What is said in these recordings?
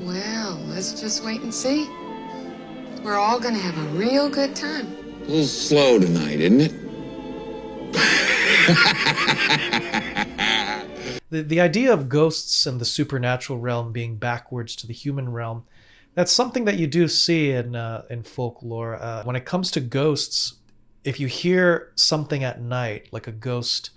Well, let's just wait and see. We're all gonna have a real good time. A little slow tonight, isn't it? The idea of ghosts and the supernatural realm being backwards to the human realm, that's something that you do see in folklore. When it comes to ghosts, if you hear something at night, like a ghost,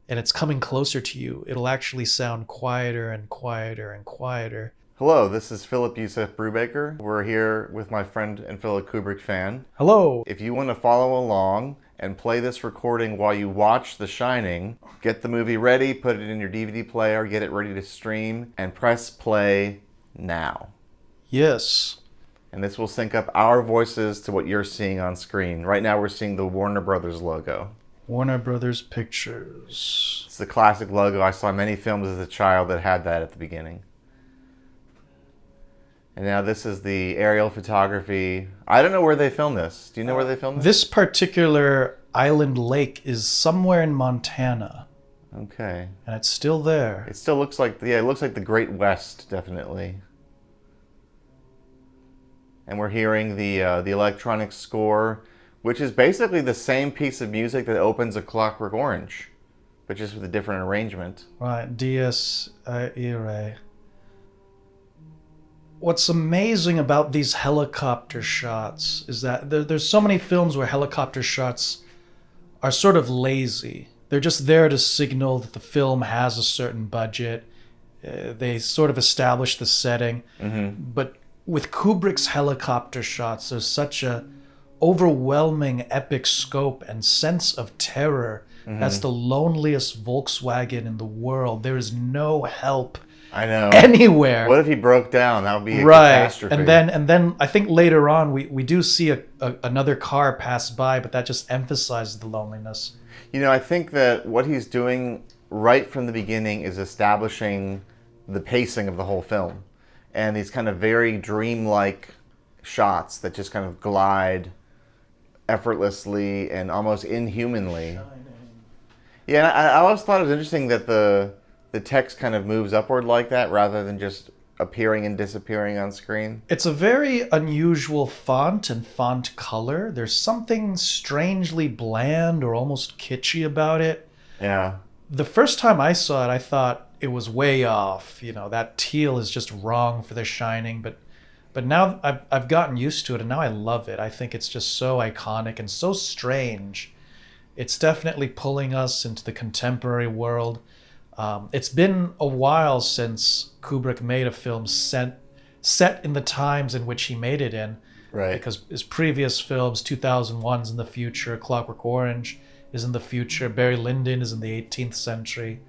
and it's coming closer to you, it'll actually sound quieter and quieter and quieter. Hello, this is Józef Brubaker. We're here with my friend and fellow Kubrick fan. Hello. If you want to follow along and play this recording while you watch The Shining, get the movie ready, put it in your DVD player, get it ready to stream, and press play now. Yes. And this will sync up our voices to what you're seeing on screen. Right now we're seeing the Warner Brothers logo. Warner Brothers Pictures. It's the classic logo. I saw many films as a child that had that at the beginning. And now this is the aerial photography. I don't know where they filmed this. Do you know where they filmed this? This particular island lake is somewhere in Montana. Okay. And it's still there. It still looks like, it looks like the Great West, definitely. And we're hearing the electronic score, which is basically the same piece of music that opens A Clockwork Orange, but just with a different arrangement. Right, Dies Irae. What's amazing about these helicopter shots is that there's so many films where helicopter shots are sort of lazy. They're just there to signal that the film has a certain budget. They sort of establish the setting. Mm-hmm. But with Kubrick's helicopter shots, there's such a overwhelming epic scope and sense of terror. Mm-hmm. That's the loneliest Volkswagen in the world. There is no help I know. anywhere. What if he broke down? That would be a right. catastrophe. And then I think later on we do see another car pass by, but that just emphasizes the loneliness. You know, I think that what he's doing right from the beginning is establishing the pacing of the whole film. And these kind of very dreamlike shots that just kind of glide effortlessly and almost inhumanly. Yeah, and I always thought it was interesting that the text kind of moves upward like that rather than just appearing and disappearing on screen. It's a very unusual font and font color. There's something strangely bland or almost kitschy about it. Yeah. The first time I saw it, I thought it was way off. You know, that teal is just wrong for The Shining. But now I've gotten used to it, and now I love it. I think it's just so iconic and so strange. It's definitely pulling us into the contemporary world. It's been a while since Kubrick made a film set in the times in which he made it in. Right. Because his previous films, 2001's in the future, Clockwork Orange is in the future, Barry Lyndon is in the 18th century.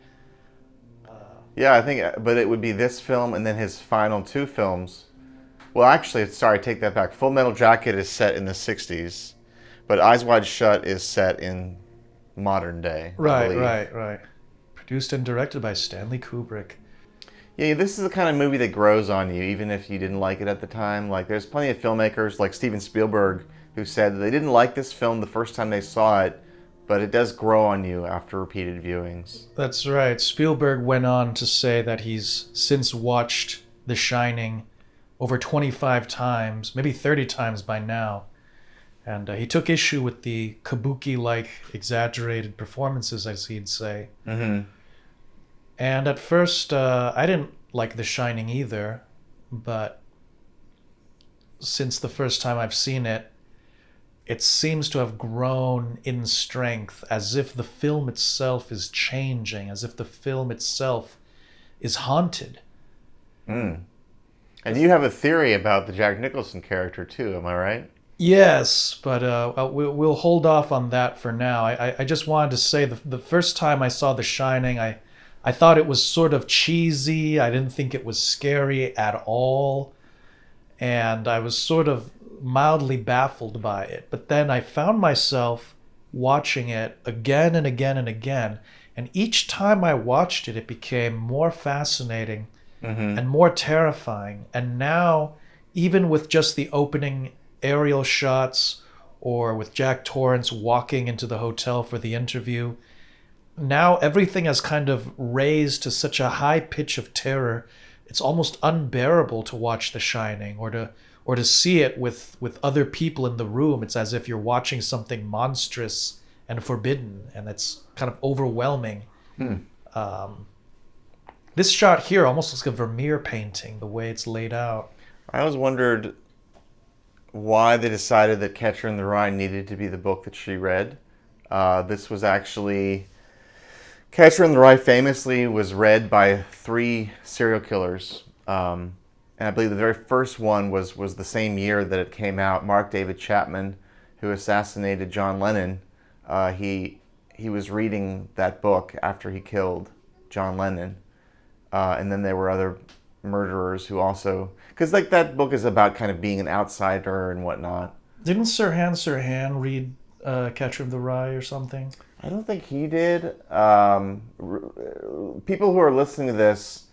Yeah, I think, but it would be this film and then his final two films. Well, actually, sorry, take that back. Full Metal Jacket is set in the 60s, but Eyes Wide Shut is set in modern day. Right. Produced and directed by Stanley Kubrick. Yeah, this is the kind of movie that grows on you, even if you didn't like it at the time. Like, there's plenty of filmmakers, like Steven Spielberg, who said that they didn't like this film the first time they saw it, but it does grow on you after repeated viewings. That's right. Spielberg went on to say that he's since watched The Shining over 25 times, maybe 30 times by now. And he took issue with the kabuki-like exaggerated performances, as he'd say. Mm-hmm. And at first, I didn't like The Shining either, but since the first time I've seen it, it seems to have grown in strength, as if the film itself is changing, as if the film itself is haunted. Mm. And you have a theory about the Jack Nicholson character, too, am I right? Yes, but we'll hold off on that for now. I just wanted to say the first time I saw The Shining, I thought it was sort of cheesy. I didn't think it was scary at all. And I was sort of mildly baffled by it. But then I found myself watching it again and again and again. And each time I watched it, it became more fascinating and more terrifying. And now, even with just the opening aerial shots or with Jack Torrance walking into the hotel for the interview, now everything has kind of raised to such a high pitch of terror. it's almost unbearable to watch The Shining or to see it with other people in the room. It's as if you're watching something monstrous and forbidden, and it's kind of overwhelming. This shot here almost looks like a Vermeer painting, the way it's laid out. I always wondered why they decided that Catcher in the Rye needed to be the book that she read. This was actually... Catcher in the Rye famously was read by 3 serial killers. And I believe the very first one was the same year that it came out. Mark David Chapman, who assassinated John Lennon, he was reading that book after he killed John Lennon. And then there were other murderers who also... Because like that book is about kind of being an outsider and whatnot. Didn't Sirhan read Catcher in the Rye or something? I don't think he did. People who are listening to this,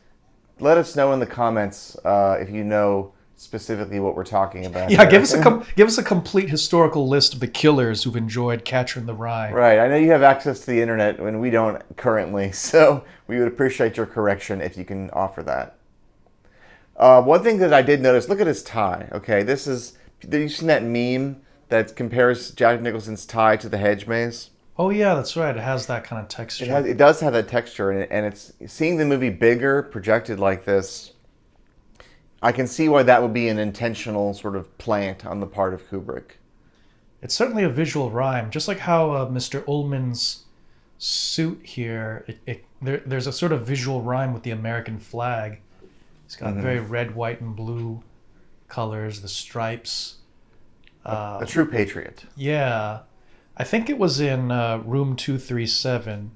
let us know in the comments if you know specifically what we're talking about. Yeah, give us a complete historical list of the killers who've enjoyed Catcher in the Rye. Right. I know you have access to the internet when we don't currently, so we would appreciate your correction if you can offer that. One thing that I did notice, look at his tie. Okay, have you seen that meme that compares Jack Nicholson's tie to the hedge maze? Oh yeah, that's right. It has that kind of texture. It does have that texture, and it's seeing the movie bigger, projected like this. I can see why that would be an intentional sort of plant on the part of Kubrick. It's certainly a visual rhyme, just like how Mr. Ullman's suit here. There's a sort of visual rhyme with the American flag. It's got very red, white, and blue colors, the stripes. A true patriot. Yeah. I think it was in Room 237,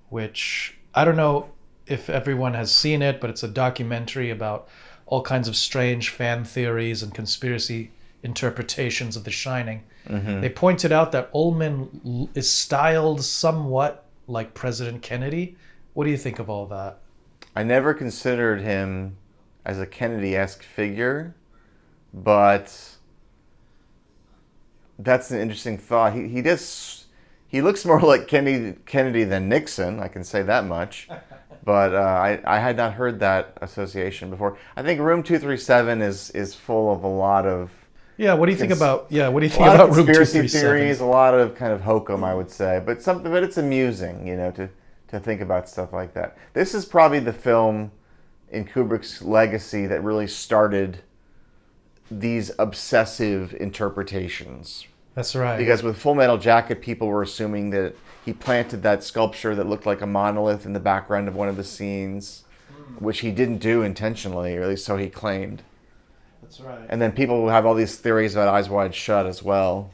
which I don't know if everyone has seen it, but it's a documentary about all kinds of strange fan theories and conspiracy interpretations of The Shining. They pointed out that Ullman is styled somewhat like President Kennedy. What do you think of all that? I never considered him as a Kennedy-esque figure, but that's an interesting thought. He looks more like Kennedy than Nixon, I can say that much. But I had not heard that association before. I think Room 237 is full of a lot of... Yeah, what do you think about Room 237? Conspiracy theories, a lot of kind of hokum, I would say. But it's amusing, to think about stuff like that. This is probably the film in Kubrick's legacy that really started these obsessive interpretations. That's right. Because with Full Metal Jacket, people were assuming that he planted that sculpture that looked like a monolith in the background of one of the scenes, which he didn't do intentionally, or at least so he claimed. That's right. And then people will have all these theories about Eyes Wide Shut as well.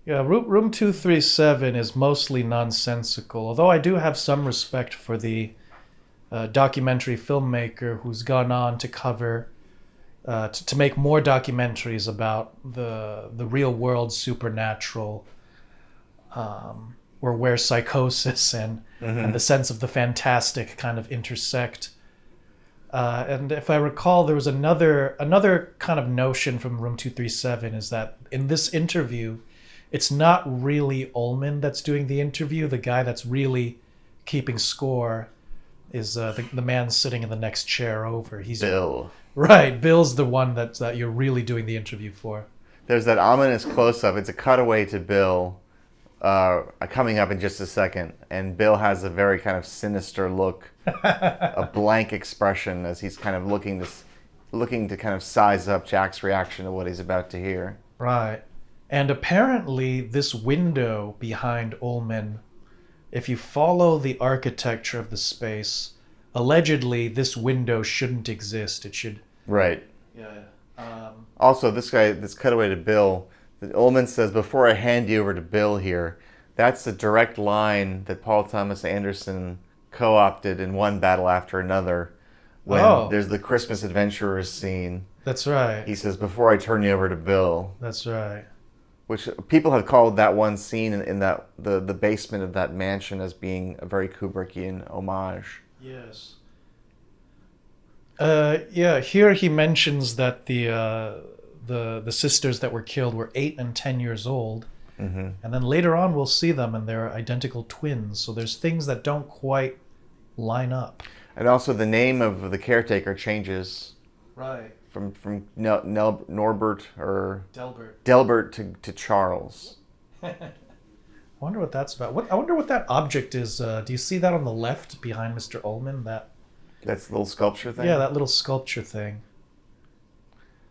Yeah, Room 237 is mostly nonsensical, although I do have some respect for the documentary filmmaker who's gone on to cover, to make more documentaries about the real world supernatural, or where psychosis and the sense of the fantastic kind of intersect. And if I recall, there was another kind of notion from Room 237 is that in this interview, it's not really Ullman that's doing the interview. The guy that's really keeping score is the man sitting in the next chair over. He's Bill. Right, Bill's the one that you're really doing the interview for. There's that ominous close-up. It's a cutaway to Bill coming up in just a second. And Bill has a very kind of sinister look, a blank expression as he's kind of looking to kind of size up Jack's reaction to what he's about to hear. Right. And apparently this window behind Ullman, if you follow the architecture of the space, allegedly this window shouldn't exist. It should... Right. Yeah. Also, this cutaway to Bill, Ullman says, before I hand you over to Bill here, that's a direct line that Paul Thomas Anderson co-opted in one battle after another when there's the Christmas Adventurers scene. That's right. He says, before I turn you over to Bill. That's right. Which people have called that one scene in that the basement of that mansion as being a very Kubrickian homage. Yes. Here he mentions that the sisters that were killed were 8 and 10 years old. Mm-hmm. And then later on we'll see them and they're identical twins. So there's things that don't quite line up. And also the name of the caretaker changes Right. from Norbert or Delbert. Delbert to Charles. I wonder what that's about. I wonder what that object is. Do you see that on the left behind Mr. Ullman? That's the little sculpture thing? Yeah, that little sculpture thing.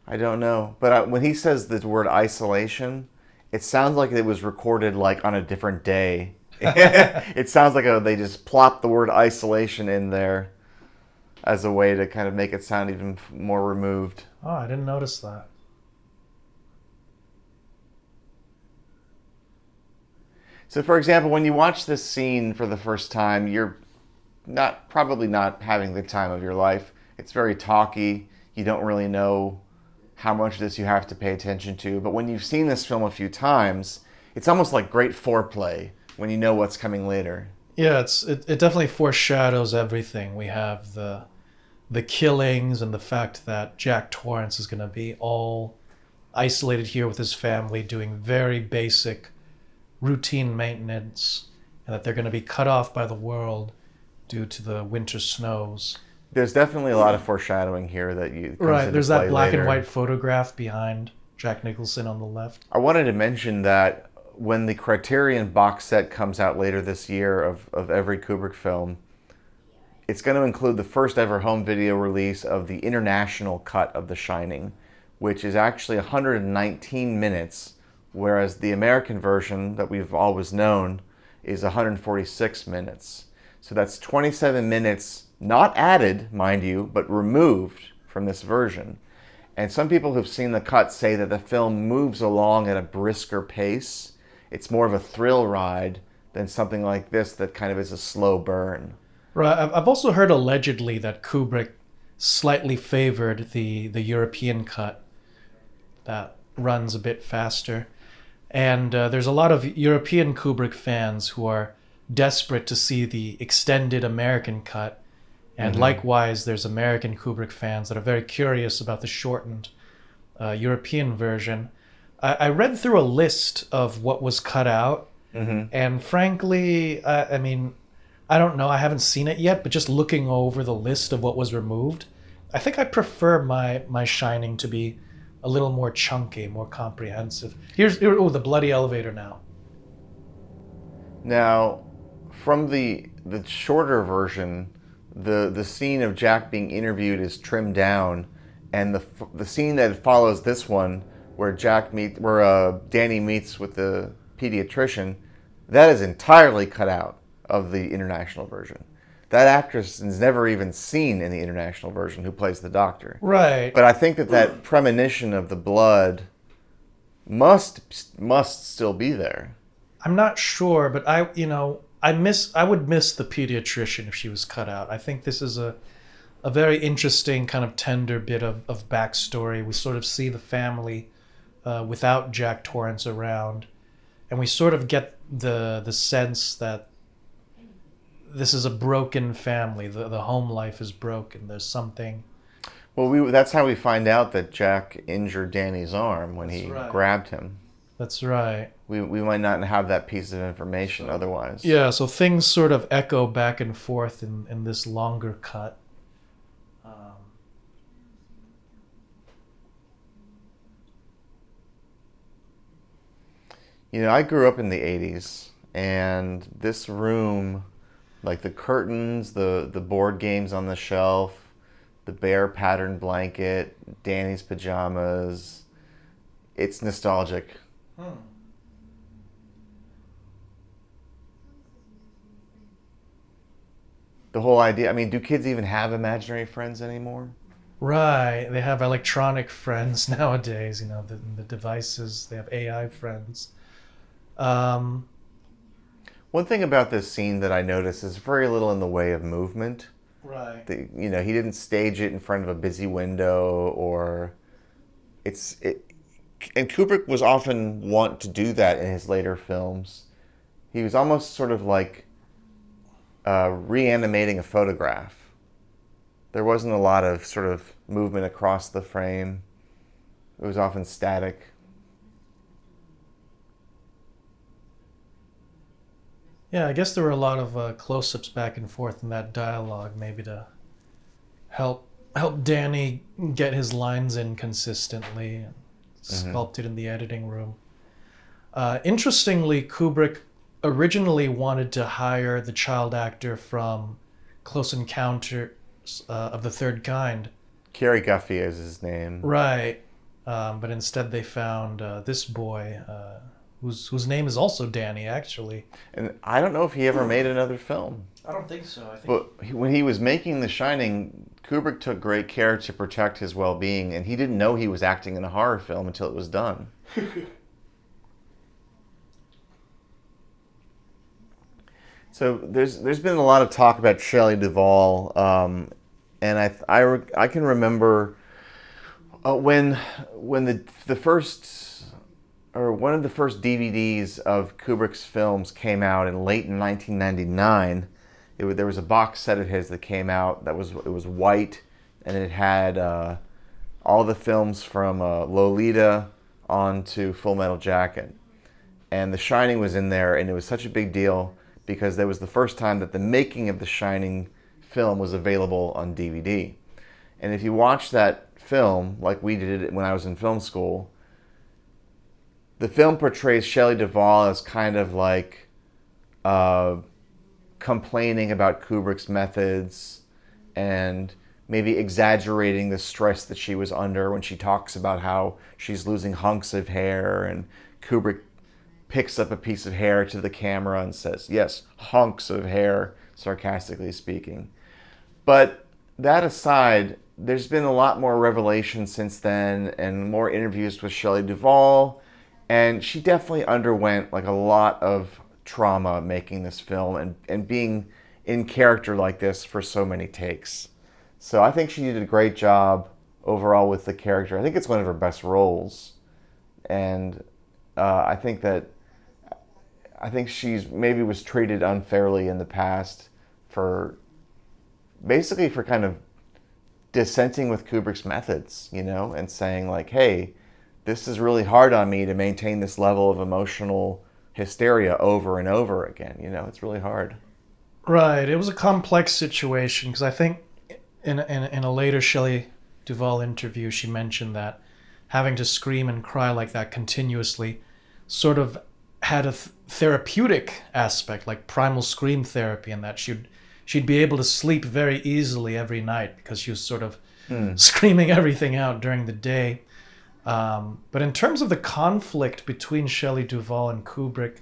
I don't know. But when he says the word isolation, it sounds like it was recorded like on a different day. It sounds like they just plopped the word isolation in there as a way to kind of make it sound even more removed. Oh, I didn't notice that. So, for example, when you watch this scene for the first time, you're probably not having the time of your life. It's very talky. You don't really know how much of this you have to pay attention to. But when you've seen this film a few times, it's almost like great foreplay when you know what's coming later. Yeah, it definitely foreshadows everything. We have the killings and the fact that Jack Torrance is going to be all isolated here with his family, doing very basic routine maintenance, and that they're going to be cut off by the world due to the winter snows. There's definitely a lot of foreshadowing here that you right. There's that black later. and white photograph behind Jack Nicholson on the left. I wanted to mention that when the Criterion box set comes out later this year of every Kubrick film, it's going to include the first ever home video release of the international cut of The Shining, which is actually 119 minutes, whereas the American version that we've always known is 146 minutes. So that's 27 minutes, not added, mind you, but removed from this version. And some people who've seen the cut say that the film moves along at a brisker pace. It's more of a thrill ride than something like this that kind of is a slow burn. Right. I've also heard allegedly that Kubrick slightly favored the European cut that runs a bit faster. And there's a lot of European Kubrick fans who are desperate to see the extended American cut. And likewise, there's American Kubrick fans that are very curious about the shortened European version. I read through a list of what was cut out. And frankly, I mean, I don't know. I haven't seen it yet, but just looking over the list of what was removed, I think I prefer my Shining to be a little more chunky, more comprehensive. Here's the bloody elevator now. Now, from the shorter version, the scene of Jack being interviewed is trimmed down, and the scene that follows this one, where Danny meets with the pediatrician, that is entirely cut out of the international version. That actress is never even seen in the international version who plays the doctor. Right. But I think that premonition of the blood must still be there. I'm not sure, but I would miss the pediatrician if she was cut out. I think this is a very interesting kind of tender bit of backstory. We sort of see the family without Jack Torrance around, and we sort of get the sense that this is a broken family. The home life is broken. There's something. Well, that's how we find out that Jack injured Danny's arm when he grabbed him. That's right. We might not have that piece of information otherwise. Yeah, so things sort of echo back and forth in this longer cut. I grew up in the 80s, and this room, like the curtains, the board games on the shelf, the bear pattern blanket, Danny's pajamas, it's nostalgic. The whole idea, I mean, do kids even have imaginary friends anymore? Right, they have electronic friends nowadays, the devices, they have AI friends. One thing about this scene that I noticed is very little in the way of movement. Right. He didn't stage it in front of a busy window, or and Kubrick was often wont to do that in his later films. He was almost sort of like reanimating a photograph. There wasn't a lot of sort of movement across the frame. It was often static. Yeah, I guess there were a lot of close-ups back and forth in that dialogue, maybe to help Danny get his lines in consistently and sculpted in the editing room. Interestingly, Kubrick originally wanted to hire the child actor from Close Encounters of the Third Kind. Kerry Guffey is his name. Right. But instead they found this boy, whose name is also Danny, actually. And I don't know if he ever made another film. I don't think so. I think. But when he was making The Shining, Kubrick took great care to protect his well-being, and he didn't know he was acting in a horror film until it was done. So there's been a lot of talk about Shelley Duvall, and I can remember when the first, or one of the first DVDs of Kubrick's films came out in late in 1999. There was a box set of his that came out it was white, and it had all the films from Lolita on to Full Metal Jacket, and The Shining was in there, and it was such a big deal because that was the first time that the making of The Shining film was available on DVD. And if you watch that film, like we did it when I was in film school, the film portrays Shelley Duvall as kind of like complaining about Kubrick's methods and maybe exaggerating the stress that she was under when she talks about how she's losing hunks of hair, and Kubrick picks up a piece of hair to the camera and says, "Yes, hunks of hair," sarcastically speaking. But that aside, there's been a lot more revelation since then and more interviews with Shelley Duvall, and she definitely underwent like a lot of trauma making this film and being in character like this for so many takes. So I think she did a great job overall with the character. I think it's one of her best roles, and I think she's maybe was treated unfairly in the past for kind of dissenting with Kubrick's methods, and saying like, hey, this is really hard on me to maintain this level of emotional hysteria over and over again. It's really hard. Right. It was a complex situation because I think in a later Shelley Duvall interview, she mentioned that having to scream and cry like that continuously sort of had a therapeutic aspect, like primal scream therapy, and that she'd be able to sleep very easily every night because she was sort of screaming everything out during the day. But in terms of the conflict between Shelley Duvall and Kubrick,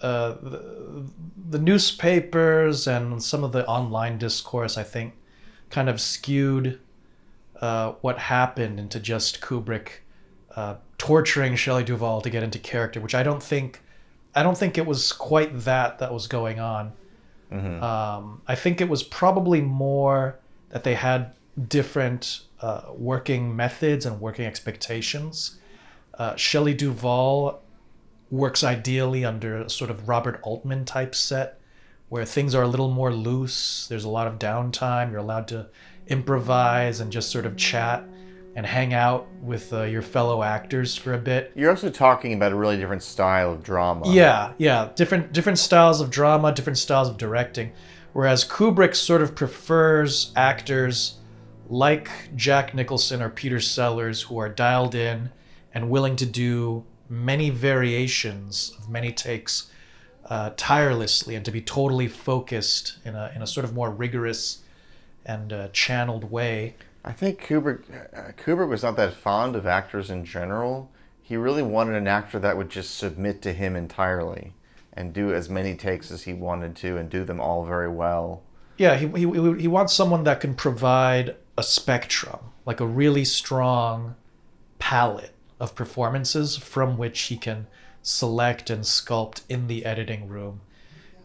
the newspapers and some of the online discourse, I think, kind of skewed what happened into just Kubrick torturing Shelley Duvall to get into character, which I don't think it was quite that was going on. Mm-hmm. I think it was probably more that they had different working methods and working expectations. Shelley Duvall works ideally under a sort of Robert Altman type set, where things are a little more loose. There's a lot of downtime. You're allowed to improvise and just sort of chat and hang out with your fellow actors for a bit. You're also talking about a really different style of drama. Yeah. Different styles of drama, different styles of directing. Whereas Kubrick sort of prefers actors like Jack Nicholson or Peter Sellers who are dialed in and willing to do many variations of many takes tirelessly and to be totally focused in a sort of more rigorous and channeled way. I think Kubrick was not that fond of actors in general. He really wanted an actor that would just submit to him entirely and do as many takes as he wanted to and do them all very well. Yeah, he wants someone that can provide a spectrum, like a really strong palette of performances from which he can select and sculpt in the editing room.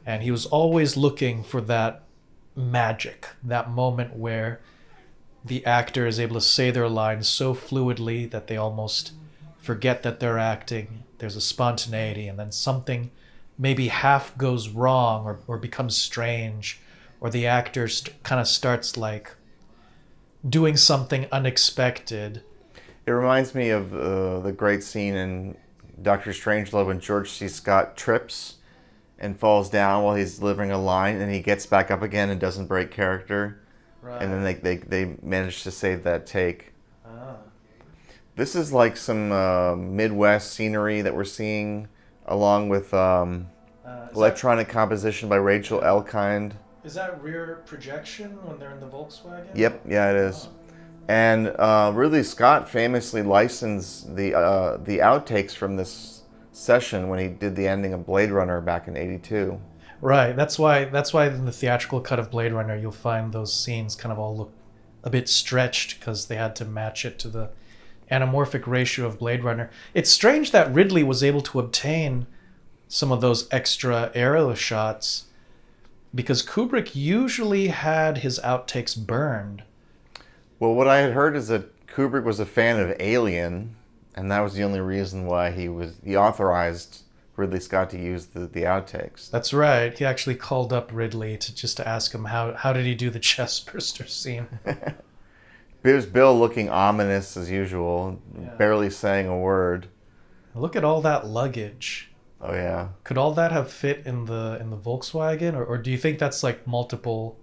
And he was always looking for that magic, that moment where the actor is able to say their lines so fluidly that they almost forget that they're acting. There's a spontaneity, and then something maybe half goes wrong or becomes strange, or the actor kind of starts like doing something unexpected. It reminds me of the great scene in Doctor Strangelove when George C. Scott trips and falls down while he's delivering a line, and he gets back up again and doesn't break character. Right. And then they manage to save that take. Ah. This is like some Midwest scenery that we're seeing, along with electronic composition by Rachel Elkind. Is that rear projection when they're in the Volkswagen? Yep, yeah, it is. And Ridley Scott famously licensed the outtakes from this session when he did the ending of Blade Runner back in '82. Right. That's why in the theatrical cut of Blade Runner you'll find those scenes kind of all look a bit stretched because they had to match it to the anamorphic ratio of Blade Runner. It's strange that Ridley was able to obtain some of those extra aerial shots because Kubrick usually had his outtakes burned. Well, what I had heard is that Kubrick was a fan of Alien, and that was the only reason why he authorized Ridley Scott to use the outtakes. That's right. He actually called up Ridley to ask him how did he do the chest burster scene. Here's Bill looking ominous as usual, barely saying a word. Look at all that luggage. Oh yeah. Could all that have fit in the Volkswagen, or do you think that's like multiple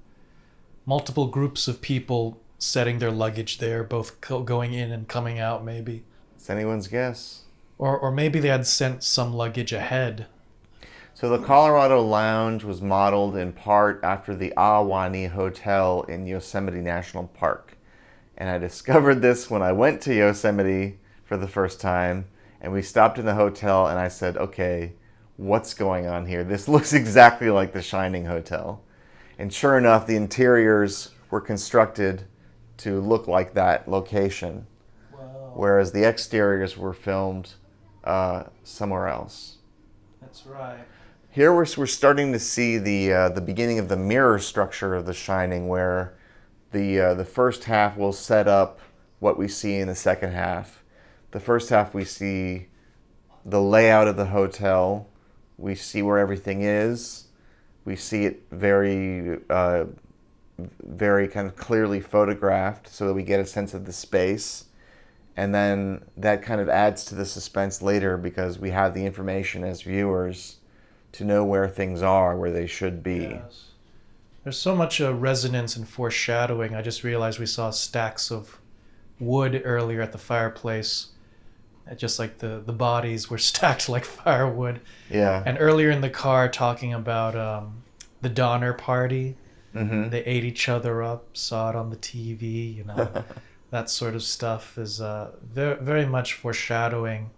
groups of people setting their luggage there, both going in and coming out, maybe? It's anyone's guess. Or maybe they had sent some luggage ahead. So the Colorado Lounge was modeled in part after the Ahwahnee Hotel in Yosemite National Park. And I discovered this when I went to Yosemite for the first time, and we stopped in the hotel, and I said, okay, what's going on here? This looks exactly like the Shining Hotel. And sure enough, the interiors were constructed to look like that location, whereas the exteriors were filmed somewhere else. That's right. Here we're starting to see the beginning of the mirror structure of The Shining, where the first half will set up what we see in the second half. The first half we see the layout of the hotel. We see where everything is. We see it very kind of clearly photographed so that we get a sense of the space. And then that kind of adds to the suspense later because we have the information as viewers to know where things are, where they should be. Yes. There's so much resonance and foreshadowing. I just realized we saw stacks of wood earlier at the fireplace. Just like the bodies were stacked like firewood. Yeah. And earlier in the car talking about the Donner Party. Mm-hmm. They ate each other up, saw it on the TV, you know. That sort of stuff is very, very much foreshadowing.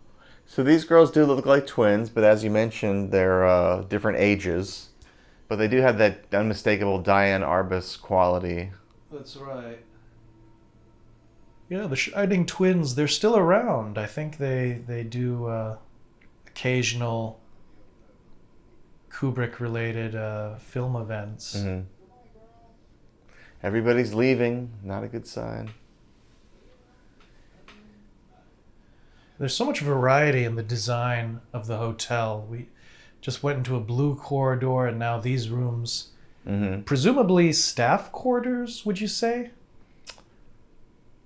So these girls do look like twins, but as you mentioned, they're different ages. But they do have that unmistakable Diane Arbus quality. That's right. Yeah, the Shining twins, they're still around. I think they do occasional Kubrick-related film events. Mm-hmm. Everybody's leaving. Not a good sign. There's so much variety in the design of the hotel. We just went into a blue corridor, and now these rooms, presumably staff quarters, would you say?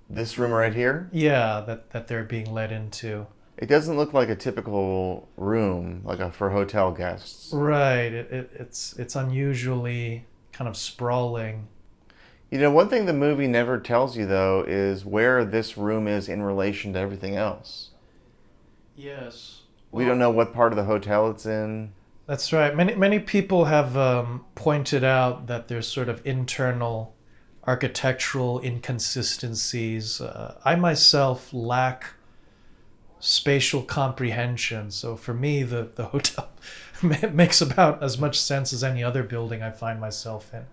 This room right here? Yeah, that they're being led into. It doesn't look like a typical room, for hotel guests. Right. It's unusually kind of sprawling. You know, one thing the movie never tells you, though, is where this room is in relation to everything else. Yes. We don't know what part of the hotel it's in. That's right. Many people have pointed out that there's sort of internal architectural inconsistencies. I myself lack spatial comprehension, so for me the hotel makes about as much sense as any other building I find myself in.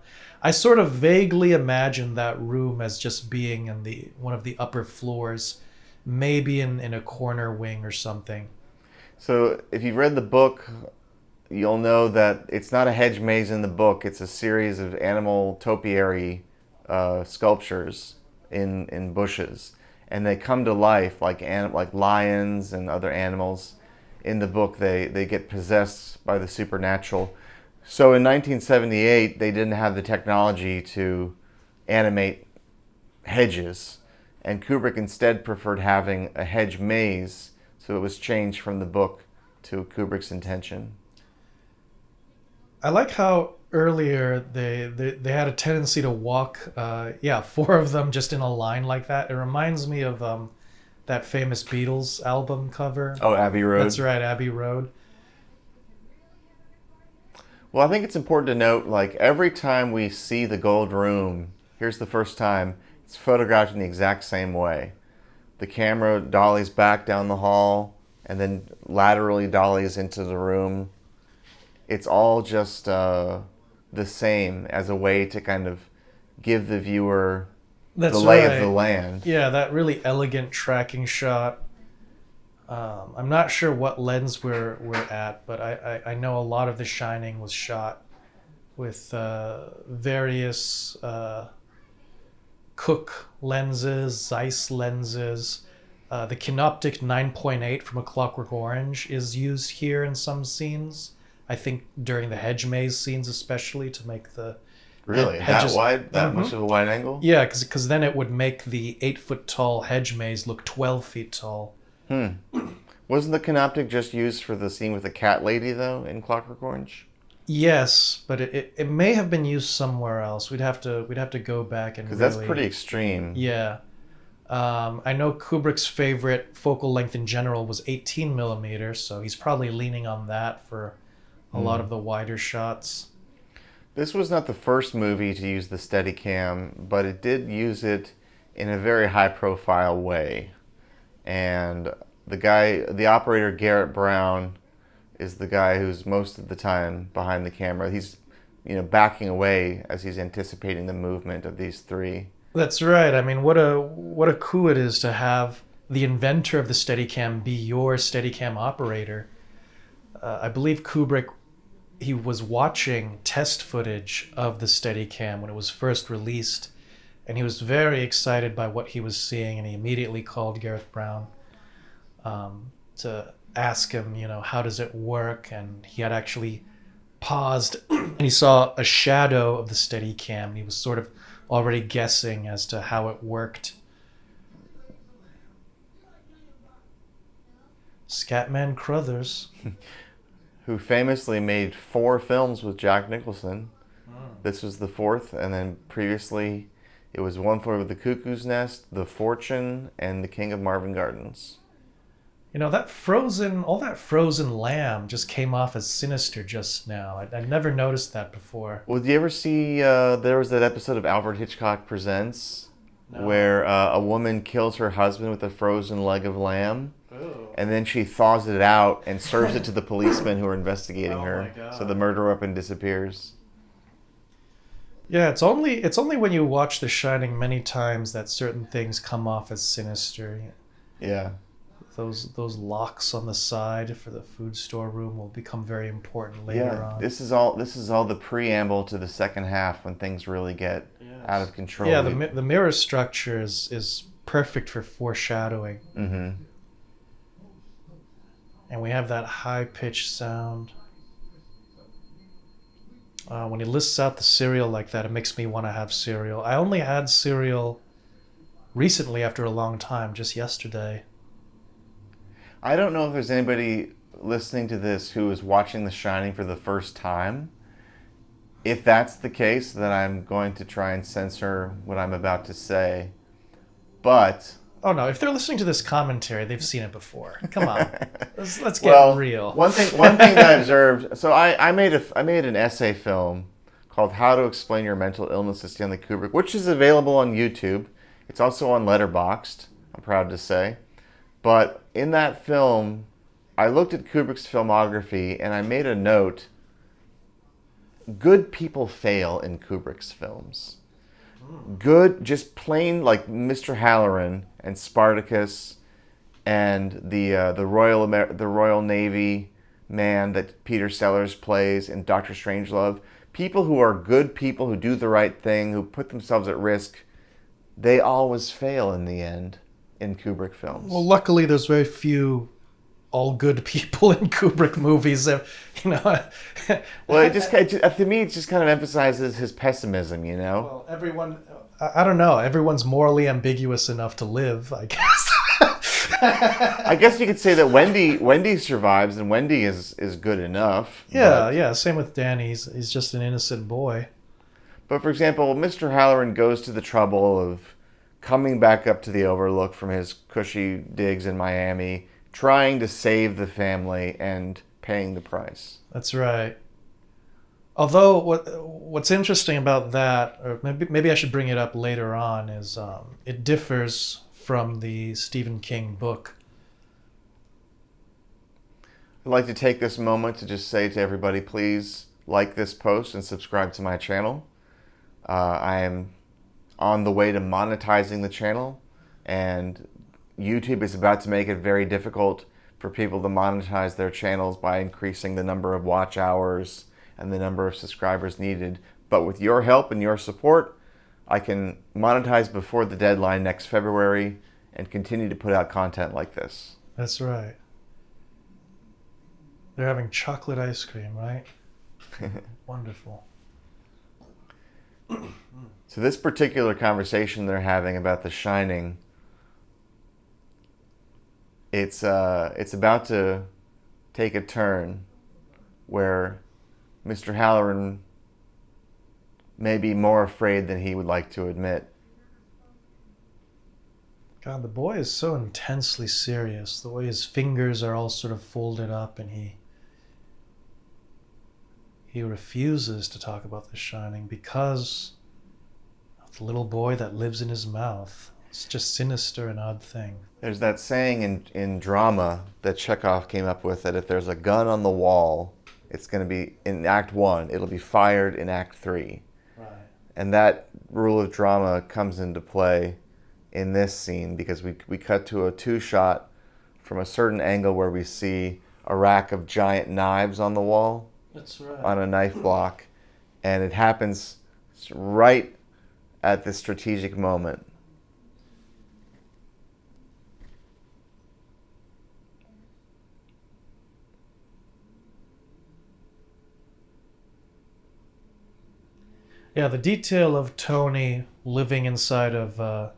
I sort of vaguely imagine that room as just being in one of the upper floors, maybe in a corner wing or something. So if you've read the book, you'll know that it's not a hedge maze in the book. It's a series of animal topiary sculptures in bushes, and they come to life like lions and other animals. In the book, they get possessed by the supernatural. So in 1978, they didn't have the technology to animate hedges, and Kubrick instead preferred having a hedge maze, so it was changed from the book to Kubrick's intention. I like how earlier they had a tendency to walk, four of them just in a line like that. It reminds me of that famous Beatles album cover. Oh, Abbey Road. That's right, Abbey Road. Well, I think it's important to note, like, every time we see the gold room, here's the first time, it's photographed in the exact same way. The camera dollies back down the hall and then laterally dollies into the room. It's all just the same as a way to kind of give the viewer That's the lay right. of the land. Yeah, that really elegant tracking shot. I'm not sure what lens we're at, but I know a lot of The Shining was shot with various Cook lenses, Zeiss lenses. The Kinoptic 9.8 from A Clockwork Orange is used here in some scenes. I think during the hedge maze scenes especially, to make the Really? hedges, That wide? That much of a wide angle? yeah, because then it would make the 8-foot tall hedge maze look 12 feet tall. Wasn't the Canoptic just used for the scene with the cat lady, though, in Clockwork Orange? Yes, but it may have been used somewhere else. We'd have to go back and Because really, that's pretty extreme. Yeah. I know Kubrick's favorite focal length in general was 18 millimeters, so he's probably leaning on that for a lot of the wider shots. This was not the first movie to use the Steadicam, but it did use it in a very high-profile way. And the operator Garrett Brown, is the guy who's most of the time behind the camera. He's, backing away as he's anticipating the movement of these three. That's right. I mean, what a coup it is to have the inventor of the Steadicam be your Steadicam operator. I believe Kubrick, he was watching test footage of the Steadicam when it was first released, and he was very excited by what he was seeing, and he immediately called Gareth Brown to ask him, how does it work? And he had actually paused, and he saw a shadow of the Steadicam, and he was sort of already guessing as to how it worked. Scatman Crothers. Who famously made 4 films with Jack Nicholson. This was the 4th, and then previously it was One Flew Over the Cuckoo's Nest, The Fortune, and The King of Marvin Gardens. All that frozen lamb just came off as sinister just now. I never noticed that before. Well, did you ever see, there was that episode of Alfred Hitchcock Presents, where a woman kills her husband with a frozen leg of lamb, and then she thaws it out and serves it to the policemen who are investigating her. My God. So the murder weapon disappears. Yeah, it's only when you watch The Shining many times that certain things come off as sinister. Yeah. Those locks on the side for the food store room will become very important later on. This is all the preamble to the second half when things really get out of control. Yeah, the mirror structure is perfect for foreshadowing. Mm-hmm. And we have that high-pitched sound. When he lists out the cereal like that, it makes me want to have cereal. I only had cereal recently after a long time, just yesterday. I don't know if there's anybody listening to this who is watching The Shining for the first time. If that's the case, then I'm going to try and censor what I'm about to say. But... Oh no, if they're listening to this commentary, they've seen it before. Come on. Let's get real. One thing that I observed, so I made an essay film called How to Explain Your Mental Illness to Stanley Kubrick, which is available on YouTube. It's also on Letterboxd, I'm proud to say. But in that film, I looked at Kubrick's filmography and I made a note. Good people fail in Kubrick's films. Good, just plain, like Mr. Halloran and Spartacus and the Royal Navy man that Peter Sellers plays in Dr. Strangelove. People who are good people, who do the right thing, who put themselves at risk, they always fail in the end in Kubrick films. Well, luckily, there's very few all good people in Kubrick movies. Well, to me, it just kind of emphasizes his pessimism, Well, everyone, I don't know. Everyone's morally ambiguous enough to live, I guess. I guess you could say that Wendy survives, and Wendy is good enough. Yeah, yeah. Same with Danny. He's just an innocent boy. But for example, Mr. Halloran goes to the trouble of coming back up to the Overlook from his cushy digs in Miami, trying to save the family and paying the price. That's right. Although what's interesting about that, or maybe I should bring it up later on, is it differs from the Stephen King book. I'd like to take this moment to just say to everybody, please like this post and subscribe to my channel. I am on the way to monetizing the channel, and YouTube is about to make it very difficult for people to monetize their channels by increasing the number of watch hours and the number of subscribers needed. But with your help and your support, I can monetize before the deadline next February and continue to put out content like this. That's right. They're having chocolate ice cream, right? Wonderful. So this particular conversation they're having about The Shining, it's about to take a turn where Mr. Halloran may be more afraid than he would like to admit. God, the boy is so intensely serious. The way his fingers are all sort of folded up, and he refuses to talk about The Shining because of the little boy that lives in his mouth. It's just sinister and odd thing. There's that saying in drama that Chekhov came up with, that if there's a gun on the wall, it's going to be in Act 1, it'll be fired in Act 3. Right. And that rule of drama comes into play in this scene because we cut to a two-shot from a certain angle where we see a rack of giant knives on the wall. That's right. On a knife block, and it happens right at this strategic moment. Yeah, the detail of Tony living inside of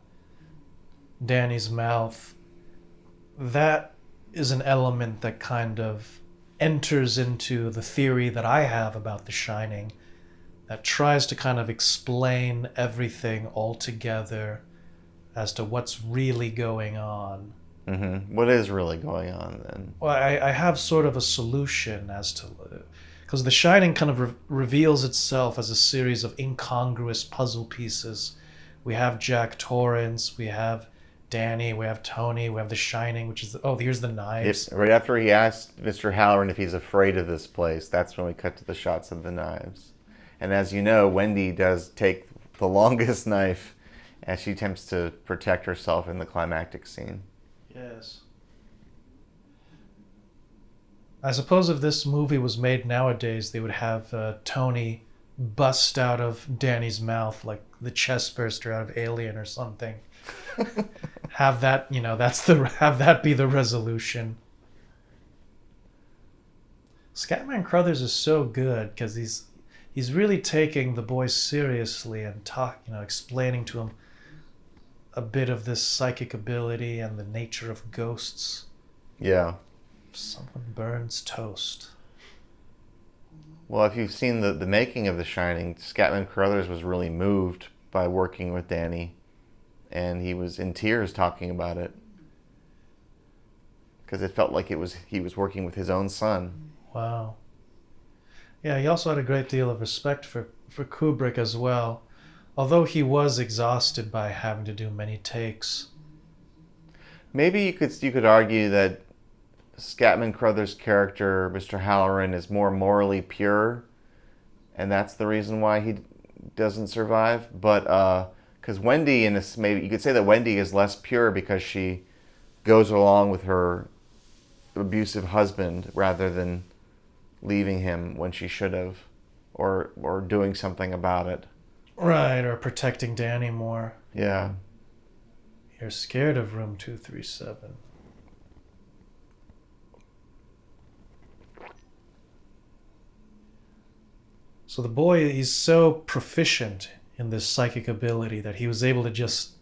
Danny's mouth, that is an element that kind of enters into the theory that I have about The Shining, that tries to kind of explain everything all together as to what's really going on. Mm-hmm. What is really going on then? Well, I have sort of a solution as to... Because The Shining kind of reveals itself as a series of incongruous puzzle pieces. We have Jack Torrance, we have Danny, we have Tony, we have The Shining, which is... here's the knives. Right after he asked Mr. Halloran if he's afraid of this place, that's when we cut to the shots of the knives. And as you know, Wendy does take the longest knife as she attempts to protect herself in the climactic scene. Yes. I suppose if this movie was made nowadays, they would have Tony bust out of Danny's mouth like the chest burster out of Alien or something. Have that, have that be the resolution. Scatman Crothers is so good because he's really taking the boy seriously and explaining to him a bit of this psychic ability and the nature of ghosts. Yeah. Someone burns toast. Well, if you've seen the making of The Shining, Scatman Crothers was really moved by working with Danny, and he was in tears talking about it because it felt like he was working with his own son. Wow. Yeah, he also had a great deal of respect for Kubrick as well, although he was exhausted by having to do many takes. Maybe you could argue that Scatman Crothers' character, Mr. Halloran, is more morally pure, and that's the reason why he doesn't survive. But because Wendy, maybe you could say that Wendy is less pure because she goes along with her abusive husband rather than leaving him when she should have, or doing something about it. Right, or protecting Danny more. Yeah. You're scared of room 237. So the boy, he's so proficient in this psychic ability that he was able to just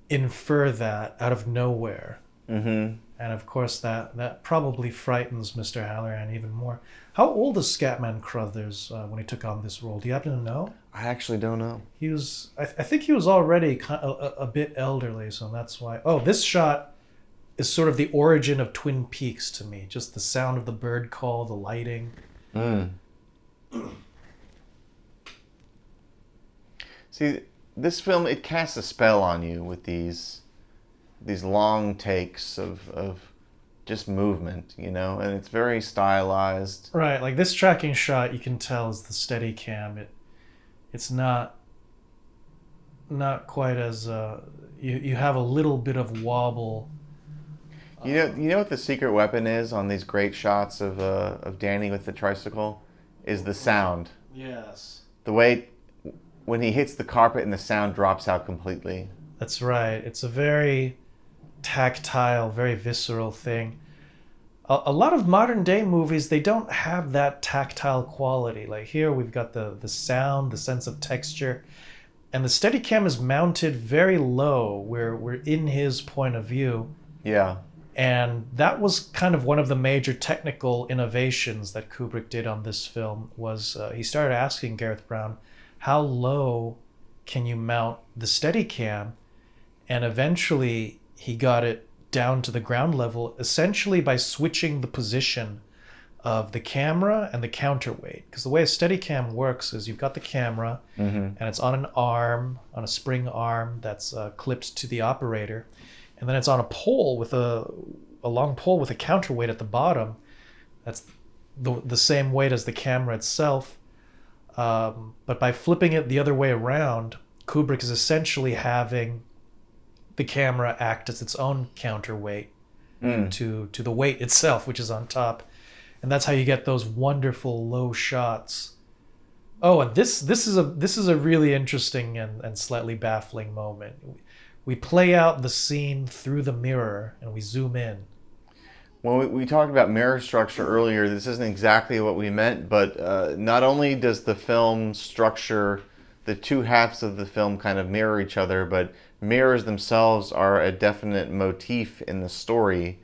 infer that out of nowhere Mm-hmm. And of course, that probably frightens Mr. Halloran even more. How old is Scatman Crothers when he took on this role? Do you happen to know? I actually don't know. He was, I think he was already a bit elderly, so that's why. Oh, this shot is sort of the origin of Twin Peaks to me. Just the sound of the bird call, the lighting. Mm. See, this film, it casts a spell on you with these long takes of just movement, you know, and it's very stylized. Right, like this tracking shot, you can tell is the Steadicam. It's not quite as you have a little bit of wobble. You know what the secret weapon is on these great shots of Danny with the tricycle is the sound. Yes. The way when he hits the carpet and the sound drops out completely. That's right. It's a very tactile, very visceral thing. A lot of modern day movies, they don't have that tactile quality. Like here we've got the sound, the sense of texture, and the Steadicam is mounted very low where we're in his point of view. Yeah. And that was kind of one of the major technical innovations that Kubrick did on this film was he started asking Gareth Brown, how low can you mount the Steadicam? And eventually he got it down to the ground level, essentially by switching the position of the camera and the counterweight. Because the way a Steadicam works is you've got the camera and it's on an arm, on a spring arm that's clipped to the operator. And then it's on a pole with a long pole with a counterweight at the bottom. That's the same weight as the camera itself. But by flipping it the other way around, Kubrick is essentially having the camera act as its own counterweight to the weight itself, which is on top. And that's how you get those wonderful low shots. Oh, and this is a really interesting and slightly baffling moment. We play out the scene through the mirror and we zoom in. When we talked about mirror structure earlier, this isn't exactly what we meant, but not only does the film structure, the two halves of the film kind of mirror each other, but mirrors themselves are a definite motif in the story.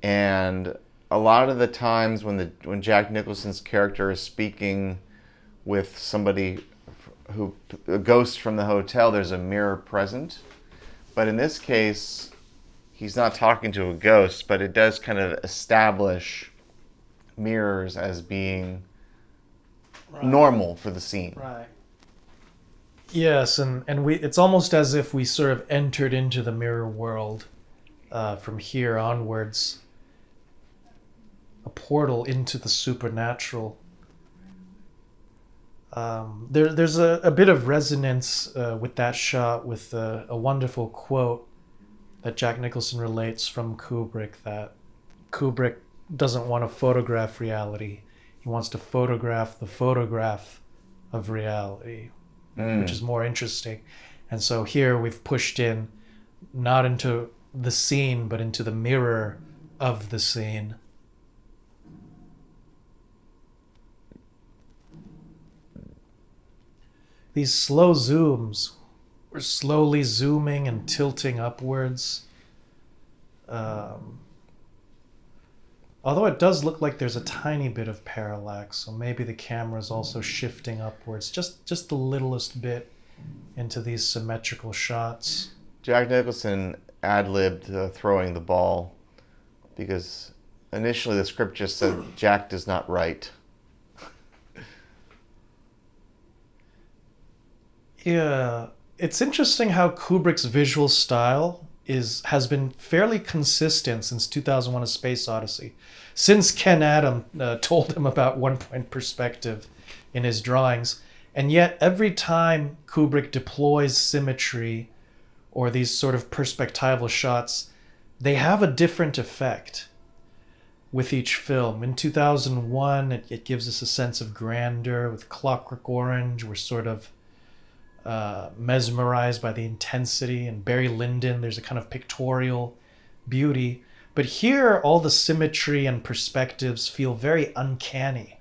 And a lot of the times when Jack Nicholson's character is speaking with somebody a ghost from the hotel, there's a mirror present. But in this case, he's not talking to a ghost, but it does kind of establish mirrors as being normal for the scene. Right. Yes, and it's almost as if we sort of entered into the mirror world from here onwards. A portal into the supernatural. There's a bit of resonance with that shot with a wonderful quote that Jack Nicholson relates from Kubrick, that Kubrick doesn't want to photograph reality. He wants to photograph the photograph of reality, which is more interesting. And so here we've pushed in not into the scene, but into the mirror of the scene. These slow zooms, we're slowly zooming and tilting upwards. Although it does look like there's a tiny bit of parallax, so maybe the camera's also shifting upwards, just the littlest bit into these symmetrical shots. Jack Nicholson ad-libbed throwing the ball because initially the script just said Jack does not write. Yeah, it's interesting how Kubrick's visual style has been fairly consistent since 2001: A Space Odyssey, since Ken Adam told him about one-point perspective in his drawings. And yet every time Kubrick deploys symmetry or these sort of perspectival shots, they have a different effect with each film. In 2001, it gives us a sense of grandeur. With Clockwork Orange, we're sort of mesmerized by the intensity, and Barry Lyndon, there's a kind of pictorial beauty. But here, all the symmetry and perspectives feel very uncanny.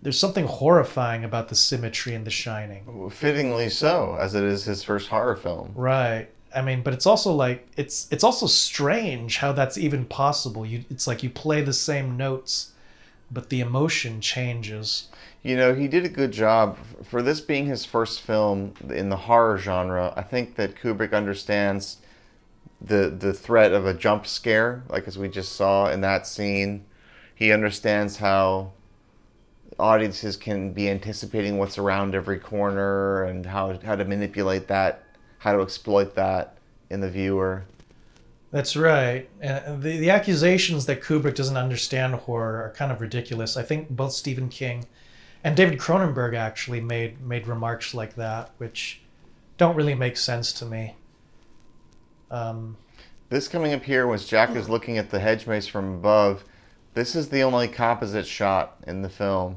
There's something horrifying about the symmetry in The Shining. Fittingly so, as it is his first horror film. Right. I mean, but it's also like it's also strange how that's even possible. It's like you play the same notes, but the emotion changes. You know, he did a good job for this being his first film in the horror genre. I think that Kubrick understands the threat of a jump scare, like as we just saw in that scene. He understands how audiences can be anticipating what's around every corner and how to manipulate that, how to exploit that in the viewer. That's right. And the accusations that Kubrick doesn't understand horror are kind of ridiculous. I think both Stephen King and David Cronenberg actually made remarks like that, which don't really make sense to me. This coming up here was Jack is looking at the hedge maze from above. This is the only composite shot in the film.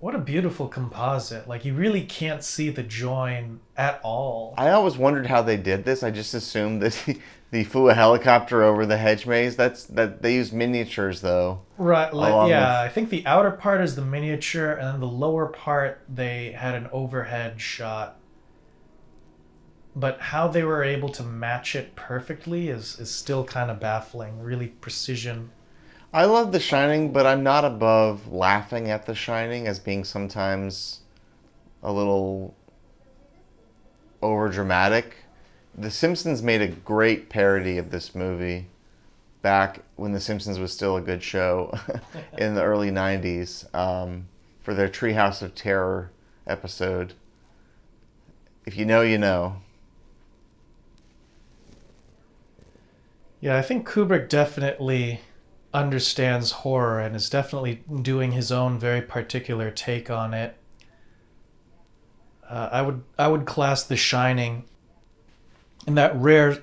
What a beautiful composite. Like, you really can't see the join at all. I always wondered how they did this. I just assumed that they flew a helicopter over the hedge maze. That they used miniatures though. Right, yeah. I think the outer part is the miniature, and then the lower part they had an overhead shot. But how they were able to match it perfectly is still kind of baffling. Really precision. I love The Shining, but I'm not above laughing at The Shining as being sometimes a little overdramatic. The Simpsons made a great parody of this movie back when The Simpsons was still a good show in the early 90s for their Treehouse of Terror episode. If you know, you know. Yeah, I think Kubrick definitely understands horror and is definitely doing his own very particular take on it. I would class The Shining in that rare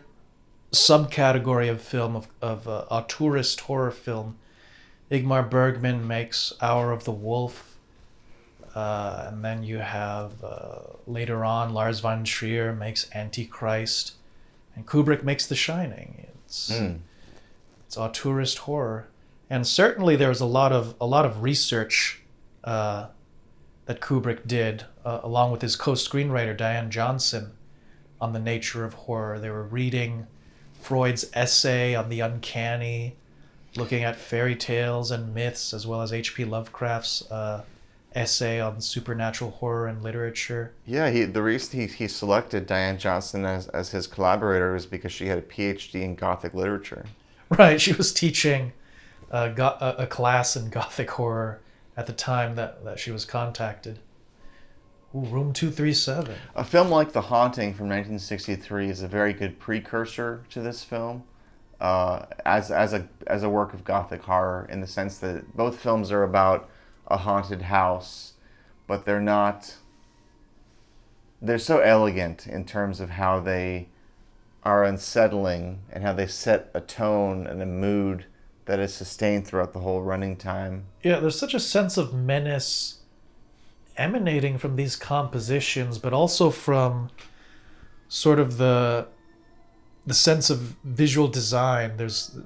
subcategory of film of auteurist horror film. Ingmar Bergman makes Hour of the Wolf, and then you have later on Lars von Trier makes Antichrist, and Kubrick makes The Shining. It's auteurist horror, and certainly there was a lot of research that Kubrick did along with his co-screenwriter Diane Johnson on the nature of horror. They were reading Freud's essay on the uncanny, looking at fairy tales and myths, as well as H.P. Lovecraft's essay on supernatural horror and literature. Yeah, the reason he selected Diane Johnson as his collaborator is because she had a PhD in Gothic literature. Right, she was teaching a class in Gothic horror at the time that she was contacted. Ooh, Room 237. A film like The Haunting from 1963 is a very good precursor to this film as a work of Gothic horror, in the sense that both films are about a haunted house, but they're so elegant in terms of how they are unsettling and how they set a tone and a mood that is sustained throughout the whole running time. Yeah, there's such a sense of menace emanating from these compositions, but also from sort of the sense of visual design. There's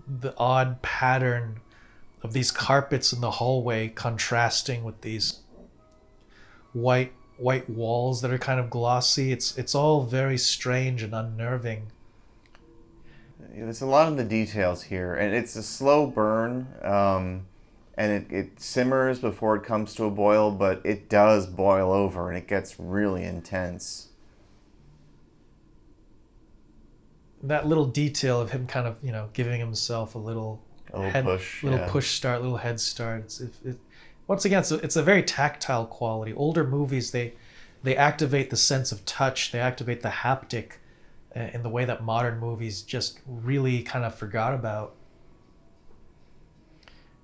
the odd pattern of these carpets in the hallway contrasting with these white walls that are kind of glossy. It's all very strange and unnerving. There's a lot of the details here, and it's a slow burn, and it simmers before it comes to a boil, but it does boil over, and it gets really intense. That little detail of him kind of, giving himself a little push start, little head start. Once again, it's a very tactile quality. Older movies, they activate the sense of touch, they activate the haptic in the way that modern movies just really kind of forgot about.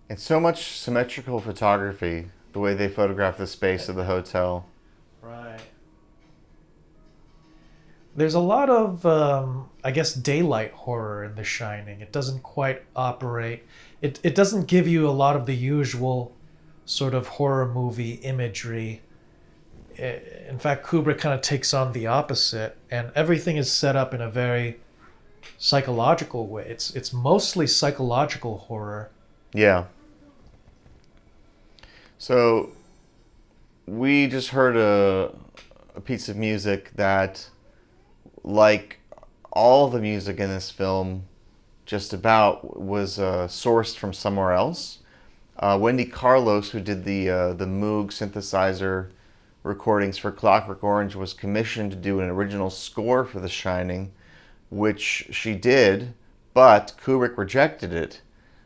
It's so much symmetrical photography, the way they photograph the space of the hotel. Right. There's a lot of, I guess, daylight horror in The Shining. It doesn't quite operate. It doesn't give you a lot of the usual sort of horror movie imagery. In fact, Kubrick kind of takes on the opposite, and everything is set up in a very psychological way. It's mostly psychological horror. Yeah. So we just heard a piece of music that like all the music in this film, just about was sourced from somewhere else. Wendy Carlos, who did the Moog synthesizer recordings for Clockwork Orange, was commissioned to do an original score for The Shining, which she did, but Kubrick rejected it.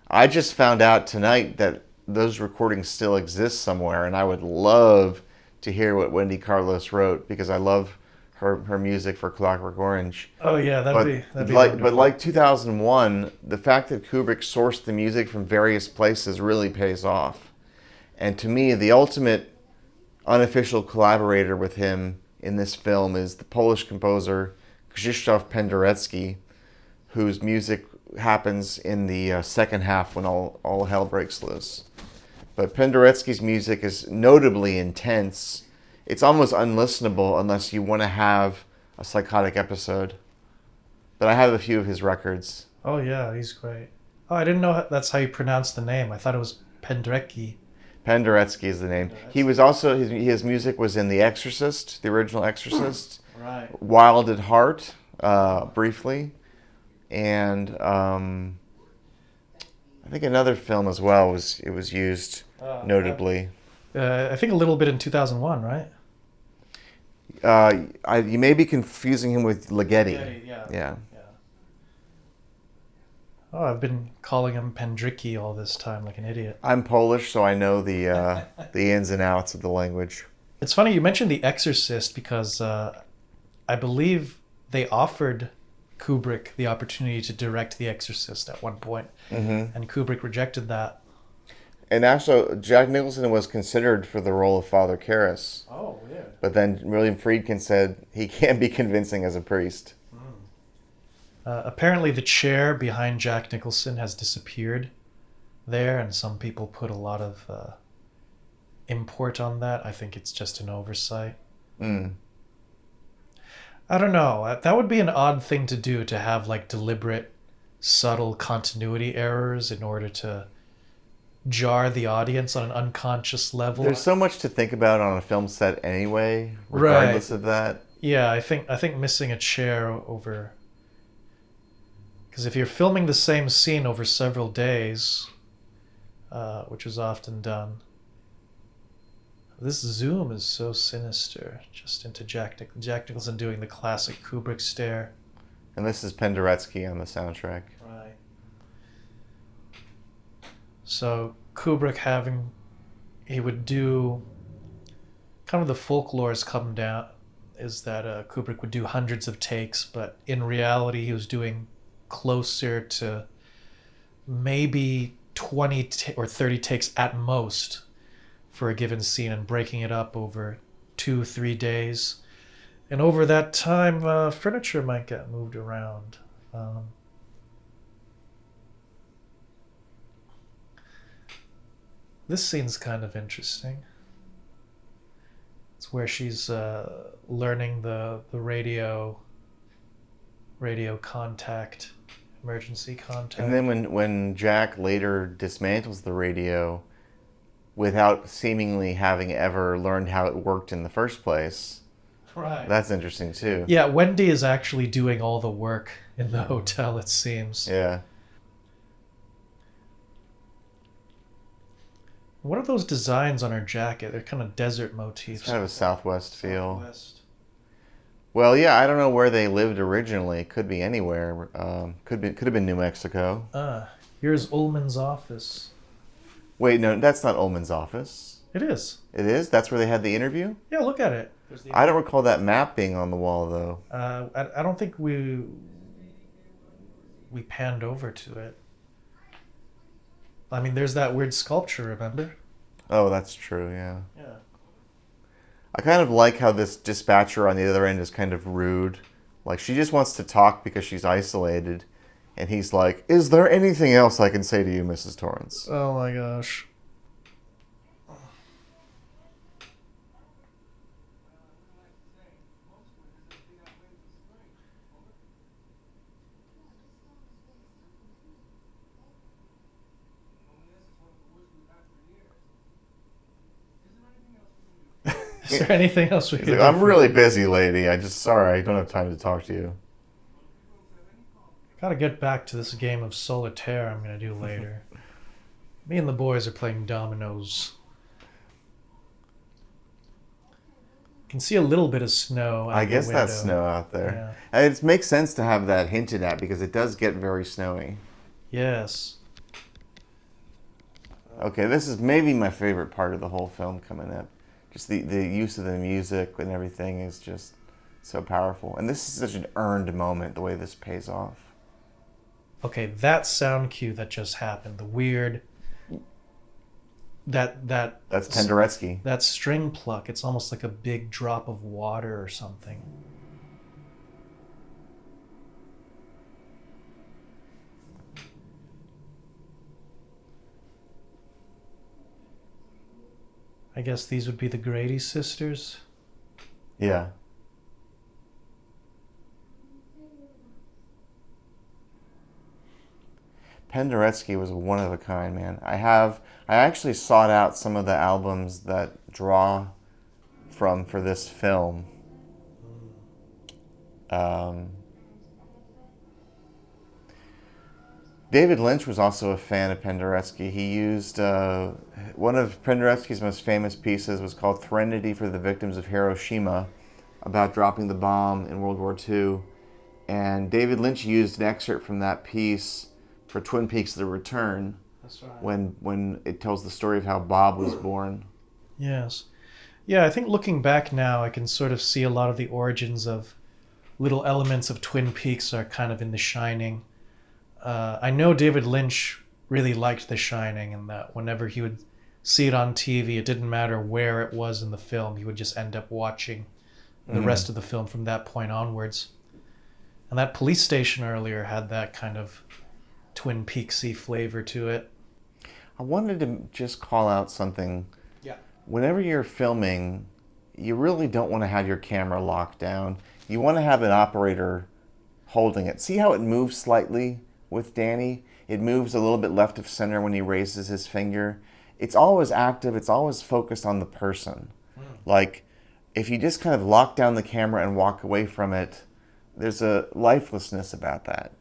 I just found out tonight that those recordings still exist somewhere, and I would love to hear what Wendy Carlos wrote, because I love her music for Clockwork Orange. Oh yeah, that'd be like, wonderful. but like 2001, the fact that Kubrick sourced the music from various places really pays off. And to me, the ultimate unofficial collaborator with him in this film is the Polish composer Krzysztof Penderecki, whose music happens in the second half when all hell breaks loose. But Penderecki's music is notably intense. It's almost unlistenable unless you want to have a psychotic episode. But I have a few of his records. Oh yeah, he's great. Oh, I didn't know that's how you pronounce the name. I thought it was Penderecki. Penderecki is the name. He was also, his music was in The Exorcist, the original Exorcist. Right. Wild at Heart, briefly. And I think another film as well was used notably. I think a little bit in 2001, right? You may be confusing him with Ligeti. Yeah. Oh, I've been calling him Pendricki all this time, like an idiot. I'm Polish, so I know the ins and outs of the language. It's funny you mentioned The Exorcist, because I believe they offered Kubrick the opportunity to direct The Exorcist at one point, and Kubrick rejected that. And also, Jack Nicholson was considered for the role of Father Karras. Oh, weird. But then William Friedkin said he can't be convincing as a priest. Apparently the chair behind Jack Nicholson has disappeared there, and some people put a lot of import on that. I think it's just an oversight. I don't know. That would be an odd thing to do, to have like deliberate, subtle continuity errors in order to jar the audience on an unconscious level. There's so much to think about on a film set anyway, regardless of that. Yeah, I think missing a chair over... Because if you're filming the same scene over several days, which is often done, this zoom is so sinister, just into Jack Nicholson doing the classic Kubrick stare. And this is Penderecki on the soundtrack. Right. So Kubrick he would do, kind of the folklore has come down, is that Kubrick would do hundreds of takes, but in reality he was doing closer to maybe 20 or 30 takes at most for a given scene, and breaking it up over 2-3 days. And over that time, furniture might get moved around. This scene's kind of interesting. It's where she's learning the radio contact, emergency contact. And then when Jack later dismantles the radio without seemingly having ever learned how it worked in the first place, right, that's interesting too. Yeah, Wendy is actually doing all the work in the hotel, it seems. Yeah. What are those designs on her jacket? They're kind of desert motifs. It's kind of a Southwest feel. Southwest. Well, yeah, I don't know where they lived originally. It could be anywhere. Could have been New Mexico. Here's Ullman's office. Wait, no, that's not Ullman's office. It is. It is? That's where they had the interview? Yeah, look at it. I don't recall that map being on the wall, though. I don't think we panned over to it. I mean, there's that weird sculpture, remember? Oh, that's true, yeah. Yeah. I kind of like how this dispatcher on the other end is kind of rude. Like, she just wants to talk because she's isolated. And he's like, "Is there anything else I can say to you, Mrs. Torrance?" Oh my gosh. Is there anything else we He's can like, do? I'm really busy, lady. Sorry, I don't have time to talk to you. Gotta get back to this game of solitaire I'm gonna do later. Me and the boys are playing dominoes. Can see a little bit of snow out I guess the that's window. snow out there. Yeah. And it makes sense to have that hinted at because it does get very snowy. Yes. Okay, this is maybe my favorite part of the whole film coming up. Just the use of the music and everything is just so powerful. And this is such an earned moment, the way this pays off. Okay, that sound cue that just happened, the weird that's Penderecki. that string pluck, it's almost like a big drop of water or something. I guess these would be the Grady sisters. Yeah. Penderecki was one of a kind, man. I actually sought out some of the albums that draw for this film. David Lynch was also a fan of Penderecki. He used one of Penderecki's most famous pieces was called "Threnody for the Victims of Hiroshima," about dropping the bomb in World War II. And David Lynch used an excerpt from that piece for Twin Peaks: The Return. That's right. When it tells the story of how Bob was born. Yes. Yeah, I think looking back now, I can sort of see a lot of the origins of little elements of Twin Peaks are kind of in The Shining. I know David Lynch really liked The Shining, and that whenever he would see it on TV, it didn't matter where it was in the film, he would just end up watching the rest of the film from that point onwards. And that police station earlier had that kind of Twin Peaksy flavor to it. I wanted to just call out something. Yeah. Whenever you're filming, you really don't want to have your camera locked down. You want to have an operator holding it. See how it moves slightly with Danny? It moves a little bit left of center when he raises his finger. It's always active. It's always focused on the person. Like, if you just kind of lock down the camera and walk away from it, there's a lifelessness about that.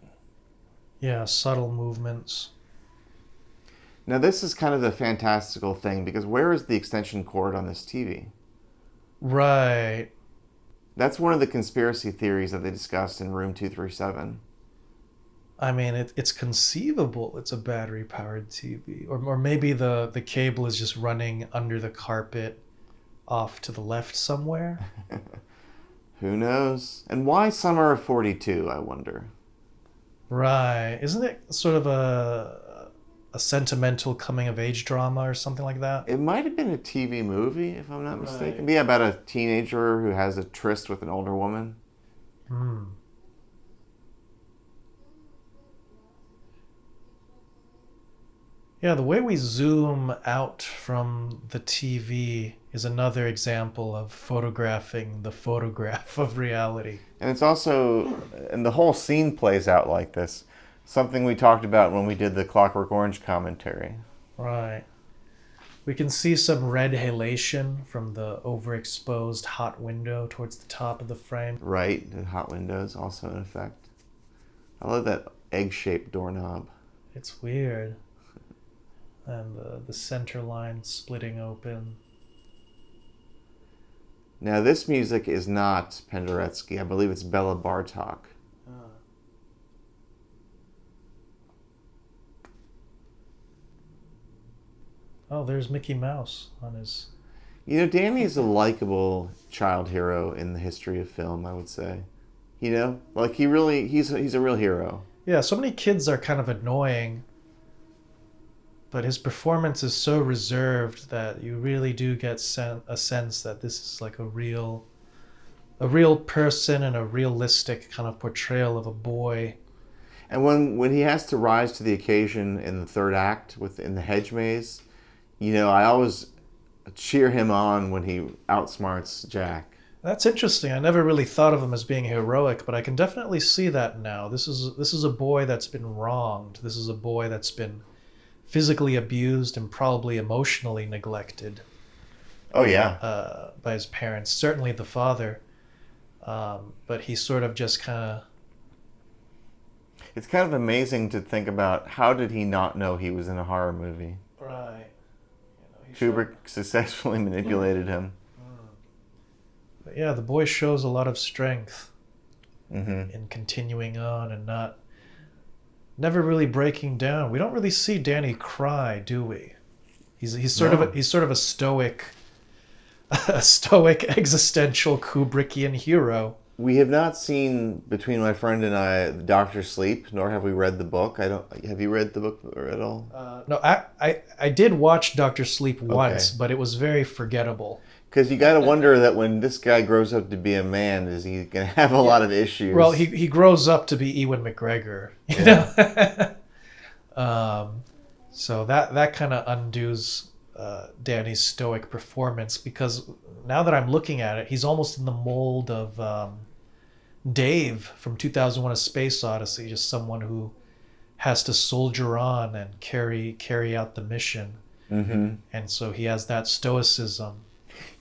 Yeah, subtle movements. Now, this is kind of the fantastical thing, because where is the extension cord on this TV? Right. That's one of the conspiracy theories that they discussed in Room 237. I mean, it's conceivable it's a battery-powered TV. Or maybe the cable is just running under the carpet off to the left somewhere. Who knows? And why Summer of 42, I wonder? Right. Isn't it sort of a sentimental coming-of-age drama or something like that? It might have been a TV movie, if I'm not mistaken. Yeah, about a teenager who has a tryst with an older woman. Yeah, the way we zoom out from the TV is another example of photographing the photograph of reality. And it's also, and the whole scene plays out like this. Something we talked about when we did the Clockwork Orange commentary. Right. We can see some red halation from the overexposed hot window towards the top of the frame. Right, the hot windows also in effect. I love that egg-shaped doorknob. It's weird. And the center line splitting open. Now, this music is not Penderecki. I believe it's Bela Bartok. Oh, there's Mickey Mouse on his... You know, Danny is a likable child hero in the history of film, I would say. You know? Like, he's a real hero. Yeah, so many kids are kind of annoying, but his performance is so reserved that you really do get a sense that this is like a real person and a realistic kind of portrayal of a boy. And when he has to rise to the occasion in the third act in the hedge maze, you know, I always cheer him on when he outsmarts Jack. That's interesting. I never really thought of him as being heroic, but I can definitely see that now. This is a boy that's been wronged. This is a boy that's been physically abused and probably emotionally neglected. Oh yeah. by his parents. Certainly the father, but he sort of just kind of. It's kind of amazing to think about how did he not know he was in a horror movie? Right. Kubrick successfully manipulated him. But yeah, the boy shows a lot of strength Mm-hmm. in continuing on and never really breaking down. We don't really see Danny cry, do we? He's sort No. of a stoic a stoic existential Kubrickian hero. We have not seen, between my friend and I, Doctor Sleep, nor have we read the book. Have you read the book at all? No, I did watch Dr. Sleep once, but it was very forgettable. Because you got to wonder that when this guy grows up to be a man, is he going to have a lot of issues? Well, he grows up to be Ewan McGregor, you know. So that kind of undoes Danny's stoic performance, because now that I'm looking at it, he's almost in the mold of Dave from 2001: A Space Odyssey, just someone who has to soldier on and carry out the mission. Mm-hmm. And so he has that stoicism.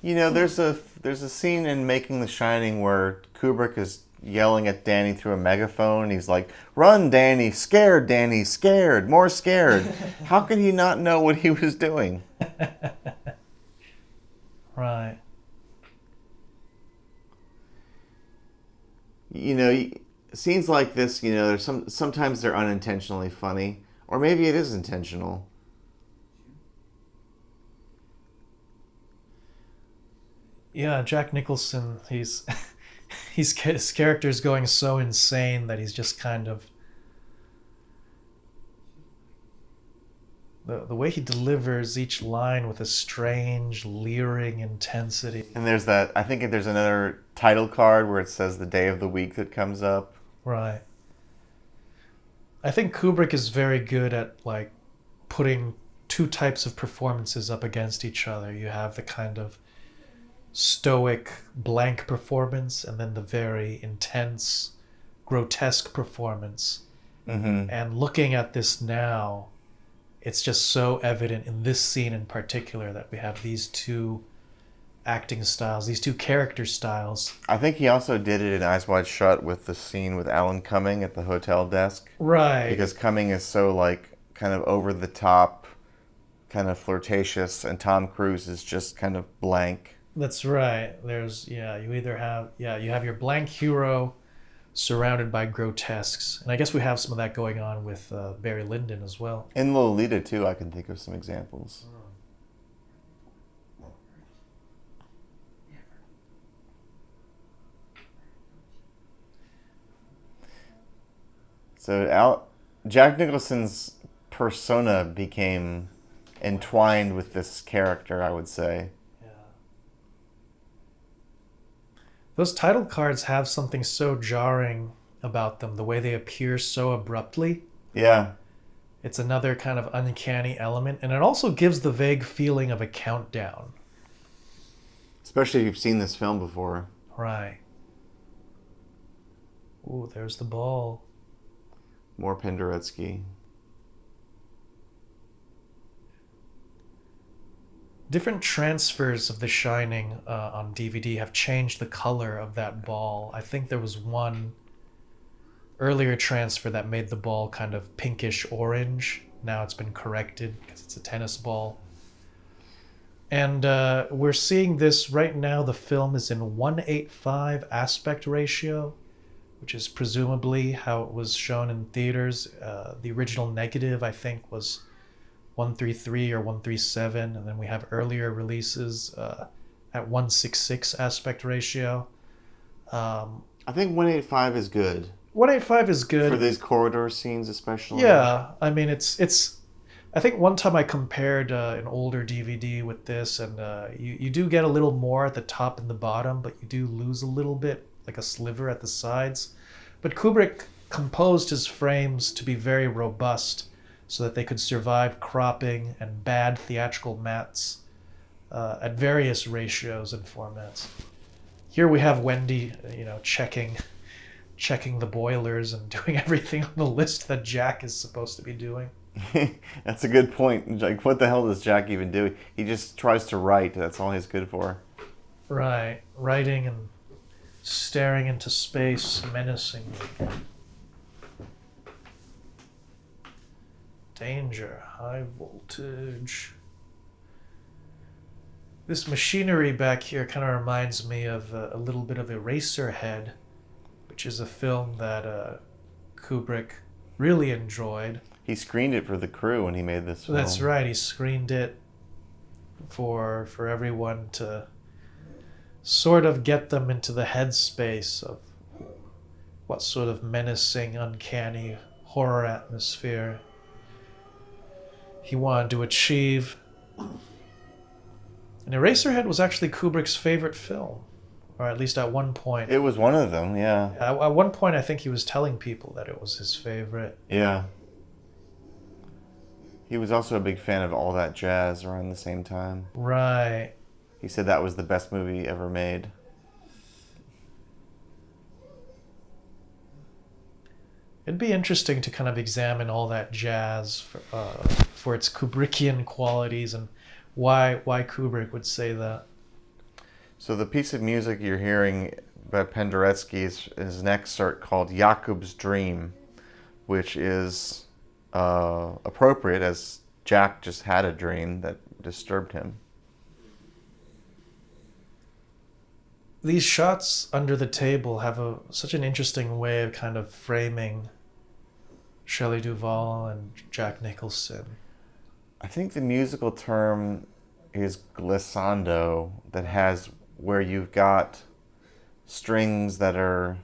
You know, there's a scene in Making the Shining where Kubrick is yelling at Danny through a megaphone. He's like, "Run, Danny! Scared! More scared!" How could he not know what he was doing? Right. You know, scenes like this, you know, there's sometimes they're unintentionally funny, or maybe it is intentional. Yeah, Jack Nicholson, his character's going so insane that he's just kind of the way he delivers each line with a strange, leering intensity. And there's that, I think there's another title card where it says the day of the week that comes up. Right. I think Kubrick is very good at like putting two types of performances up against each other. You have the kind of stoic, blank performance, and then the very intense, grotesque performance. Mm-hmm. And looking at this now, it's just so evident in this scene in particular that we have these two acting styles, these two character styles. I think he also did it in Eyes Wide Shut with the scene with Alan Cumming at the hotel desk. Right. Because Cumming is so like kind of over the top, kind of flirtatious, and Tom Cruise is just kind of blank. That's right. There's, you have your blank hero surrounded by grotesques. And I guess we have some of that going on with Barry Lyndon as well. In Lolita, too, I can think of some examples. So Jack Nicholson's persona became entwined with this character, I would say. Those title cards have something so jarring about them, the way they appear so abruptly. Yeah. It's another kind of uncanny element, and it also gives the vague feeling of a countdown. Especially if you've seen this film before. Right. Ooh, there's the ball. More Penderecki. Different transfers of The Shining on DVD have changed the color of that ball. I think there was one earlier transfer that made the ball kind of pinkish orange. Now it's been corrected because it's a tennis ball. And we're seeing this right now. The film is in 1:8:5 aspect ratio, which is presumably how it was shown in theaters. The original negative, I think, was 1:33 or 1:37, and then we have earlier releases at 1:66 aspect ratio. I think 1:8:5 is good. 1:8:5 is good For these corridor scenes especially. Yeah, I mean it's. I think one time I compared an older DVD with this, and you do get a little more at the top and the bottom, but you do lose a little bit, like a sliver at the sides. But Kubrick composed his frames to be very robust, so that they could survive cropping and bad theatrical mats at various ratios and formats. Here we have Wendy, checking checking the boilers and doing everything on the list that Jack is supposed to be doing. That's a good point. Like, what the hell does Jack even do? He just tries to write. That's all he's good for. Right. Writing and staring into space menacingly. Danger. High voltage. This machinery back here kind of reminds me of a little bit of Eraserhead, which is a film that Kubrick really enjoyed. He screened it for the crew when he made this film. That's right. He screened it for everyone to sort of get them into the headspace of what sort of menacing, uncanny horror atmosphere he wanted to achieve. And Eraserhead was actually Kubrick's favorite film, or at least at one point. It was one of them, yeah. At one point, I think he was telling people that it was his favorite. Yeah. He was also a big fan of All That Jazz around the same time. Right. He said that was the best movie ever made. It'd be interesting to kind of examine All That Jazz for its Kubrickian qualities and why Kubrick would say that. So the piece of music you're hearing by Penderecki is an excerpt called Jakub's Dream, which is appropriate as Jack just had a dream that disturbed him. These shots under the table have such an interesting way of kind of framing Shelley Duvall and Jack Nicholson. I think the musical term is glissando, that has where you've got strings that are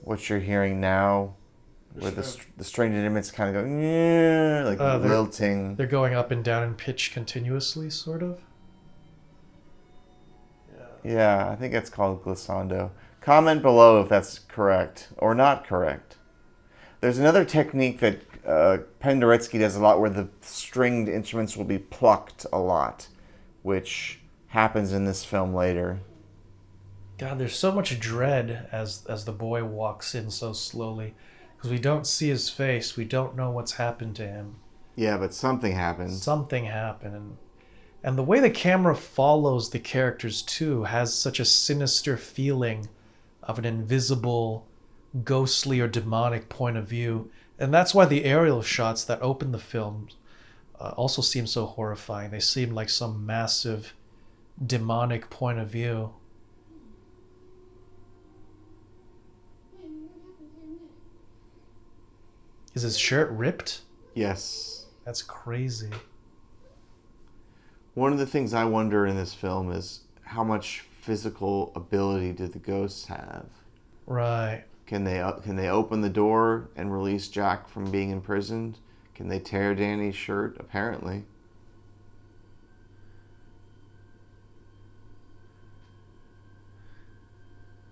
what you're hearing now, where the stringed instruments kind of go, yeah, like lilting. They're going up and down in pitch continuously, sort of. Yeah, I think that's called glissando. Comment below if that's correct or not correct. There's another technique that Penderecki does a lot where the stringed instruments will be plucked a lot, which happens in this film later. God, there's so much dread as the boy walks in so slowly, because we don't see his face. We don't know what's happened to him. Yeah, but something happened. Something happened. And the way the camera follows the characters, too, has such a sinister feeling of an invisible, ghostly or demonic point of view. And that's why the aerial shots that open the film also seem so horrifying. They seem like some massive, demonic point of view. Is his shirt ripped? Yes. That's crazy. One of the things I wonder in this film is how much physical ability do the ghosts have? Right. Can they open the door and release Jack from being imprisoned? Can they tear Danny's shirt? Apparently.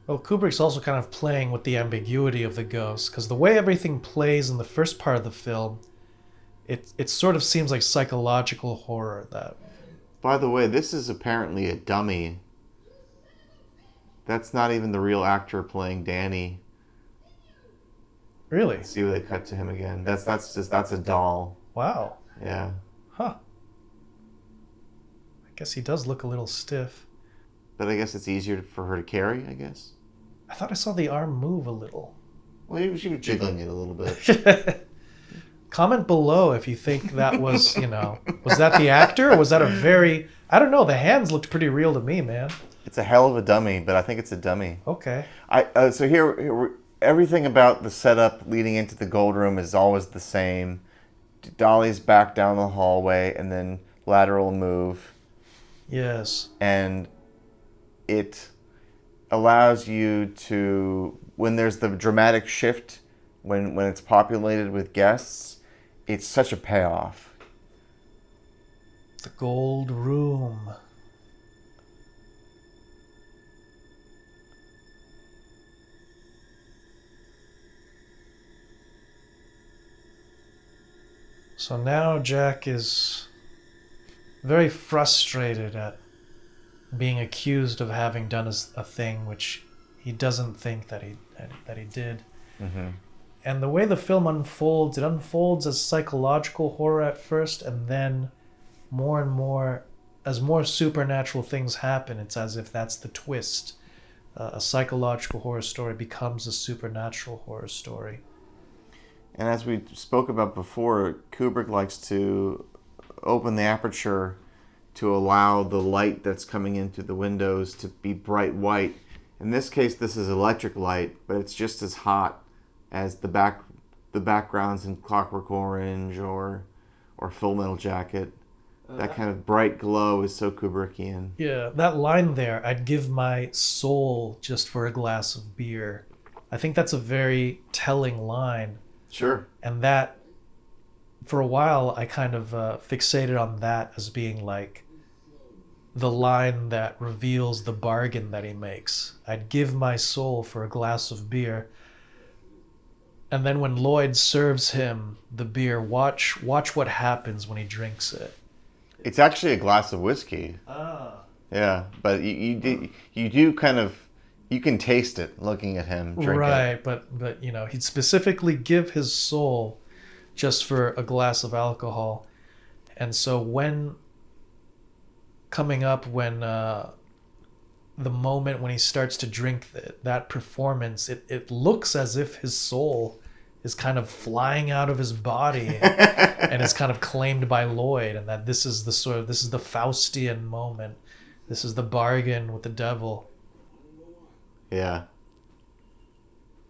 Well, Kubrick's also kind of playing with the ambiguity of the ghosts, because the way everything plays in the first part of the film, it sort of seems like psychological horror. That. By the way, this is apparently a dummy. That's not even the real actor playing Danny. Really? Let's see where they cut to him again. That's a doll. Wow. Yeah. Huh. I guess he does look a little stiff. But I guess it's easier for her to carry, I guess. I thought I saw the arm move a little. Well, she was jiggling it a little bit. Comment below if you think that was, was that the actor or was that I don't know, the hands looked pretty real to me, man. It's a hell of a dummy, but I think it's a dummy. Okay. So here, everything about the setup leading into the gold room is always the same. Dolly's back down the hallway and then lateral move. Yes. And it allows you to, when there's the dramatic shift, when it's populated with guests, it's such a payoff. The gold room. So now Jack is very frustrated at being accused of having done a thing which he doesn't think that he did. Mm-hmm. And the way the film unfolds, it unfolds as psychological horror at first, and then more and more, as more supernatural things happen, it's as if that's the twist. A psychological horror story becomes a supernatural horror story. And as we spoke about before, Kubrick likes to open the aperture to allow the light that's coming in through the windows to be bright white. In this case, this is electric light, but it's just as hot as the backgrounds in Clockwork Orange or Full Metal Jacket. That kind of bright glow is so Kubrickian. Yeah, that line there, I'd give my soul just for a glass of beer. I think that's a very telling line. Sure. And that, for a while, I kind of fixated on that as being like the line that reveals the bargain that he makes. I'd give my soul for a glass of beer. And then when Lloyd serves him the beer, watch what happens when he drinks it. It's actually a glass of whiskey. Ah. Yeah, but you do kind of, you can taste it looking at him drink right, it. but you know, he'd specifically give his soul just for a glass of alcohol. And so when the moment when he starts to drink that performance, it looks as if his soul is kind of flying out of his body and is kind of claimed by Lloyd, and that this is the Faustian moment. This is the bargain with the devil. Yeah.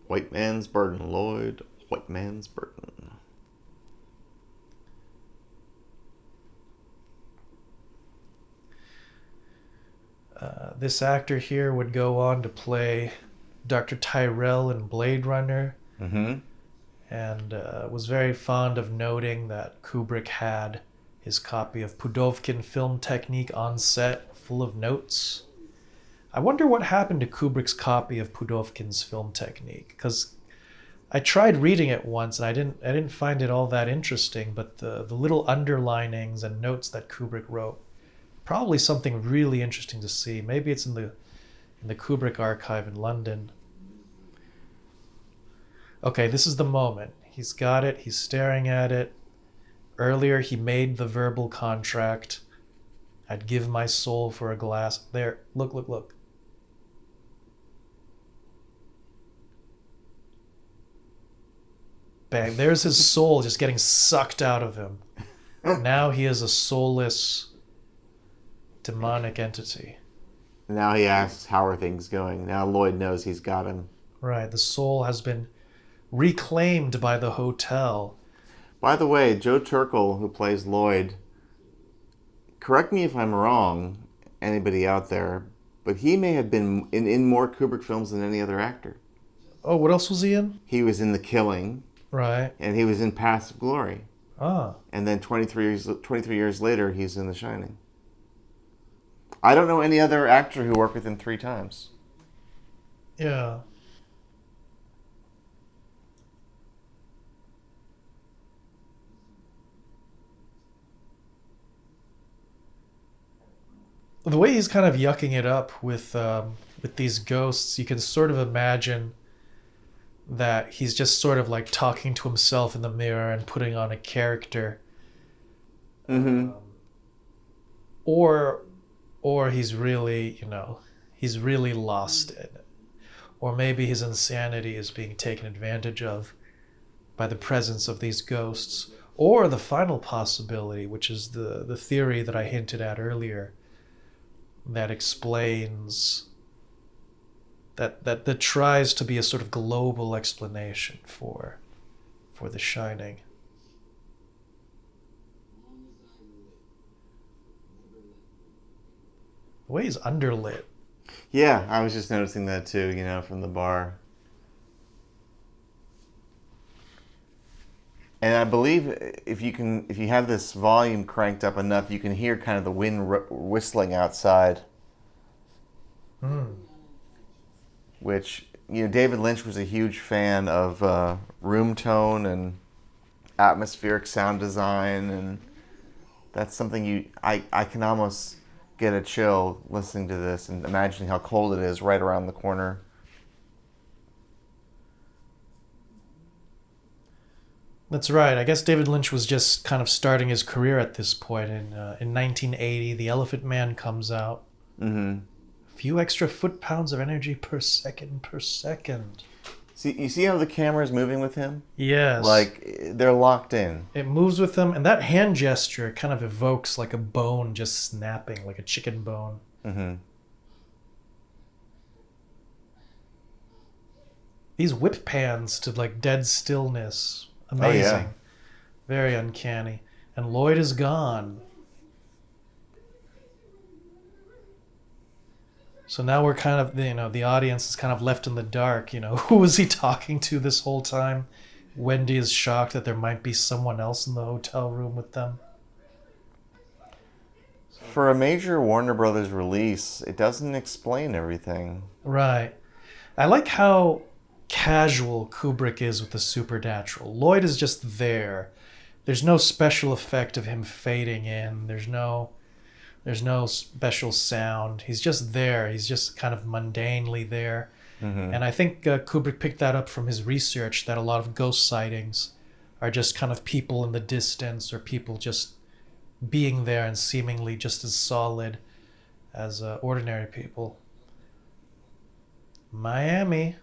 White man's burden, Lloyd. White man's burden. This actor here would go on to play Dr. Tyrell in Blade Runner. Mm-hmm. And was very fond of noting that Kubrick had his copy of Pudovkin film technique on set, full of notes. I wonder what happened to Kubrick's copy of Pudovkin's film technique, because I tried reading it once and I didn't find it all that interesting, but the little underlinings and notes that Kubrick wrote, probably something really interesting to see. Maybe it's in the Kubrick archive in London. Okay, this is the moment. He's got it. He's staring at it. Earlier, he made the verbal contract. I'd give my soul for a glass. There, look. Bang, there's his soul just getting sucked out of him. Now he is a soulless, demonic entity. Now he asks, how are things going? Now Lloyd knows he's got him. Right, the soul has been reclaimed by the hotel. By the way, Joe Turkel, who plays Lloyd, correct me if I'm wrong, anybody out there, but he may have been in more Kubrick films than any other actor. Oh, what else was he in? He was in The Killing. Right. And he was in Paths of Glory. Ah. And then 23 years later, he's in The Shining. I don't know any other actor who worked with him 3 times. Yeah. The way he's kind of yucking it up with these ghosts, you can sort of imagine that he's just sort of like talking to himself in the mirror and putting on a character. Mm-hmm. Or he's really, he's really lost in it. Or maybe his insanity is being taken advantage of by the presence of these ghosts. Or the final possibility, which is the theory that I hinted at earlier, that explains, that tries to be a sort of global explanation for The Shining. The way he's underlit. Yeah, I was just noticing that too, from the bar. And I believe if you have this volume cranked up enough, you can hear kind of the wind whistling outside. Which, David Lynch was a huge fan of room tone and atmospheric sound design, and that's something I can almost get a chill listening to this and imagining how cold it is right around the corner That's right. I guess David Lynch was just kind of starting his career at this point. In 1980, The Elephant Man comes out. Mm-hmm. A few extra foot-pounds of energy per second. See, you see how the camera's moving with him? Yes. Like, they're locked in. It moves with him, and that hand gesture kind of evokes like a bone just snapping, like a chicken bone. Mm-hmm. These whip pans to like dead stillness. Amazing. Oh, yeah. Very uncanny. And Lloyd is gone. So now we're kind of, the audience is kind of left in the dark. Who was he talking to this whole time? Wendy is shocked that there might be someone else in the hotel room with them. For a major Warner Brothers release, it doesn't explain everything. Right. I like how casual Kubrick is with the supernatural. Lloyd is just there. There's no special effect of him fading in. There's no special sound. He's just there. He's just kind of mundanely there. Mm-hmm. And I think Kubrick picked that up from his research, that a lot of ghost sightings are just kind of people in the distance, or people just being there and seemingly just as solid as ordinary people. Miami.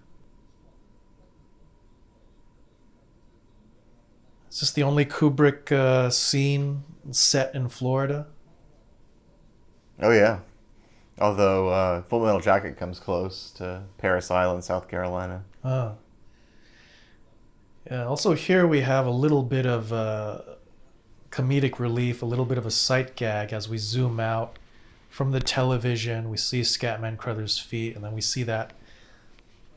Is this the only Kubrick scene set in Florida? Oh, yeah. Although Full Metal Jacket comes close to Paris Island, South Carolina. Oh. Yeah, also here we have a little bit of comedic relief, a little bit of a sight gag as we zoom out from the television. We see Scatman Crothers' feet, and then we see that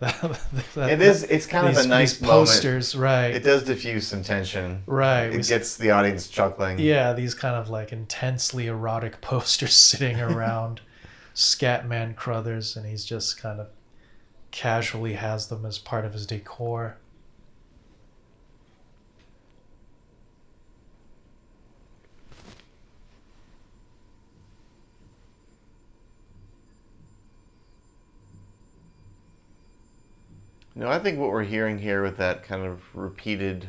it's kind of a nice these posters, moment. Right? It does diffuse some tension. Right. It gets the audience chuckling. Yeah, these kind of like intensely erotic posters sitting around Scatman Crothers, and he's just kind of casually has them as part of his decor. No, I think what we're hearing here with that kind of repeated,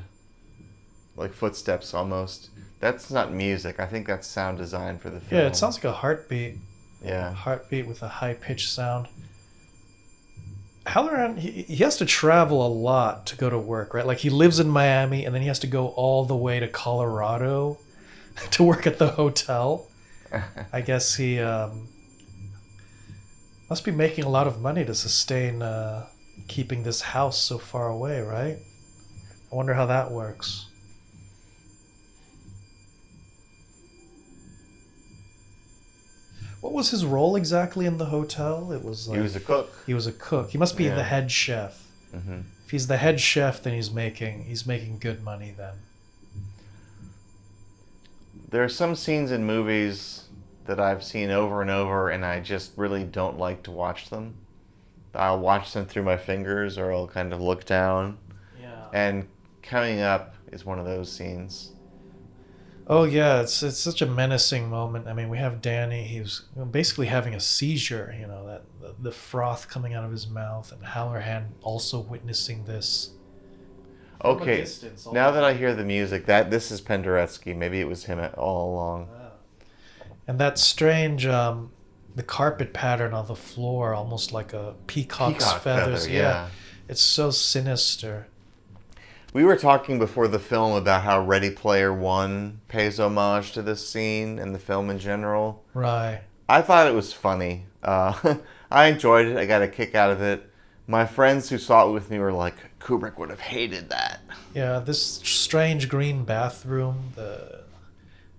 like footsteps almost, that's not music. I think that's sound design for the film. Yeah, it sounds like a heartbeat. Yeah. Heartbeat with a high-pitched sound. Halloran, he has to travel a lot to go to work, right? Like he lives in Miami, and then he has to go all the way to Colorado to work at the hotel. I guess he must be making a lot of money to sustain keeping this house so far away, right? I wonder how that works. What was his role exactly in the hotel? It was like, he was a cook. He was a cook. He must be the head chef. Mm-hmm. If he's the head chef, then he's making good money then. There are some scenes in movies that I've seen over and over, and I just really don't like to watch them. I'll watch them through my fingers, or I'll kind of look down. Yeah. And Coming Up is one of those scenes. Oh yeah, it's such a menacing moment. I mean, we have Danny. He's basically having a seizure. That the froth coming out of his mouth, and Halloran also witnessing this. Okay, now that I hear the music, this is Penderecki. Maybe it was him all along. And that strange, the carpet pattern on the floor, almost like a peacock's feathers. Yeah, it's so sinister. We were talking before the film about how Ready Player One pays homage to this scene and the film in general. Right. I thought it was funny. I enjoyed it. I got a kick out of it. My friends who saw it with me were like, Kubrick would have hated that. Yeah, this strange green bathroom,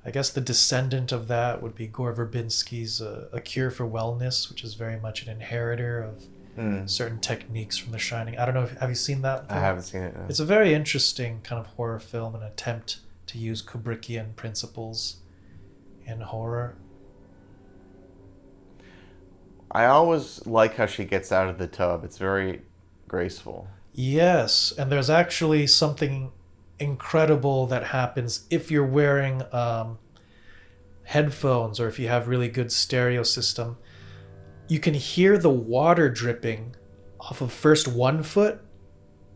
I guess the descendant of that would be Gore Verbinski's A Cure for Wellness, which is very much an inheritor of certain techniques from The Shining. I don't know, have you seen that film? I haven't seen it, no. It's a very interesting kind of horror film, an attempt to use Kubrickian principles in horror. I always like how she gets out of the tub. It's very graceful. Yes, and there's actually something incredible that happens if you're wearing headphones, or if you have really good stereo system. You can hear the water dripping off of first one foot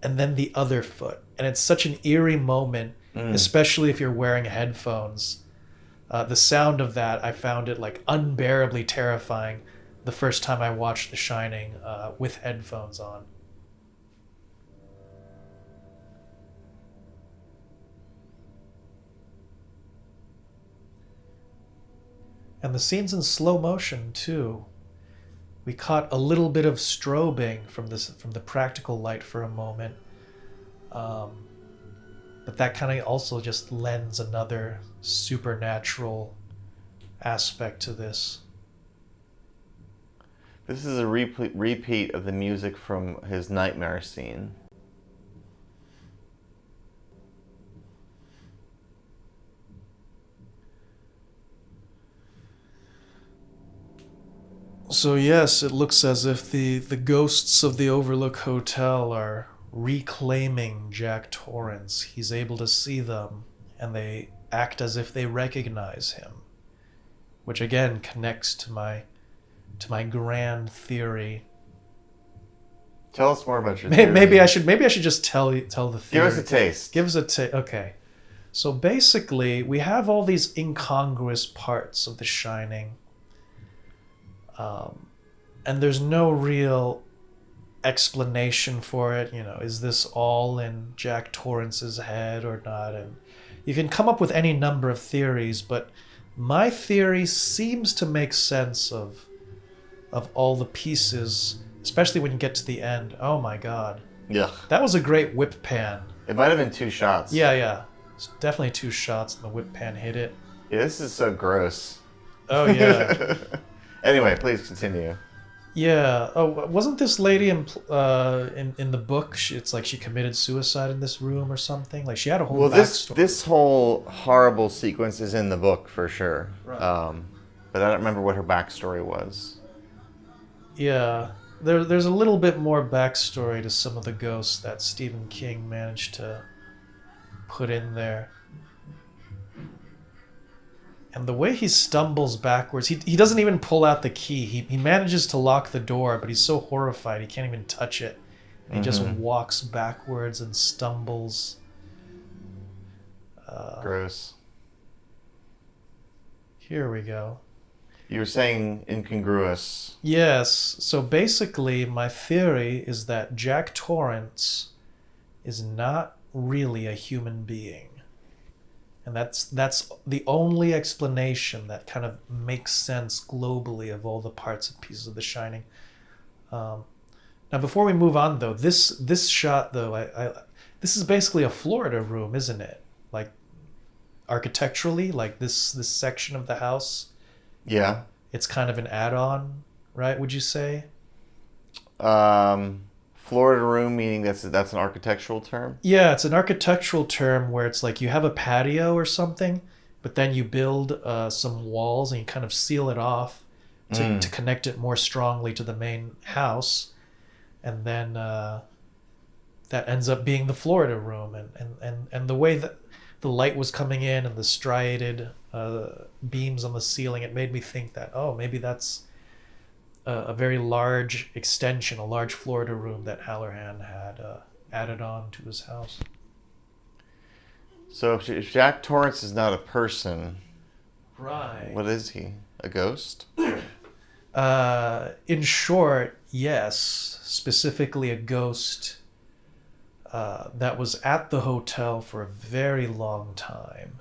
and then the other foot, and it's such an eerie moment especially if you're wearing headphones. The sound of that, I found it like unbearably terrifying the first time I watched The Shining with headphones on. And the scenes in slow motion too. We caught a little bit of strobing from the practical light for a moment, but that kind of also just lends another supernatural aspect to this. This is a repeat of the music from his nightmare scene. So yes, it looks as if the ghosts of the Overlook Hotel are reclaiming Jack Torrance. He's able to see them, and they act as if they recognize him, which again connects to my grand theory. Tell us more about your theory. Maybe I should just tell the theory. Give us a taste. Give us a taste. Okay. So basically, we have all these incongruous parts of The Shining. And there's no real explanation for it. You know, is this all in Jack Torrance's head or not? And you can come up with any number of theories, but my theory seems to make sense of all the pieces, especially when you get to the end. Oh my God. Yeah. That was a great whip pan. It might have been 2 shots. Yeah. It's definitely 2 shots and the whip pan hit it. Yeah, this is so gross. Oh yeah. Anyway, please continue. Yeah. Oh, wasn't this lady in the book? It's like she committed suicide in this room or something. Like she had a whole. Well, backstory. this whole horrible sequence is in the book for sure. Right. But I don't remember what her backstory was. Yeah. There's a little bit more backstory to some of the ghosts that Stephen King managed to put in there. And the way he stumbles backwards, he doesn't even pull out the key. He manages to lock the door, but he's so horrified he can't even touch it. And he just walks backwards and stumbles. Gross. Here we go. You were saying incongruous. Yes. So basically, my theory is that Jack Torrance is not really a human being. And that's the only explanation that kind of makes sense globally of all the parts and pieces of The Shining. Now, before we move on, though, this shot, though, this is basically a Florida room, isn't it? Like, architecturally, like this section of the house. Yeah. It's kind of an add-on, right? Would you say? Florida room, meaning that's an architectural term? Yeah, it's an architectural term where it's like you have a patio or something, but then you build some walls and you kind of seal it off to connect it more strongly to the main house. And then that ends up being the Florida room. And the way that the light was coming in and the striated beams on the ceiling, it made me think that, oh, maybe that's a very large extension, a large Florida room that Halloran had added on to his house. So if Jack Torrance is not a person, right? What is he? A ghost? In short, yes. Specifically a ghost that was at the hotel for a very long time.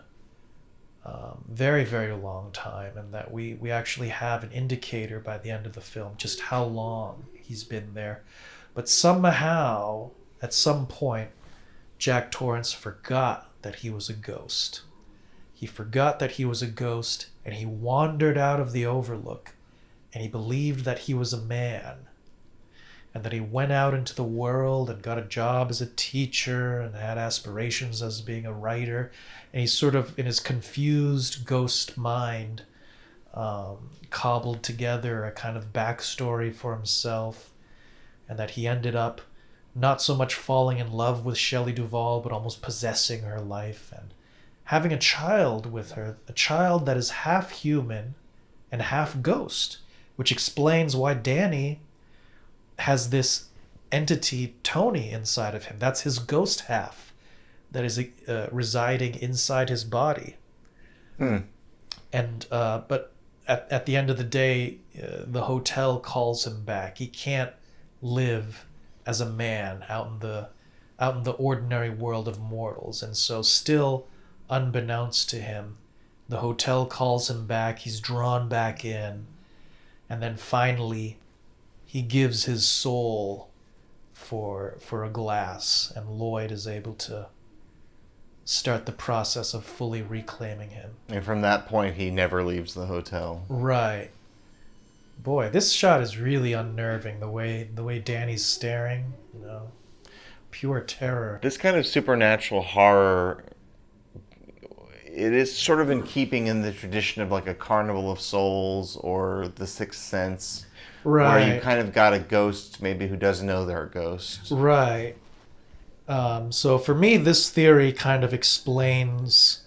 Very, very long time, and that we actually have an indicator by the end of the film just how long he's been there. But somehow, at some point, Jack Torrance forgot that he was a ghost. He forgot that he was a ghost, and he wandered out of the Overlook, and he believed that he was a man, and that he went out into the world and got a job as a teacher and had aspirations as being a writer. And he sort of, in his confused ghost mind, cobbled together a kind of backstory for himself, and that he ended up not so much falling in love with Shelley Duvall, but almost possessing her life and having a child with her, a child that is half human and half ghost, which explains why Danny has this entity, Tony, inside of him. That's his ghost half, that is residing inside his body. And but at the end of the day, the hotel calls him back. He can't live as a man out in the ordinary world of mortals, and so still unbeknownst to him, the hotel calls him back. He's drawn back in, and then finally he gives his soul for a glass, and Lloyd is able to start the process of fully reclaiming him. And from that point, he never leaves the hotel. Right. Boy, this shot is really unnerving. The way Danny's staring, you know, pure terror. This kind of supernatural horror, it is sort of in keeping in the tradition of like a Carnival of Souls or The Sixth Sense, Right. where you kind of got a ghost maybe who doesn't know they're a ghost. Right. So for me, this theory kind of explains.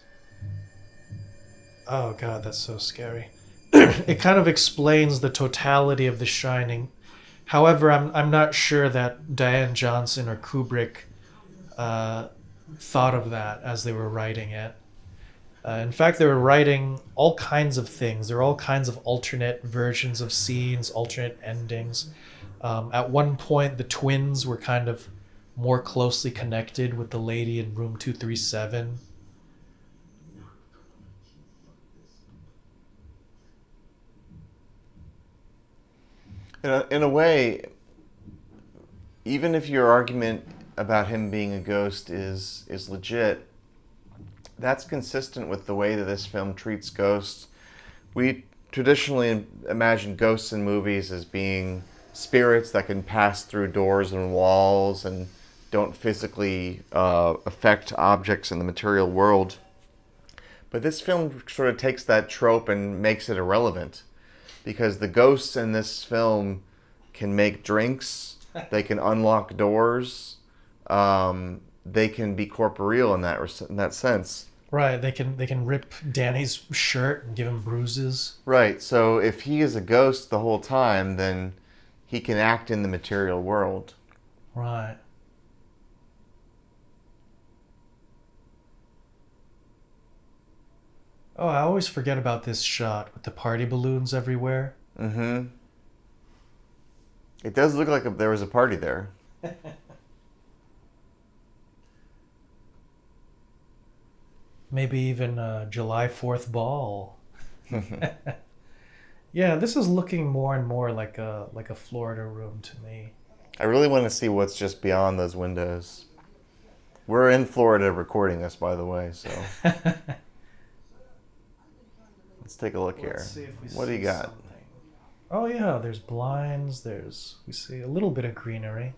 Oh God, that's so scary. It kind of explains the totality of The Shining. However, I'm not sure that Diane Johnson or Kubrick thought of that as they were writing it. In fact, they were writing all kinds of things. There were all kinds of alternate versions of scenes, alternate endings. At one point, the twins were kind of more closely connected with the lady in room 237. In a way, even if your argument about him being a ghost is legit, that's consistent with the way that this film treats ghosts. We traditionally imagine ghosts in movies as being spirits that can pass through doors and walls and don't physically affect objects in the material world. But this film sort of takes that trope and makes it irrelevant, because the ghosts in this film can make drinks, they can unlock doors, they can be corporeal in that sense. Right, they can rip Danny's shirt and give him bruises. Right, so if he is a ghost the whole time, then he can act in the material world. Right. Oh, I always forget about this shot with the party balloons everywhere. Mm-hmm. It does look like there was a party there. Maybe even a July 4th ball. Yeah, this is looking more and more like a Florida room to me. I really want to see what's just beyond those windows. We're in Florida recording this, by the way, so let's take a look here. Let's see if we What do you see got? something. Oh yeah, there's blinds. We see a little bit of greenery.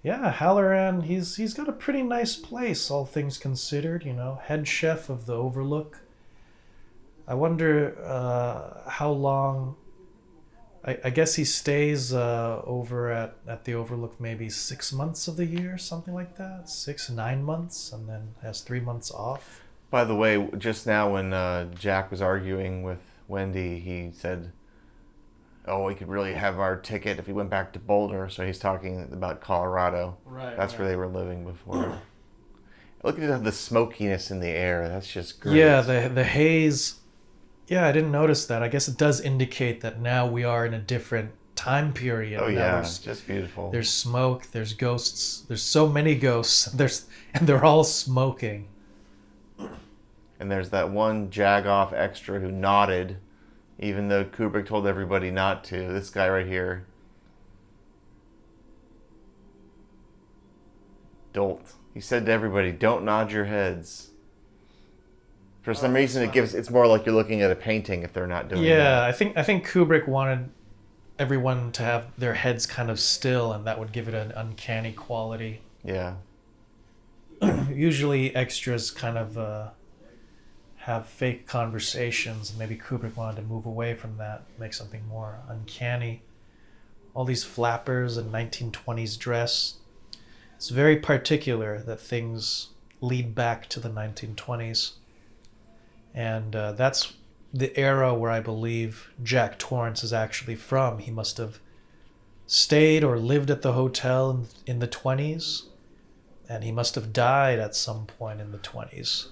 Yeah, Halloran, he's got a pretty nice place, all things considered. You know, head chef of the Overlook. I wonder how long. I guess he stays over at the Overlook maybe 6 months of the year, something like that. 9 months, and then has 3 months off. By the way, just now when Jack was arguing with Wendy, he said, "Oh, we could really have our ticket if we went back to Boulder." So he's talking about Colorado. Right. That's where they were living before. Look at the smokiness in the air. That's just great. Yeah, the haze. Yeah, I didn't notice that. I guess it does indicate that now we are in a different time period. Oh Now yeah, there's- it's just beautiful. There's smoke, there's ghosts, there's so many ghosts, and they're all smoking. And there's that one Jagoff extra who nodded, even though Kubrick told everybody not to. This guy right here. Dolt. He said to everybody, "Don't nod your heads." For some reason, it's more like you're looking at a painting if they're not doing Yeah, that. I think Kubrick wanted everyone to have their heads kind of still, and that would give it an uncanny quality. Yeah. Usually extras kind of have fake conversations, and maybe Kubrick wanted to move away from that, make something more uncanny. All these flappers and 1920s dress. It's very particular that things lead back to the 1920s. And that's the era where I believe Jack Torrance is actually from. He must have stayed or lived at the hotel in the 20s. And he must have died at some point in the 20s.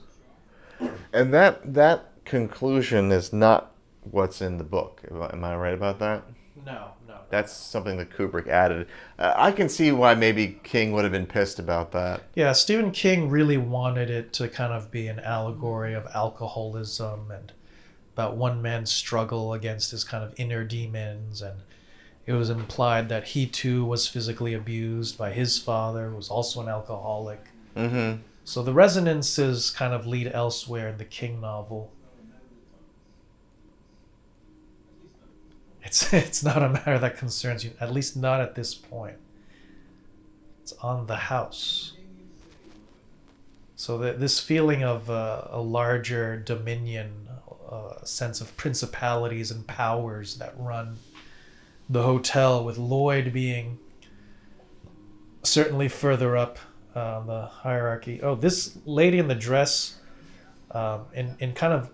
And that conclusion is not what's in the book. Am I right about that? No. That's something that Kubrick added. I can see why maybe King would have been pissed about that. Yeah, Stephen King really wanted it to kind of be an allegory of alcoholism and about one man's struggle against his kind of inner demons. And it was implied that he too was physically abused by his father, who was also an alcoholic. Mm-hmm. So the resonances kind of lead elsewhere in the King novel. It's not a matter that concerns you, at least not at this point. It's on the house. So this feeling of a larger dominion, a sense of principalities and powers that run the hotel, with Lloyd being certainly further up the hierarchy. Oh, this lady in the dress, in kind of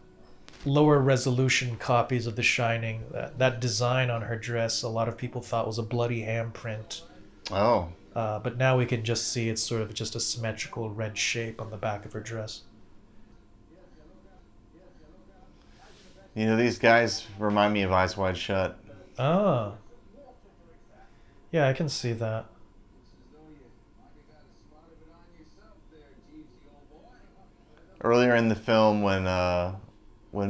lower resolution copies of The Shining, that design on her dress, a lot of people thought was a bloody handprint. Oh. But now we can just see it's sort of just a symmetrical red shape on the back of her dress. You know, these guys remind me of Eyes Wide Shut. Ah. Yeah, I can see that. Earlier in the film, when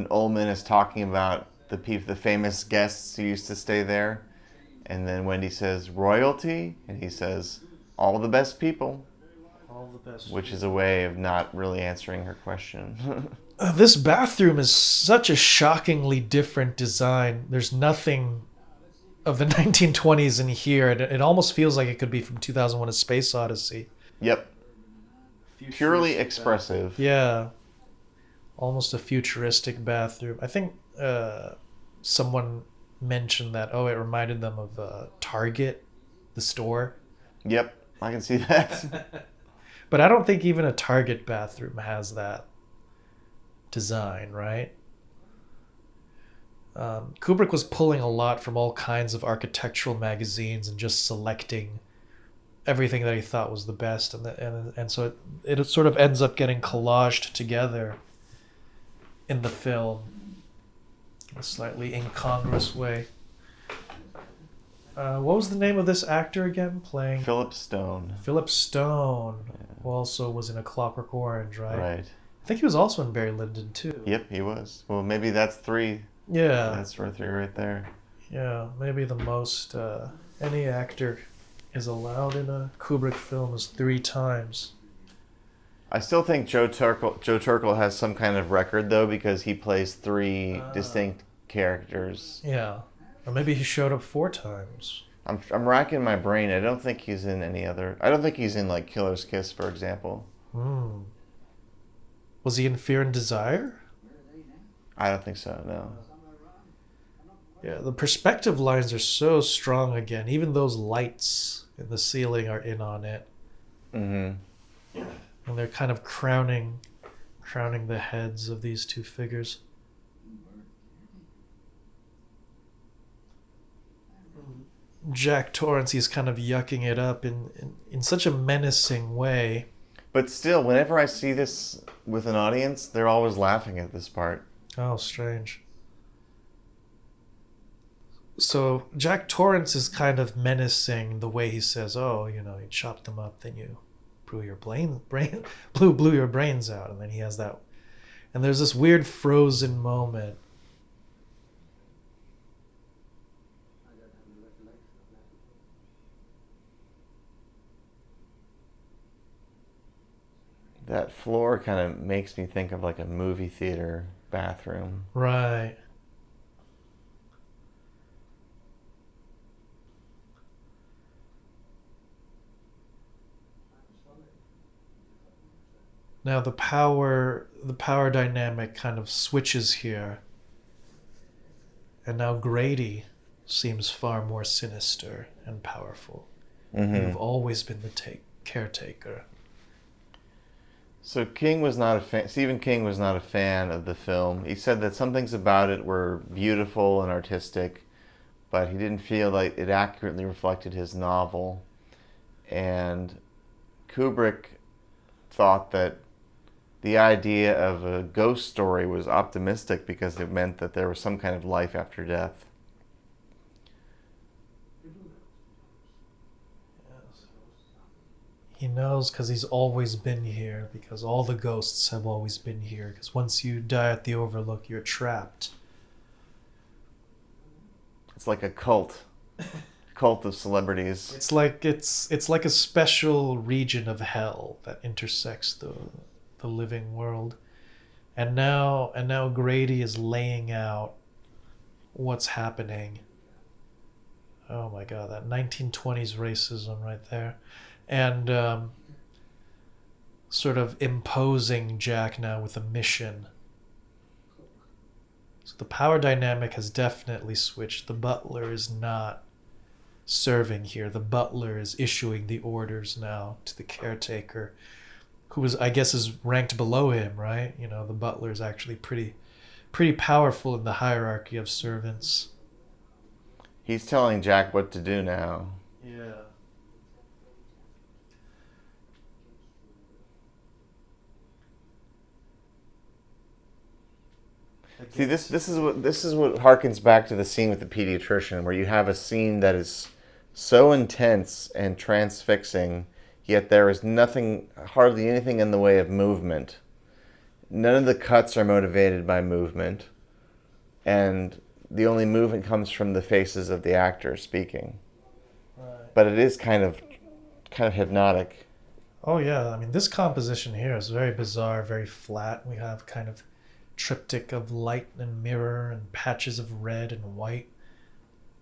Ullman is talking about the famous guests who used to stay there, and then Wendy says royalty, and he says all the best people, All the best. which is a way of not really answering her question. This bathroom is such a shockingly different design. There's nothing of the 1920s in here. It almost feels like it could be from 2001: A Space Odyssey. Yep. Purely expressive. Yeah. Almost a futuristic bathroom. I think someone mentioned that, it reminded them of Target, the store. Yep, I can see that. But I don't think even a Target bathroom has that design, right? Kubrick was pulling a lot from all kinds of architectural magazines and just selecting everything that he thought was the best, and so it sort of ends up getting collaged together in the film in a slightly incongruous way. What was the name of this actor again playing? Philip Stone. Philip Stone, who also was in A Clockwork Orange, right? Right. I think he was also in Barry Lyndon too. Yep, he was. Well, maybe that's 3. Yeah. That's for 3 right there. Yeah, maybe the most any actor is allowed in a Kubrick film is 3 times. I still think Joe Turkel has some kind of record, though, because he plays 3 distinct characters. Yeah. Or maybe he showed up 4 times. I'm racking my brain. I don't think he's in any other... I don't think he's in, like, Killer's Kiss, for example. Was he in Fear and Desire? I don't think so, no. Yeah, the perspective lines are so strong again. Even those lights in the ceiling are in on it. Mm-hmm. And they're kind of crowning the heads of these 2 figures. Jack Torrance, he's kind of yucking it up in such a menacing way. But still, whenever I see this with an audience, they're always laughing at this part. Oh, strange. So Jack Torrance is kind of menacing the way he says, you chopped them up, then you blew your blew your brains out, and then he has that, and there's this weird frozen moment. That floor kind of makes me think of like a movie theater bathroom. Right. Now the power dynamic kind of switches here. And now Grady seems far more sinister and powerful. Mm-hmm. You've always been the caretaker. So Stephen King was not a fan of the film. He said that some things about it were beautiful and artistic, but he didn't feel like it accurately reflected his novel. And Kubrick thought that the idea of a ghost story was optimistic because it meant that there was some kind of life after death. He knows because he's always been here, because all the ghosts have always been here, because once you die at the Overlook, you're trapped. It's like a cult of celebrities. It's like a special region of hell that intersects the living world. And now Grady is laying out what's happening. Oh my god, that 1920s racism right there. And sort of imposing Jack now with a mission. So the power dynamic has definitely switched. The butler is not serving here. The butler is issuing the orders now to the caretaker, who I guess is ranked below him, right? You know, the butler is actually pretty powerful in the hierarchy of servants. He's telling Jack what to do now. Yeah. See, this is what harkens back to the scene with the pediatrician, where you have a scene that is so intense and transfixing, yet there is hardly anything in the way of movement. None of the cuts are motivated by movement, and the only movement comes from the faces of the actors speaking. Right. But it is kind of hypnotic. Oh yeah, I mean this composition here is very bizarre, very flat. We have kind of triptych of light and mirror and patches of red and white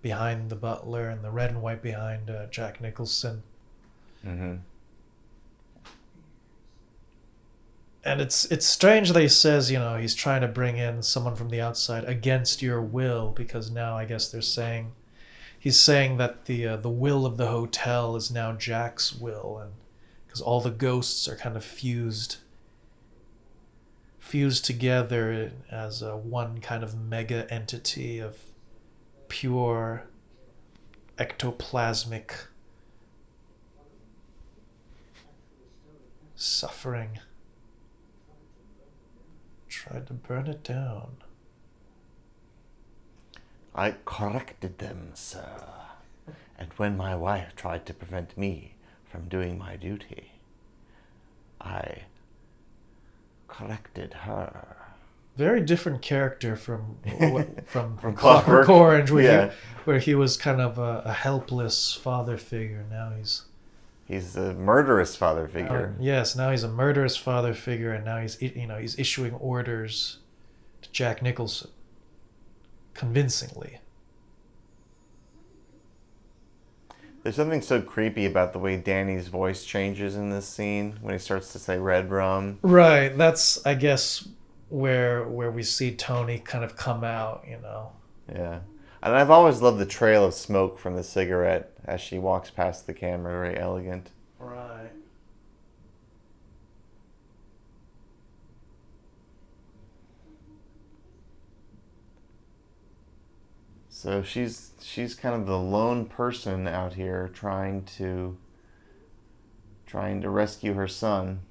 behind the butler and the red and white behind Jack Nicholson. Mm-hmm. And it's strange that he says, you know, he's trying to bring in someone from the outside against your will, because now I guess he's saying that the will of the hotel is now Jack's will, and because all the ghosts are kind of fused together as one kind of mega entity of pure ectoplasmic suffering. Tried to burn it down. I corrected them, sir. And when my wife tried to prevent me from doing my duty, I corrected her. Very different character from From Clockwork Orange, Yeah. where he was kind of a helpless father figure. Now He's a murderous father figure. yes, now he's a murderous father figure, and now he's issuing orders to Jack Nicholson convincingly. There's something so creepy about the way Danny's voice changes in this scene when he starts to say red rum. Right, that's I guess where we see Tony kind of come out, you know. Yeah. And I've always loved the trail of smoke from the cigarette as she walks past the camera, very elegant. Right. So she's kind of the lone person out here trying to rescue her son.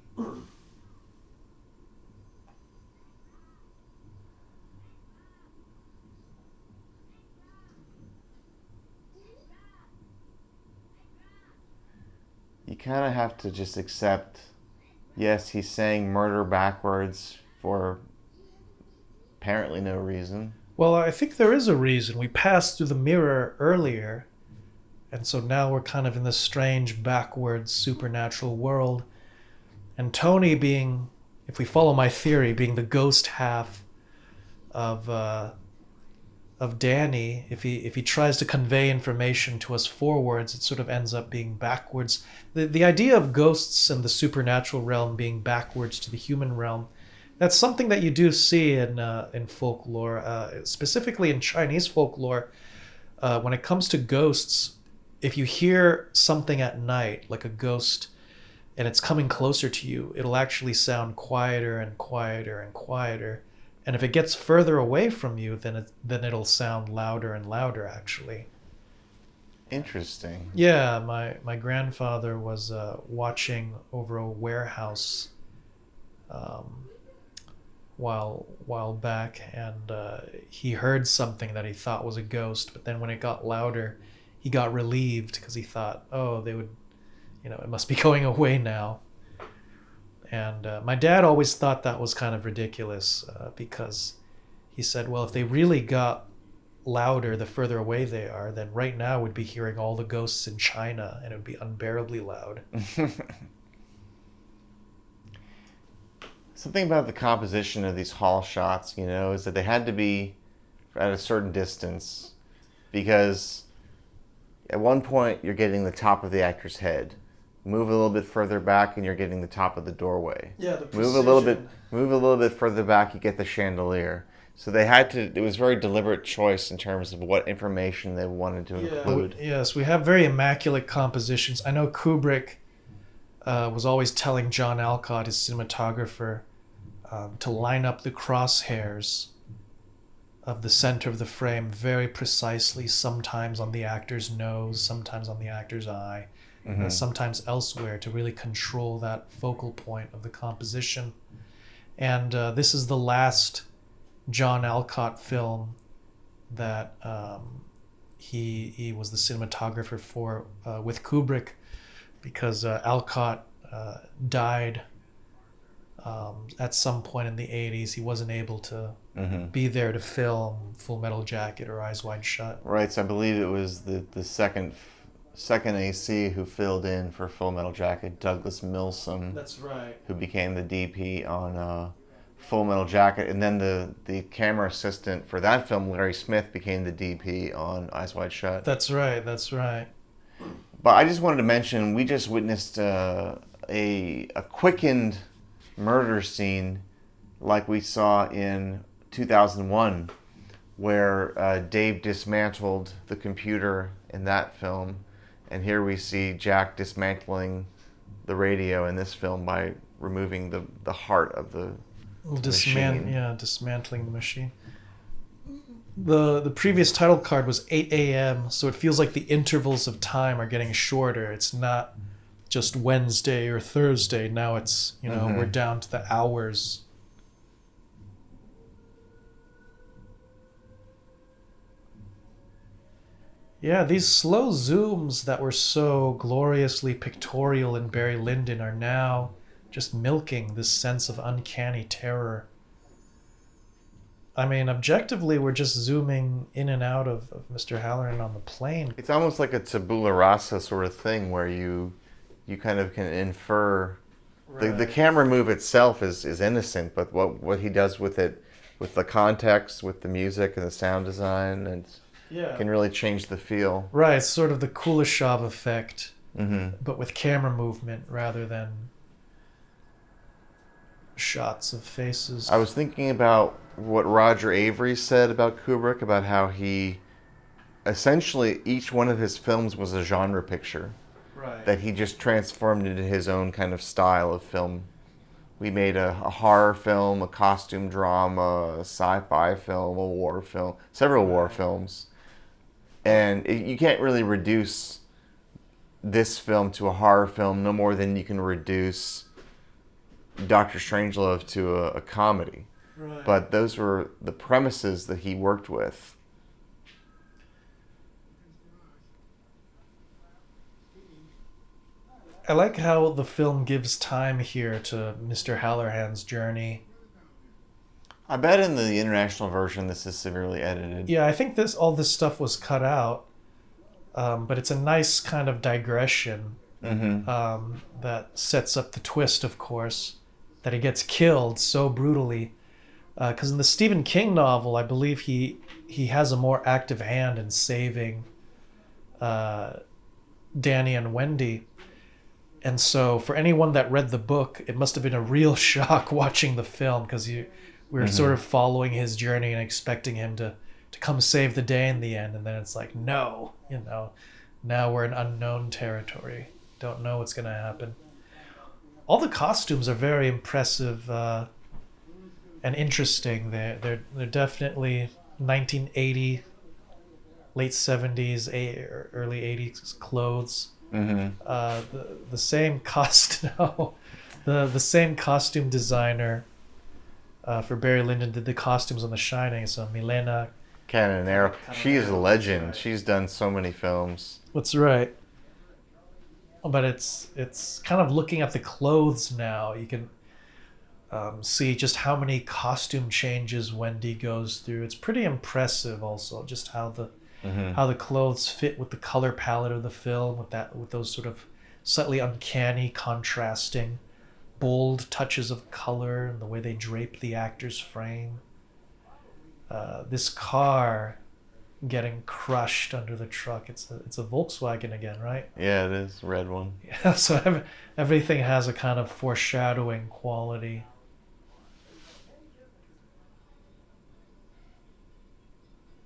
You kind of have to just accept, yes, he's saying murder backwards for apparently no reason. Well, I think there is a reason. We passed through the mirror earlier, and so now we're kind of in this strange backwards supernatural world. And Tony being, if we follow my theory, being the ghost half of Danny, if he tries to convey information to us forwards, it sort of ends up being backwards. The idea of ghosts and the supernatural realm being backwards to the human realm, that's something that you do see in folklore, specifically in Chinese folklore. When it comes to ghosts, if you hear something at night, like a ghost, and it's coming closer to you, it'll actually sound quieter and quieter and quieter. And if it gets further away from you, then it'll sound louder and louder, actually. Interesting. Yeah, my grandfather was watching over a warehouse while back, and he heard something that he thought was a ghost, but then when it got louder, he got relieved because he thought, oh, they would, it must be going away now. And my dad always thought that was kind of ridiculous because he said, well, if they really got louder the further away they are, then right now we'd be hearing all the ghosts in China and it would be unbearably loud. Something about the composition of these hall shots, is that they had to be at a certain distance because at one point you're getting the top of the actor's head. Move a little bit further back and you're getting the top of the doorway. Yeah, the precision. Move a little bit further back, you get the chandelier. So it was a very deliberate choice in terms of what information they wanted to include. Yes, we have very immaculate compositions. I know Kubrick was always telling John Alcott, his cinematographer, to line up the crosshairs of the center of the frame very precisely, sometimes on the actor's nose, sometimes on the actor's eye, sometimes elsewhere, to really control that focal point of the composition. And this is the last John Alcott film that he was the cinematographer for with Kubrick, because Alcott died at some point in the 80s. He wasn't able to be there to film Full Metal Jacket or Eyes Wide Shut. Right, so I believe it was the second AC who filled in for Full Metal Jacket, Douglas Milsom. That's right. Who became the DP on Full Metal Jacket, and then the camera assistant for that film, Larry Smith, became the DP on Eyes Wide Shut. That's right. But I just wanted to mention, we just witnessed a quickened murder scene like we saw in 2001, where Dave dismantled the computer in that film, and here we see Jack dismantling the radio in this film by removing the heart of the machine. Yeah, dismantling the machine. The previous title card was 8 a.m., so it feels like the intervals of time are getting shorter. It's not just Wednesday or Thursday. Now it's, we're down to the hours. Yeah, these slow zooms that were so gloriously pictorial in Barry Lyndon are now just milking this sense of uncanny terror. I mean, objectively, we're just zooming in and out of Mr. Halloran on the plane. It's almost like a tabula rasa sort of thing where you kind of can infer. Right. The camera move itself is innocent, but what he does with it, with the context, with the music and the sound design, and can really change the feel. Right, it's sort of the Kuleshov effect, but with camera movement rather than shots of faces. I was thinking about what Roger Avery said about Kubrick, about how he essentially each one of his films was a genre picture. Right. That he just transformed into his own kind of style of film. We made a horror film, a costume drama, a sci-fi film, a war film, several war films. And you can't really reduce this film to a horror film no more than you can reduce Dr. Strangelove to a comedy. Right. But those were the premises that he worked with. I like how the film gives time here to Mr. Halloran's journey. I bet in the international version this is severely edited. Yeah, I think all this stuff was cut out, but it's a nice kind of digression that sets up the twist, of course, that he gets killed so brutally. Because in the Stephen King novel, I believe he has a more active hand in saving Danny and Wendy. And so for anyone that read the book, it must have been a real shock watching the film, because we're sort of following his journey and expecting him to come save the day in the end. And then it's like, no, now we're in unknown territory. Don't know what's going to happen. All the costumes are very impressive and interesting. They're definitely 1980, late 70s, early 80s clothes. The same cost. No, The same costume designer for Barry Lyndon did the costumes on The Shining. So Milena. Canonero. She's a legend. Right. She's done so many films. That's right. But it's kind of looking at the clothes now. You can see just how many costume changes Wendy goes through. It's pretty impressive, also, just how the clothes fit with the color palette of the film, with those sort of slightly uncanny, contrasting, bold touches of color, and the way they drape the actor's frame. This car getting crushed under the truck. It's a Volkswagen again, right? Yeah, it is. Red one. Yeah, so everything has a kind of foreshadowing quality.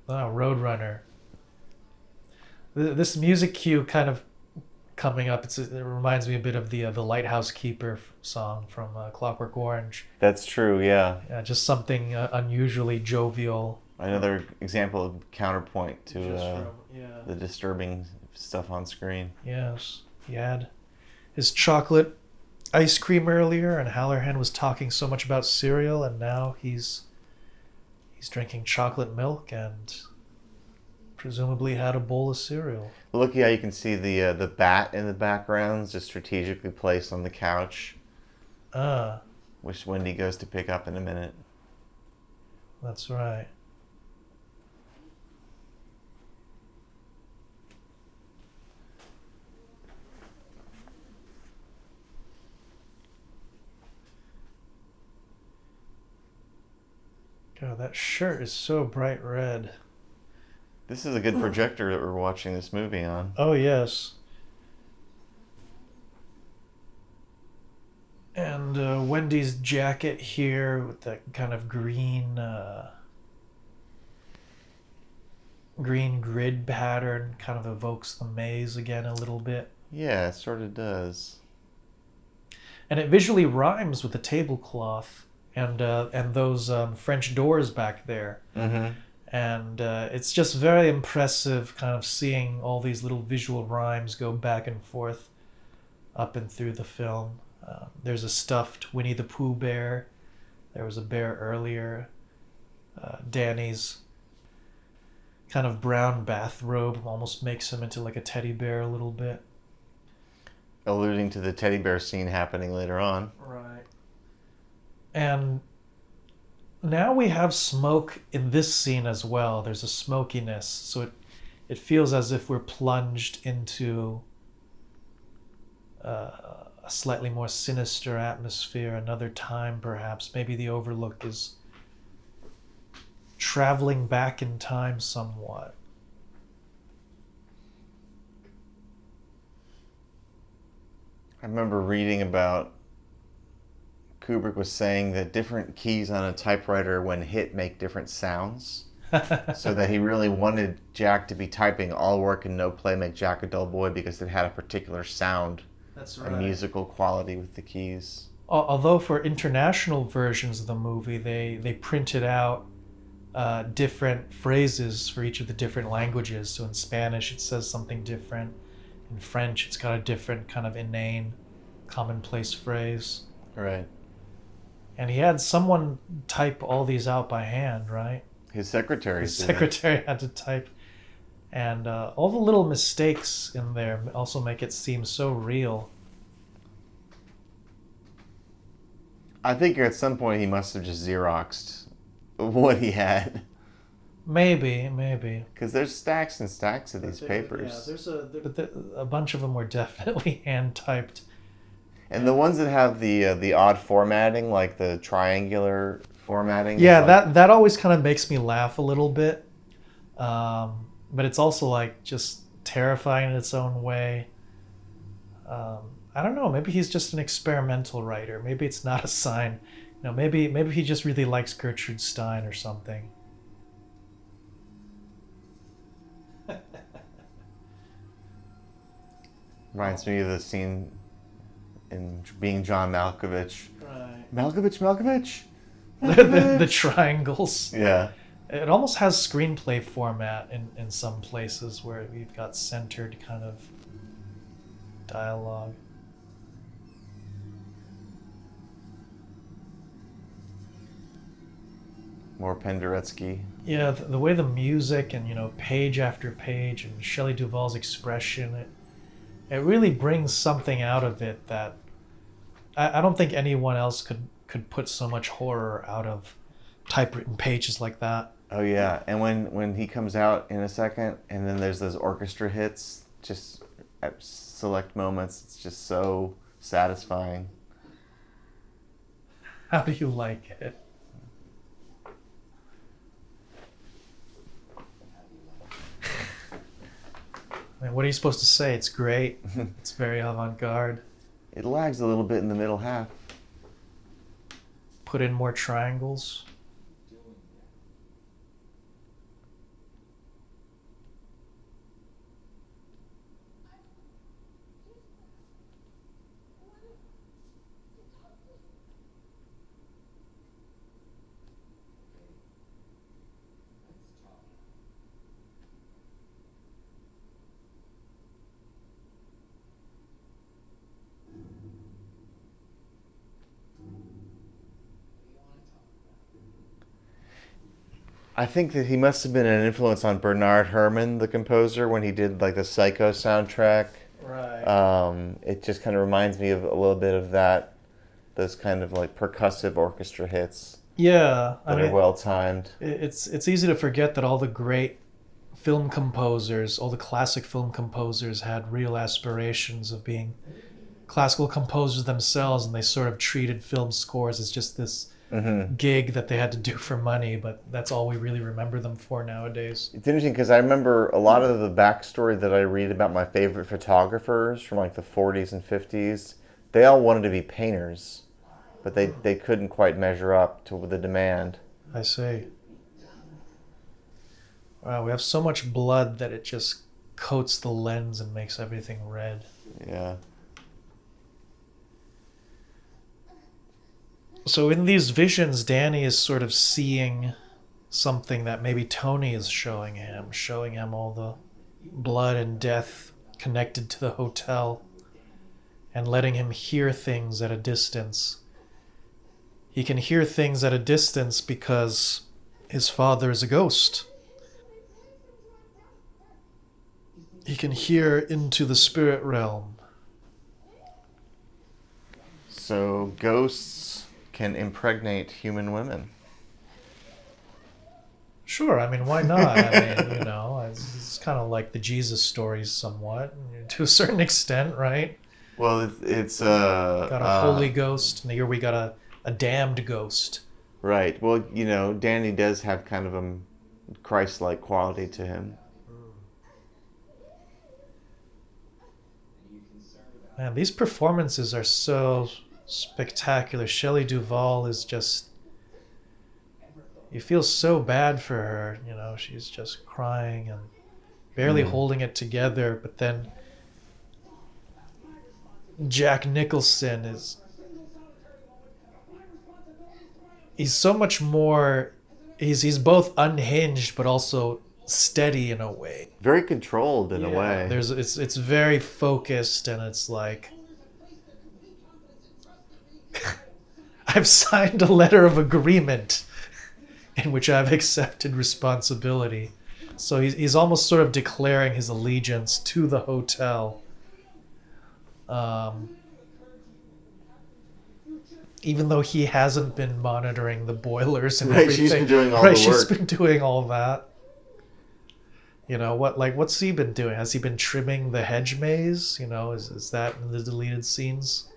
Oh, Roadrunner. This music cue kind of coming up. It reminds me a bit of the Lighthouse Keeper song from Clockwork Orange. That's true, yeah. Yeah, just something unusually jovial. Another example of counterpoint to Yeah. the disturbing stuff on screen. Yes, he had his chocolate ice cream earlier, and Halloran was talking so much about cereal, and now he's drinking chocolate milk and presumably had a bowl of cereal. Look how you can see the bat in the background, just strategically placed on the couch, which Wendy goes to pick up in a minute. That's right. God, that shirt is so bright red. This is a good projector that we're watching this movie on. Oh, yes. And Wendy's jacket here with that kind of green grid pattern kind of evokes the maze again a little bit. Yeah, it sort of does. And it visually rhymes with the tablecloth and those French doors back there. Mm-hmm. And it's just very impressive kind of seeing all these little visual rhymes go back and forth up and through the film. There's a stuffed Winnie the Pooh bear. There was a bear earlier. Danny's kind of brown bathrobe almost makes him into like a teddy bear a little bit. Alluding to the teddy bear scene happening later on. Right. And now we have smoke in this scene as well. There's a smokiness, so it feels as if we're plunged into a slightly more sinister atmosphere, another time perhaps. Maybe the Overlook is traveling back in time somewhat. I remember reading about Kubrick was saying that different keys on a typewriter when hit make different sounds. So that he really wanted Jack to be typing all work and no play, make Jack a dull boy, because it had a particular sound. That's right. A musical quality with the keys. Although for international versions of the movie, they printed out different phrases for each of the different languages. So in Spanish, it says something different. In French, it's got a different kind of inane, commonplace phrase. Right. And he had someone type all these out by hand, right? His secretary. His secretary had to type. And all the little mistakes in there also make it seem so real. I think at some point he must have just Xeroxed what he had. Maybe. Because there's stacks and stacks of these papers. Yeah, there's a bunch of them were definitely hand typed. And the ones that have the odd formatting, like the triangular formatting. Yeah, like... that always kind of makes me laugh a little bit. But it's also like just terrifying in its own way. I don't know. Maybe he's just an experimental writer. Maybe it's not a sign. Maybe he just really likes Gertrude Stein or something. Reminds me of the scene in Being John Malkovich. Right. Malkovich. the triangles. Yeah. It almost has screenplay format in some places where we've got centered kind of dialogue. More Penderecki. Yeah, the way the music and, page after page and Shelley Duvall's expression, it really brings something out of it that I don't think anyone else could put so much horror out of typewritten pages like that. Oh yeah, and when he comes out in a second, and then there's those orchestra hits, just at select moments, it's just so satisfying. How do you like it? I mean, what are you supposed to say? It's great. It's very avant-garde. It lags a little bit in the middle half. Put in more triangles. I think that he must have been an influence on Bernard Herrmann, the composer, when he did like the Psycho soundtrack. Right. It just kind of reminds me of a little bit of that, those kind of like percussive orchestra hits. Yeah, that are well timed. It's easy to forget that all the great film composers, all the classic film composers, had real aspirations of being classical composers themselves, and they sort of treated film scores as just this gig that they had to do for money, but that's all we really remember them for nowadays. It's interesting because I remember a lot of the backstory that I read about my favorite photographers from like the 40s and 50s. They all wanted to be painters, but they couldn't quite measure up to the demand. I see. Wow, we have so much blood that it just coats the lens and makes everything red. Yeah. So in these visions, Danny is sort of seeing something that maybe Tony is showing him all the blood and death connected to the hotel, and letting him hear things at a distance. He can hear things at a distance because his father is a ghost. He can hear into the spirit realm. So ghosts can impregnate human women. Sure, I mean, why not? I mean, it's kind of like the Jesus stories somewhat, to a certain extent, right? Well, it's got a holy ghost, and here we got a damned ghost. Right. Well, Danny does have kind of a Christ-like quality to him. Man, these performances are so spectacular. Shelley Duvall is just... You feel so bad for her, she's just crying and barely holding it together, but then Jack Nicholson he's so much more, he's both unhinged but also steady in a way. Very controlled in a way. It's very focused, and it's like I've signed a letter of agreement in which I've accepted responsibility. So he's almost sort of declaring his allegiance to the hotel. Even though he hasn't been monitoring the boilers and everything. She's been doing all the work. She's been doing all that. What's he been doing? Has he been trimming the hedge maze? Is that in the deleted scenes?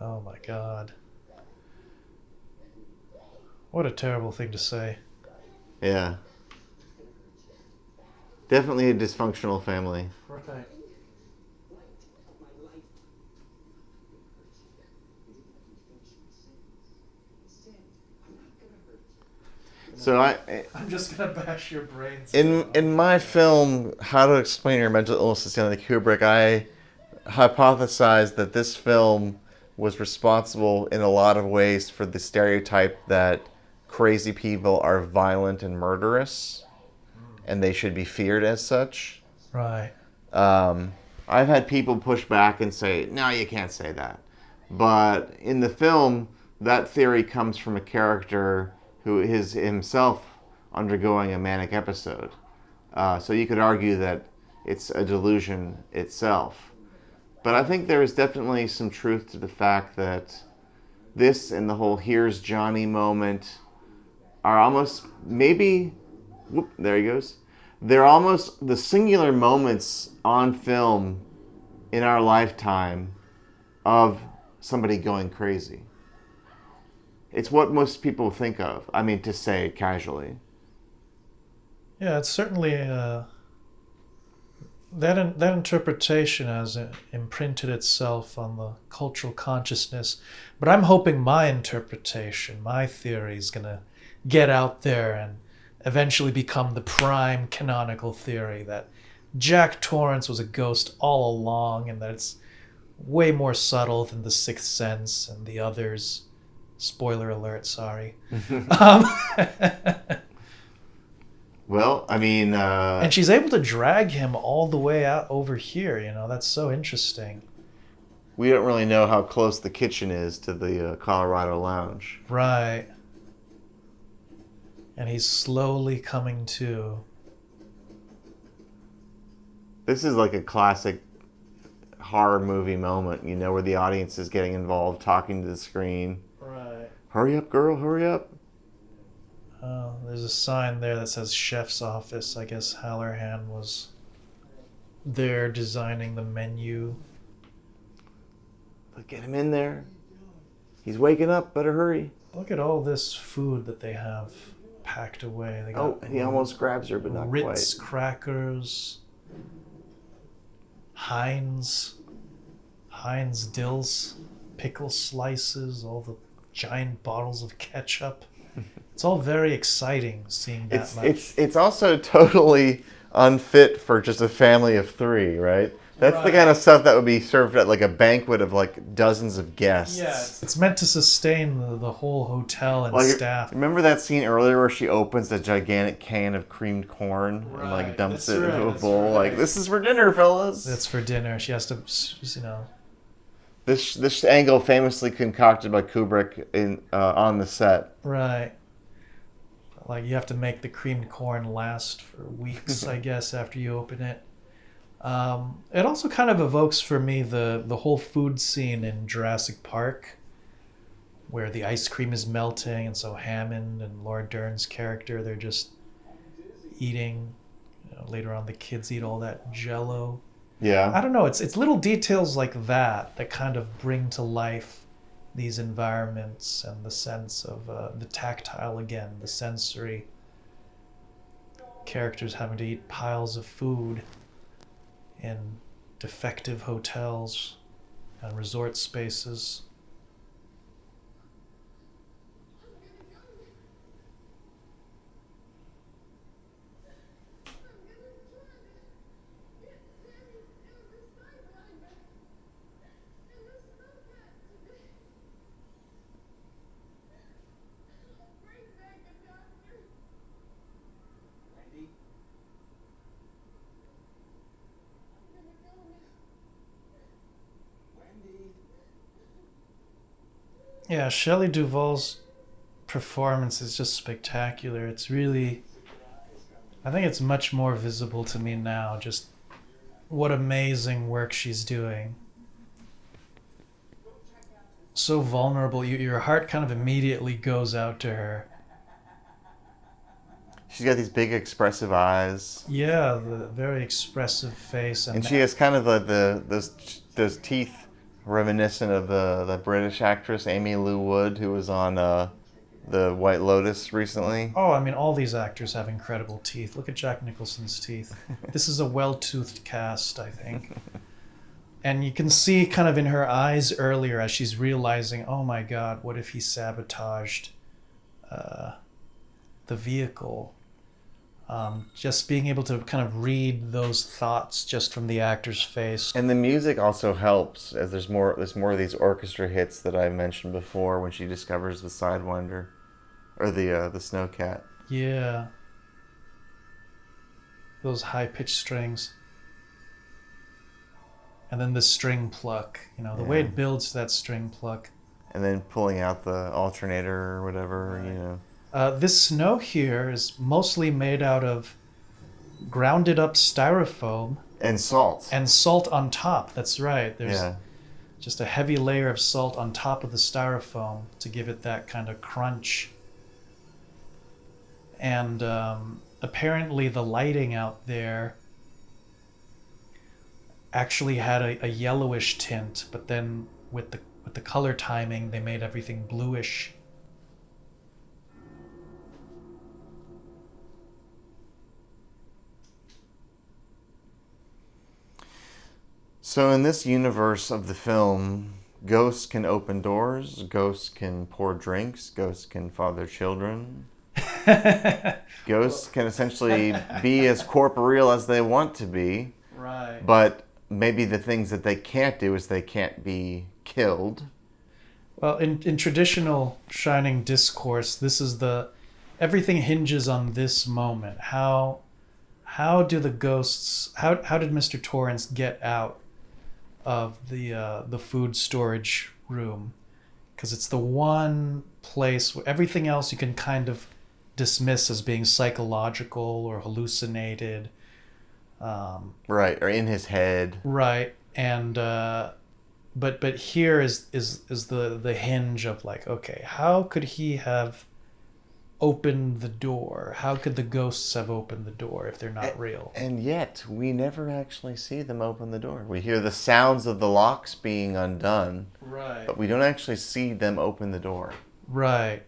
Oh my God. What a terrible thing to say. Yeah. Definitely a dysfunctional family. Right. So I'm just gonna bash your brains. In my film, How to Explain Your Mental Illness to Stanley Kubrick, I hypothesized that this film was responsible in a lot of ways for the stereotype that crazy people are violent and murderous, and they should be feared as such. Right. I've had people push back and say, no, you can't say that. But in the film, that theory comes from a character who is himself undergoing a manic episode. So you could argue that it's a delusion itself. But I think there is definitely some truth to the fact that this and the whole "here's Johnny" moment are almost, maybe, whoop, there he goes. They're almost the singular moments on film in our lifetime of somebody going crazy. It's what most people think of. I mean, to say casually. Yeah, it's certainly that interpretation has imprinted itself on the cultural consciousness. But I'm hoping my interpretation, my theory, is going to get out there and eventually become the prime canonical theory that Jack Torrance was a ghost all along, and that it's way more subtle than The Sixth Sense and the others. Spoiler alert, sorry. Well, I mean... and she's able to drag him all the way out over here, that's so interesting. We don't really know how close the kitchen is to the Colorado Lounge. Right. And he's slowly coming to. This is like a classic horror movie moment, where the audience is getting involved, talking to the screen. Right. Hurry up, girl, hurry up. Oh, there's a sign there that says chef's office. I guess Halloran was there designing the menu. But get him in there. He's waking up, better hurry. Look at all this food that they have packed away. They got he almost grabs her, but not Ritz quite. crackers, Heinz Dills, pickle slices, all the giant bottles of ketchup. It's all very exciting seeing that much. It's also totally unfit for just a family of 3, right? That's the kind of stuff that would be served at like a banquet of like dozens of guests. Yeah, it's meant to sustain the whole hotel and staff. Remember that scene earlier where she opens a gigantic can of creamed corn and like dumps it into a bowl? Like, this is for dinner, fellas. That's for dinner. She has to, This angle famously concocted by Kubrick on the set. Right. Like, you have to make the creamed corn last for weeks, I guess, after you open it. It also kind of evokes for me the whole food scene in Jurassic Park, where the ice cream is melting, and so Hammond and Laura Dern's character, they're just eating. Later on, the kids eat all that Jell-O. Yeah. I don't know. It's little details like that kind of bring to life these environments and the sense of the tactile again, the sensory. Characters having to eat piles of food in defective hotels and resort spaces. Yeah, Shelley Duvall's performance is just spectacular. It's really, I think it's much more visible to me now, just what amazing work she's doing. So vulnerable. Your heart kind of immediately goes out to her. She's got these big expressive eyes. Yeah, the very expressive face. And she has kind of like those teeth reminiscent of the British actress Amy Lou Wood, who was on the White Lotus recently. Oh, I mean, all these actors have incredible teeth. Look at Jack Nicholson's teeth. This is a well-toothed cast, I think. And you can see kind of in her eyes earlier as she's realizing, oh my God, what if he sabotaged the vehicle? Just being able to kind of read those thoughts just from the actor's face. And the music also helps, as there's more of these orchestra hits that I mentioned before when she discovers the Sidewinder, or the Snowcat. Yeah. Those high-pitched strings. And then the string pluck, the way it builds that string pluck. And then pulling out the alternator or whatever, Right. This snow here is mostly made out of grounded up styrofoam. And salt. And salt on top, that's right. There's Yeah. just a heavy layer of salt on top of the styrofoam to give it that kind of crunch. And apparently the lighting out there actually had a yellowish tint, but then with the color timing, they made everything bluish. So in this universe of the film, ghosts can open doors, ghosts can pour drinks, ghosts can father children. Ghosts can essentially be as corporeal as they want to be. Right. But maybe the things that they can't do is they can't be killed. Well, in traditional Shining discourse, everything hinges on this moment. How do the ghosts? How did Mr. Torrance get out of the food storage room? Because it's the one place where everything else you can kind of dismiss as being psychological or hallucinated. Right, or in his head. Right, and but here is the hinge of like, okay, how could he have opened the door? How could the ghosts have opened the door if they're not real? And yet, we never actually see them open the door. We hear the sounds of the locks being undone, Right. but we don't actually see them open the door. Right.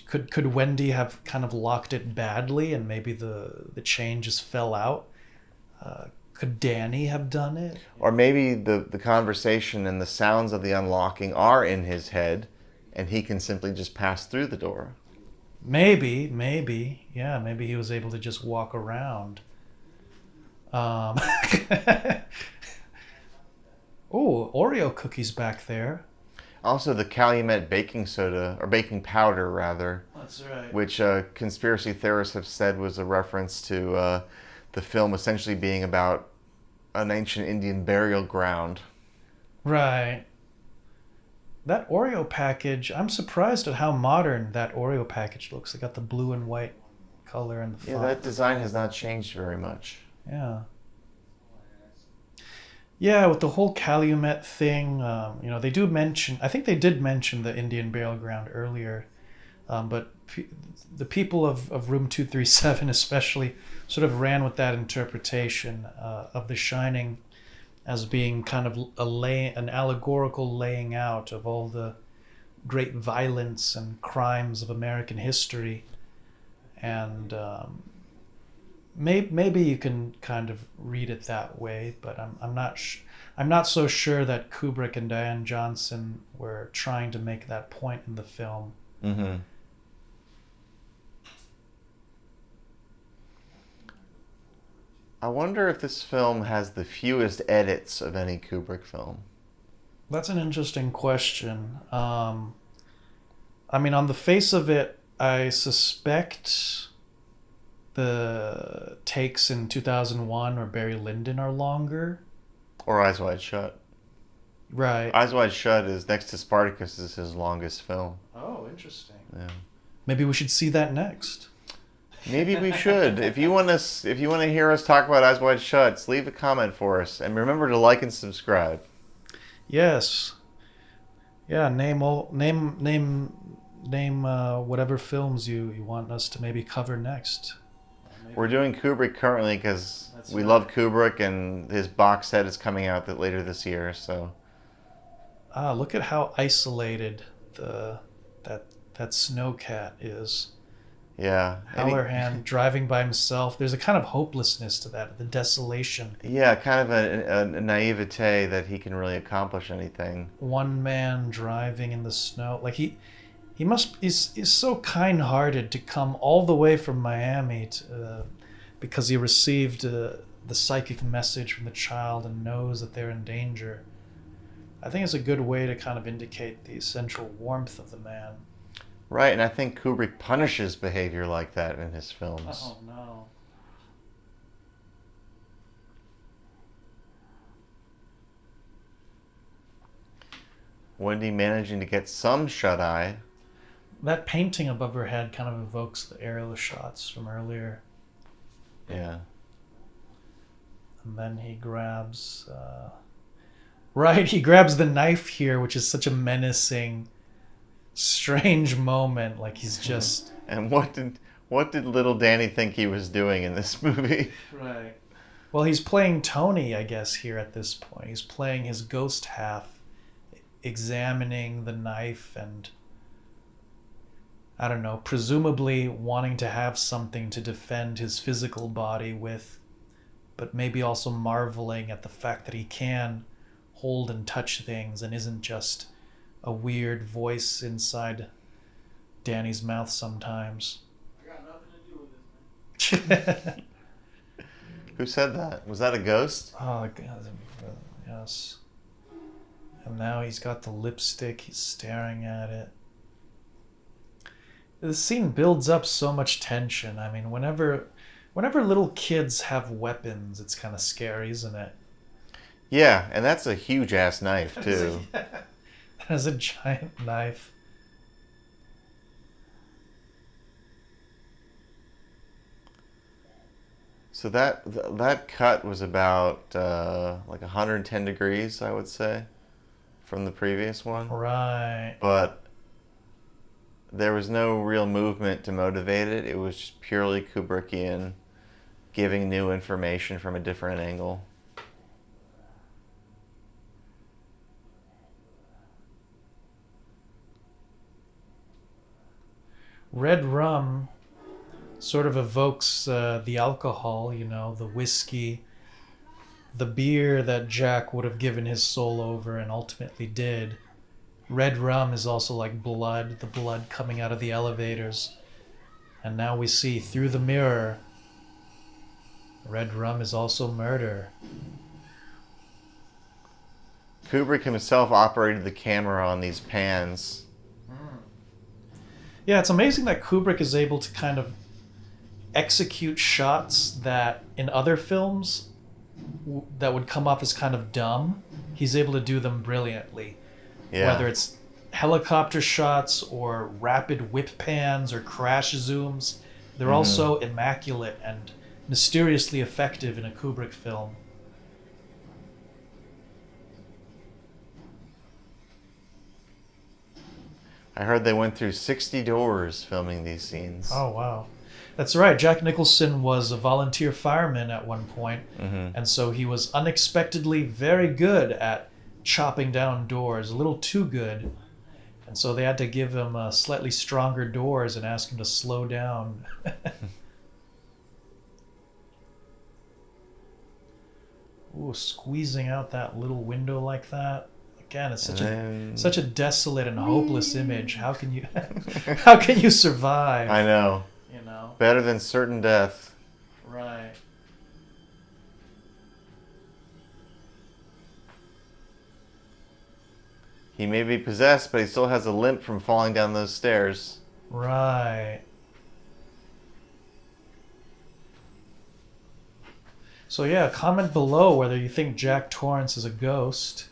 Could Wendy have kind of locked it badly and maybe the chain just fell out? Could Danny have done it? Or maybe the conversation and the sounds of the unlocking are in his head, and he can simply just pass through the door. Maybe. Yeah, maybe he was able to just walk around. Oh, Oreo cookies back there. Also, the Calumet baking soda, or baking powder, rather. That's right. Which conspiracy theorists have said was a reference to the film essentially being about an ancient Indian burial ground. Right. That Oreo package, I'm surprised at how modern that Oreo package looks. They got the blue and white color and the font. Yeah, that design has not changed very much. Yeah. Yeah, with the whole Calumet thing, they do mention, I think they did mention the Indian burial ground earlier, but the people of Room 237 especially sort of ran with that interpretation of The Shining as being kind of an allegorical laying out of all the great violence and crimes of American history. And maybe you can kind of read it that way, but I'm not so sure that Kubrick and Diane Johnson were trying to make that point in the film. Mm-hmm. I wonder if this film has the fewest edits of any Kubrick film. That's an interesting question. On the face of it, I suspect the takes in 2001 or Barry Lyndon are longer. Or Eyes Wide Shut. Right. Eyes Wide Shut is, next to Spartacus, is his longest film. Oh, interesting. Yeah. Maybe we should see that next. Maybe we should. If you want to hear us talk about Eyes Wide Shut, leave a comment for us, and remember to like and subscribe. Yes. Yeah. Name whatever films you want us to maybe cover next. We're doing Kubrick currently because we right. love Kubrick, and his box set is coming out later this year. So. Look at how isolated that snowcat is. Yeah. Halloran driving by himself. There's a kind of hopelessness to that, the desolation. Yeah, kind of a naivete that he can really accomplish anything. One man driving in the snow. Like He's so kind-hearted to come all the way from Miami because he received the psychic message from the child and knows that they're in danger. I think it's a good way to kind of indicate the essential warmth of the man. Right, and I think Kubrick punishes behavior like that in his films. Oh no. Wendy managing to get some shut-eye. That painting above her head kind of evokes the aerial shots from earlier. Yeah. And then he grabs... Right, he grabs the knife here, which is such a menacing, strange moment. Like he's just... And what did little Danny think he was doing in this movie? Right. Well, he's playing Tony, I guess, here at this point. He's playing his ghost half, examining the knife and, I don't know, presumably wanting to have something to defend his physical body with, but maybe also marveling at the fact that he can hold and touch things and isn't just a weird voice inside Danny's mouth sometimes. I got nothing to do with this, man. Who said that? Was that a ghost? Oh, God. Yes. And now he's got the lipstick. He's staring at it. The scene builds up so much tension. I mean, whenever little kids have weapons, it's kind of scary, isn't it? Yeah, and that's a huge-ass knife, too. That is a giant knife. So that cut was about like 110 degrees, I would say, from the previous one. Right. But there was no real movement to motivate it. It was just purely Kubrickian, giving new information from a different angle. Red rum sort of evokes the alcohol, you know, the whiskey, the beer that Jack would have given his soul over and ultimately did. Red rum is also like blood, the blood coming out of the elevators. And now we see through the mirror, red rum is also murder. Kubrick himself operated the camera on these pans. Yeah, it's amazing that Kubrick is able to kind of execute shots that in other films that would come off as kind of dumb. He's able to do them brilliantly. Yeah. Whether it's helicopter shots or rapid whip pans or crash zooms, they're all so immaculate and mysteriously effective in a Kubrick film. I heard they went through 60 doors filming these scenes. Oh, wow. That's right. Jack Nicholson was a volunteer fireman at one point, and so he was unexpectedly very good at chopping down doors, a little too good. And so they had to give him slightly stronger doors and ask him to slow down. Ooh, squeezing out that little window like that. Again, it's such a desolate and hopeless image. How can you survive? I know. You know. Better than certain death. Right. He may be possessed, but he still has a limp from falling down those stairs. Right. So yeah, comment below whether you think Jack Torrance is a ghost.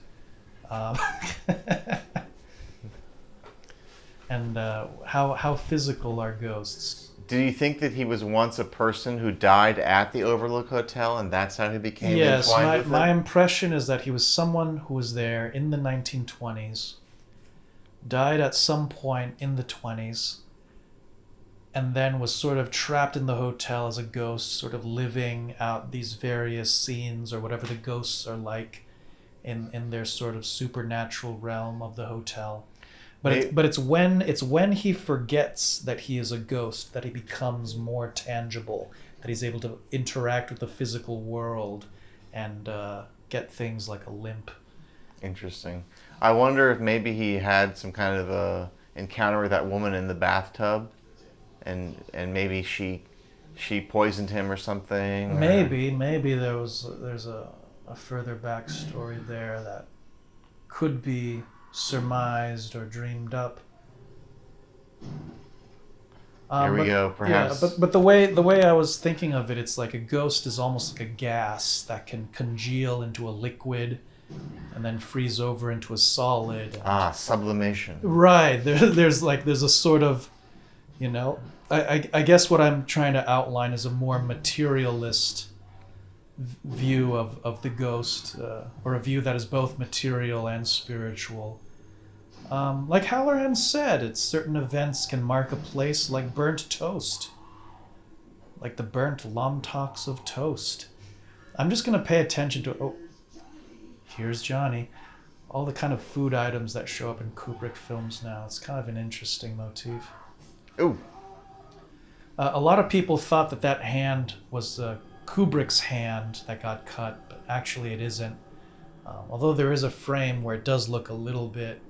And how physical are ghosts? Do you think that he was once a person who died at the Overlook Hotel, and that's how he became Yes, entwined with my it? impression is that he was someone who was there in the 1920s, died at some point in the 20s, and then was sort of trapped in the hotel as a ghost, sort of living out these various scenes or whatever the ghosts are like in their sort of supernatural realm of the hotel. But it's when he forgets that he is a ghost that he becomes more tangible, that he's able to interact with the physical world and get things like a limp. Interesting. I wonder if maybe he had some kind of a encounter with that woman in the bathtub, and maybe she poisoned him or something. Maybe there's a further backstory there that could be surmised or dreamed up. Here we go. Perhaps. Yeah, but the way I was thinking of it, it's like a ghost is almost like a gas that can congeal into a liquid, and then freeze over into a solid. Sublimation. Right. There's a sort of, I guess what I'm trying to outline is a more materialist view of the ghost, or a view that is both material and spiritual. Like Halloran said, certain events can mark a place like burnt toast. Like the burnt lomtocs of toast. I'm just going to pay attention to... Oh, here's Johnny. All the kind of food items that show up in Kubrick films now. It's kind of an interesting motif. Ooh. A lot of people thought that hand was Kubrick's hand that got cut, but actually it isn't. Although there is a frame where it does look a little bit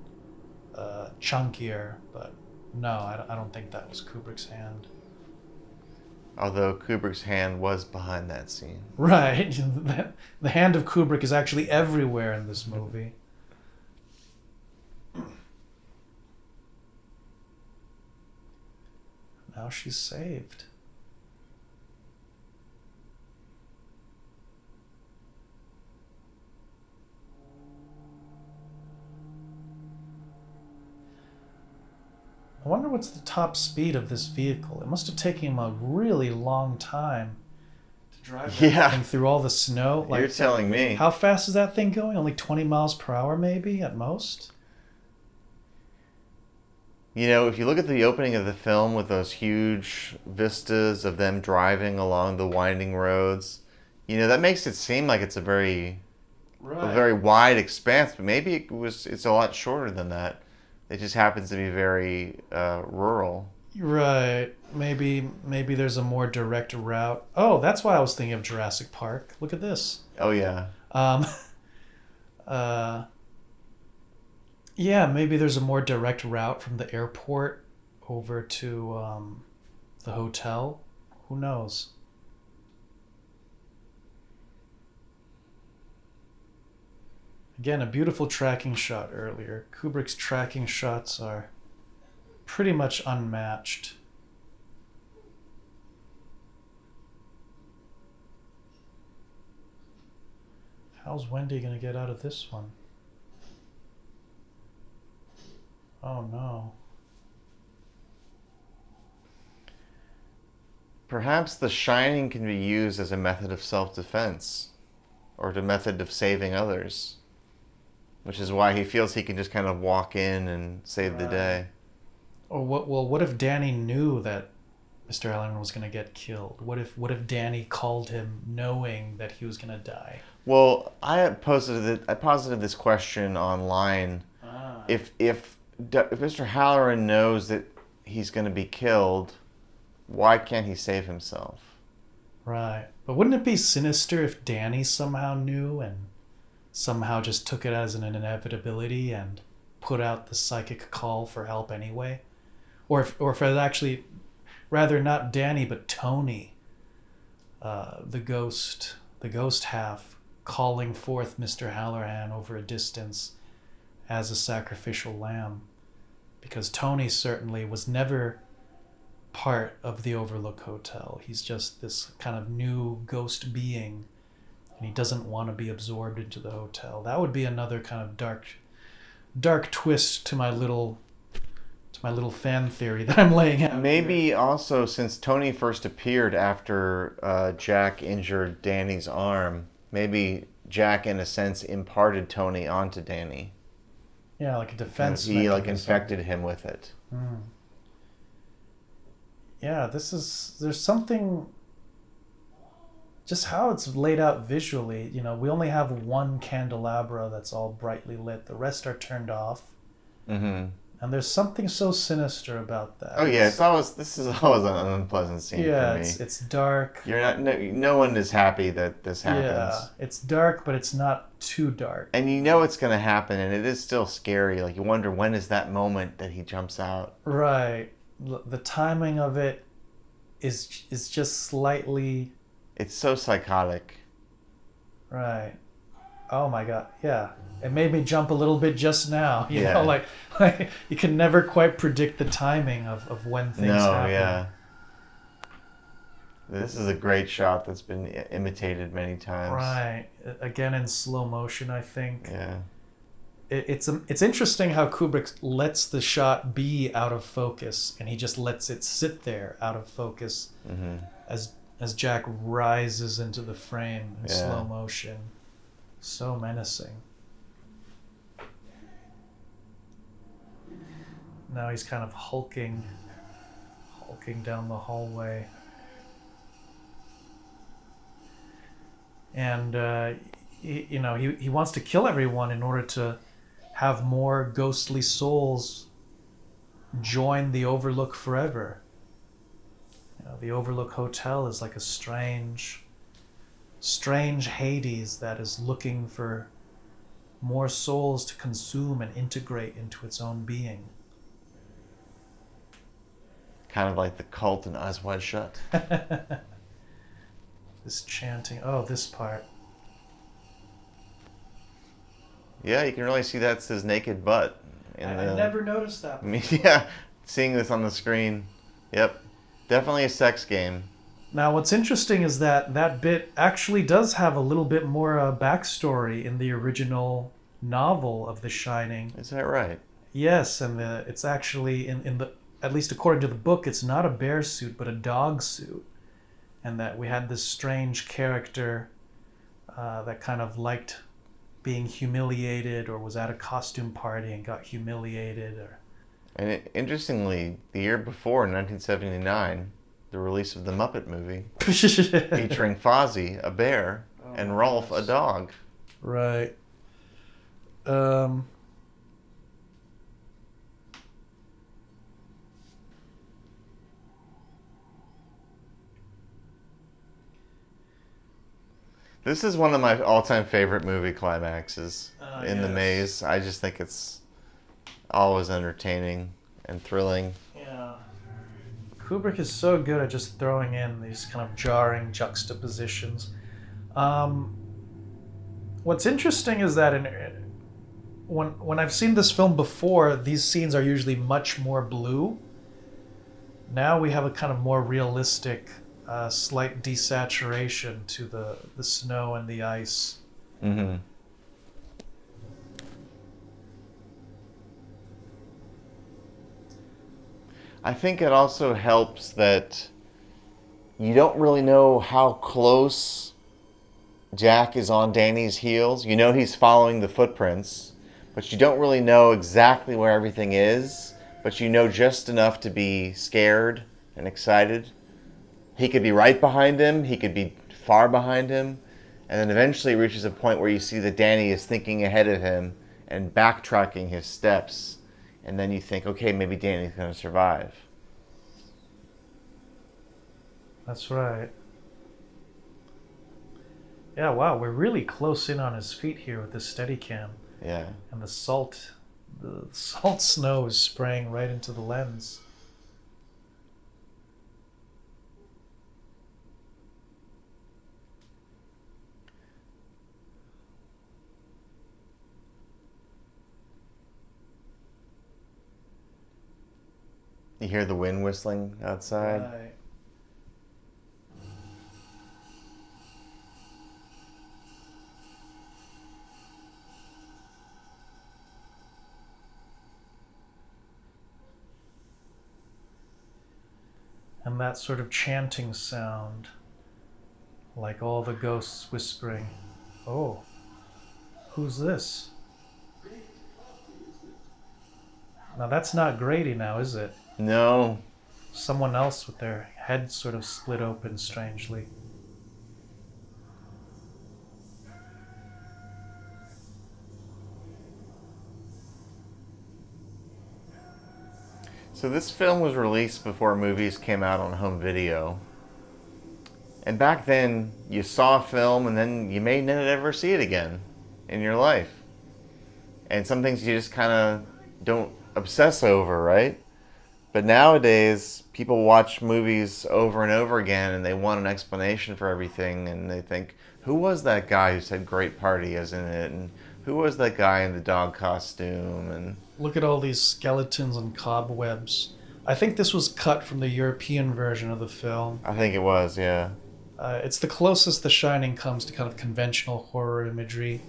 chunkier, but no, I don't think that was Kubrick's hand. Although Kubrick's hand was behind that scene. Right. The hand of Kubrick is actually everywhere in this movie. Now she's saved. I wonder what's the top speed of this vehicle. It must have taken him a really long time to drive that thing through all the snow. You're telling me. How fast is that thing going? Only 20 miles per hour maybe at most? If you look at the opening of the film with those huge vistas of them driving along the winding roads, that makes it seem like it's a very wide expanse, but maybe it's a lot shorter than that. It just happens to be very rural. Right. Maybe there's a more direct route. Oh, that's why I was thinking of Jurassic Park. Look at this. Oh, yeah. Yeah, maybe there's a more direct route from the airport over to the hotel. Who knows? Again, a beautiful tracking shot earlier. Kubrick's tracking shots are pretty much unmatched. How's Wendy gonna get out of this one? Oh no. Perhaps the shining can be used as a method of self-defense, or a method of saving others. Which is why he feels he can just kind of walk in and save the day. Or what if Danny knew that Mr. Allen was going to get killed? What if Danny called him knowing that he was going to die? Well, I posited this question online. If Mr. Halloran knows that he's going to be killed, why can't he save himself? Right. But wouldn't it be sinister if Danny somehow knew and somehow just took it as an inevitability and put out the psychic call for help anyway? Or if it actually, rather not Danny, but Tony, the ghost half, calling forth Mr. Halloran over a distance as a sacrificial lamb. Because Tony certainly was never part of the Overlook Hotel. He's just this kind of new ghost being, and he doesn't want to be absorbed into the hotel. That would be another kind of dark twist to my little fan theory that I'm laying out. Maybe also, since Tony first appeared after Jack injured Danny's arm, maybe Jack in a sense imparted Tony onto Danny. Yeah, like a defense mechanism. He mechanism. infected him with it. Yeah, there's something, just how it's laid out visually. We only have one candelabra that's all brightly lit. The rest are turned off. Mm-hmm. And there's something so sinister about that. Oh yeah, this is always an unpleasant scene Yeah, for me. it's dark. You're not no one is happy that this happens. Yeah, it's dark, but it's not too dark. And you know it's going to happen, and it is still scary. Like you wonder when is that moment that he jumps out. Right. The timing of it is just slightly. It's so psychotic. Right. Oh my God. Yeah. It made me jump a little bit just now. You Yeah. know, like you can never quite predict the timing of when things happen. Yeah. This is a great shot that's been imitated many times. Right. Again in slow motion, I think. Yeah. It's interesting how Kubrick lets the shot be out of focus, and he just lets it sit there out of focus as Jack rises into the frame in slow motion. So menacing. Now he's kind of hulking down the hallway. And he wants to kill everyone in order to have more ghostly souls join the Overlook forever. The Overlook Hotel is like a strange Hades that is looking for more souls to consume and integrate into its own being. Kind of like the cult in Eyes Wide Shut. This chanting. Oh, this part. Yeah, you can really see that's his naked butt. I never noticed that. I mean, yeah, seeing this on the screen. Yep. Definitely a sex game. Now, what's interesting is that bit actually does have a little bit more backstory in the original novel of The Shining. Is that right? Yes, and it's actually in the, at least according to the book, it's not a bear suit but a dog suit, and that we had this strange character that kind of liked being humiliated, or was at a costume party and got humiliated, or. And interestingly, the year before, in 1979, the release of the Muppet movie, featuring Fozzie, a bear, and Rolf, a dog. Right. This is one of my all-time favorite movie climaxes in The yes. Maze. I just think it's always entertaining and thrilling. Yeah. Kubrick is so good at just throwing in these kind of jarring juxtapositions. What's interesting is that when I've seen this film before, these scenes are usually much more blue. Now we have a kind of more realistic, slight desaturation to the snow and the ice. Mm-hmm. I think it also helps that you don't really know how close Jack is on Danny's heels. You know he's following the footprints, but you don't really know exactly where everything is, but you know just enough to be scared and excited. He could be right behind him, he could be far behind him, and then eventually it reaches a point where you see that Danny is thinking ahead of him and backtracking his steps. And then you think, okay, maybe Danny's going to survive. That's right. Yeah, wow, we're really close in on his feet here with the Steadicam. Yeah. And the salt snow is spraying right into the lens. You hear the wind whistling outside. Right. And that sort of chanting sound, like all the ghosts whispering. Oh, who's this? Now that's not Grady now, is it? No. Someone else with their head sort of split open strangely. So this film was released before movies came out on home video. And back then, you saw a film and then you may never see it again in your life. And some things you just kind of don't obsess over, right? But nowadays, people watch movies over and over again and they want an explanation for everything. And they think, who was that guy who said great party is in it? And who was that guy in the dog costume? And Look at all these skeletons and cobwebs. I think this was cut from the European version of the film. I think it was, yeah. It's the closest The Shining comes to kind of conventional horror imagery.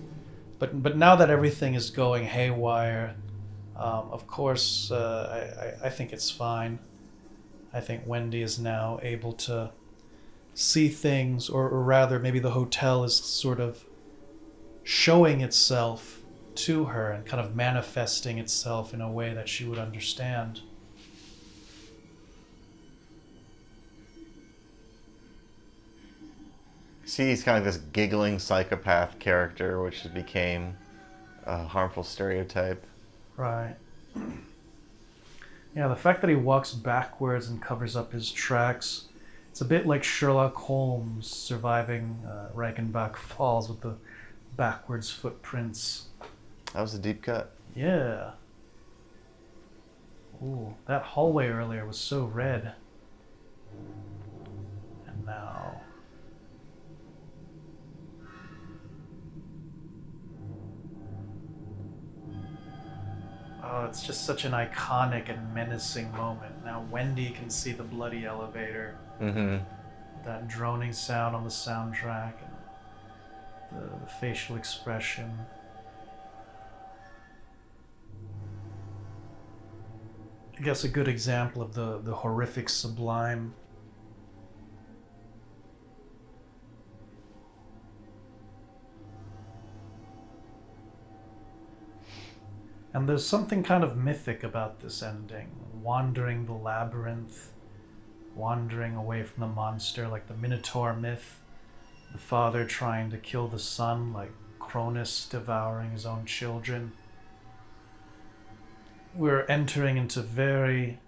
But now that everything is going haywire, of course, I think it's fine. I think Wendy is now able to see things, or rather, maybe the hotel is sort of showing itself to her and kind of manifesting itself in a way that she would understand. See, he's kind of this giggling psychopath character, which has became a harmful stereotype. Right. Yeah, the fact that he walks backwards and covers up his tracks, it's a bit like Sherlock Holmes surviving Reichenbach Falls with the backwards footprints. That was a deep cut. Yeah. Ooh, that hallway earlier was so red. And now... Oh, it's just such an iconic and menacing moment. Now Wendy can see the bloody elevator. Mm-hmm. That droning sound on the soundtrack and the facial expression. I guess a good example of the horrific sublime. And there's something kind of mythic about this ending. Wandering the labyrinth, wandering away from the monster like the Minotaur myth. The father trying to kill the son like Cronus devouring his own children. We're entering into very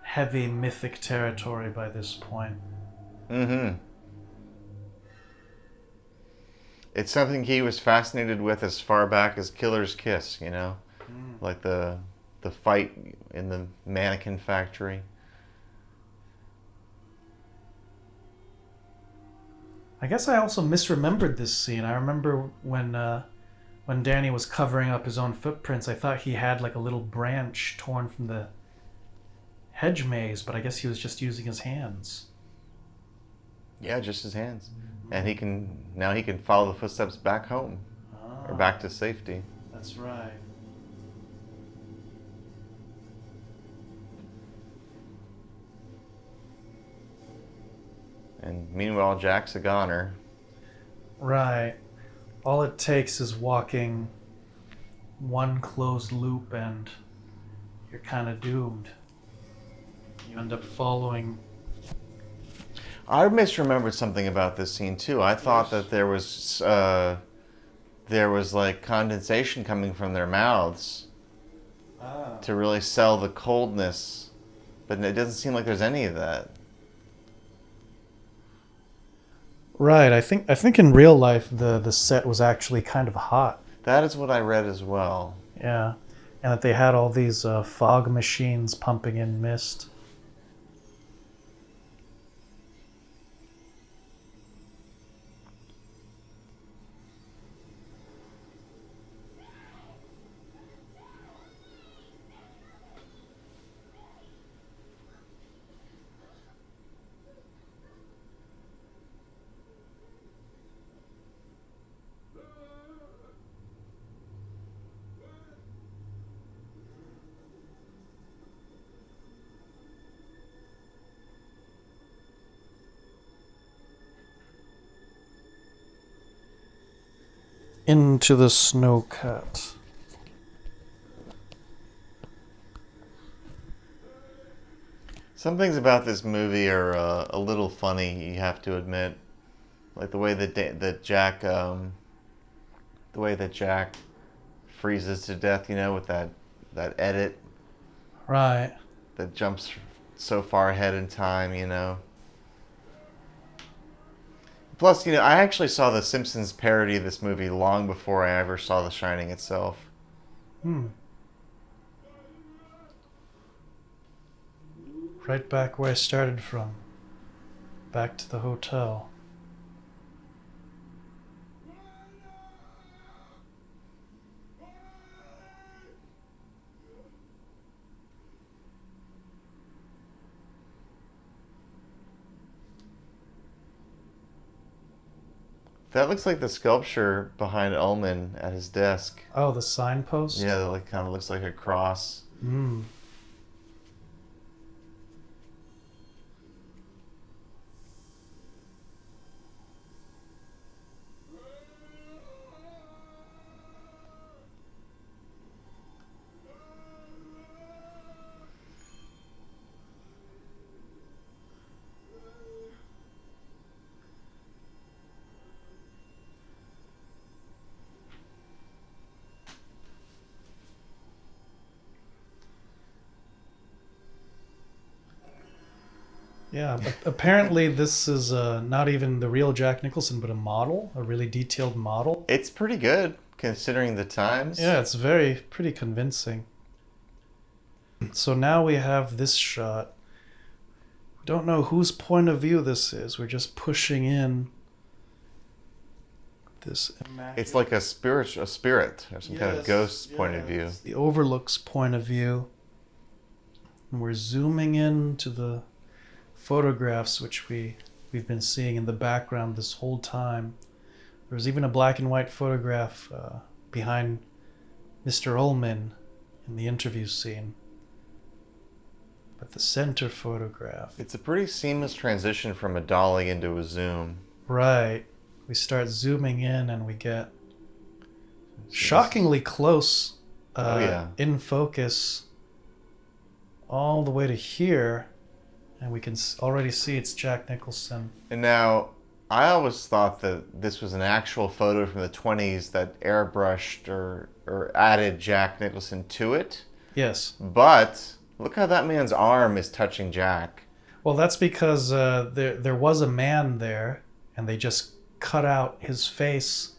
heavy mythic territory by this point. Mm-hmm. It's something he was fascinated with as far back as Killer's Kiss, you know? Like the fight in the mannequin factory. I guess I also misremembered this scene. I remember when Danny was covering up his own footprints, I thought he had like a little branch torn from the hedge maze, but I guess he was just using his hands. Yeah, just his hands. And he can follow the footsteps back home. Or back to safety. That's right. And meanwhile, Jack's a goner. Right. All it takes is walking one closed loop and you're kind of doomed. You end up following... I misremembered something about this scene too. I thought that there was like condensation coming from their mouths to really sell the coldness, but it doesn't seem like there's any of that. Right. I think in real life the set was actually kind of hot. That is what I read as well. Yeah, and that they had all these fog machines pumping in mist. Into the snow cut. Some things about this movie are a little funny, you have to admit. Like the way that Jack freezes to death, you know, with that edit. Right. that jumps so far ahead in time, you know. Plus, you know, I actually saw the Simpsons parody of this movie long before I ever saw The Shining itself. Right back where I started from. Back to the hotel. That looks like the sculpture behind Ullman at his desk. Oh, the signpost? Yeah, that like kind of looks like a cross. Yeah, but apparently this is not even the real Jack Nicholson, but a model, a really detailed model. It's pretty good considering the times. Yeah, it's pretty convincing. So now we have this shot. We don't know whose point of view this is. We're just pushing in this immaculate... It's like a spirit or some kind of ghost's point of view. It's the Overlook's point of view. And we're zooming in to the photographs which we've been seeing in the background this whole time. There's even a black and white photograph behind Mr. Ullman in the interview scene. But the center photograph... It's a pretty seamless transition from a dolly into a zoom. Right. We start zooming in and we get shockingly close in focus all the way to here. And we can already see it's Jack Nicholson. And now, I always thought that this was an actual photo from the 20s that airbrushed or added Jack Nicholson to it. Yes. But look how that man's arm is touching Jack. Well, that's because there was a man there, and they just cut out his face,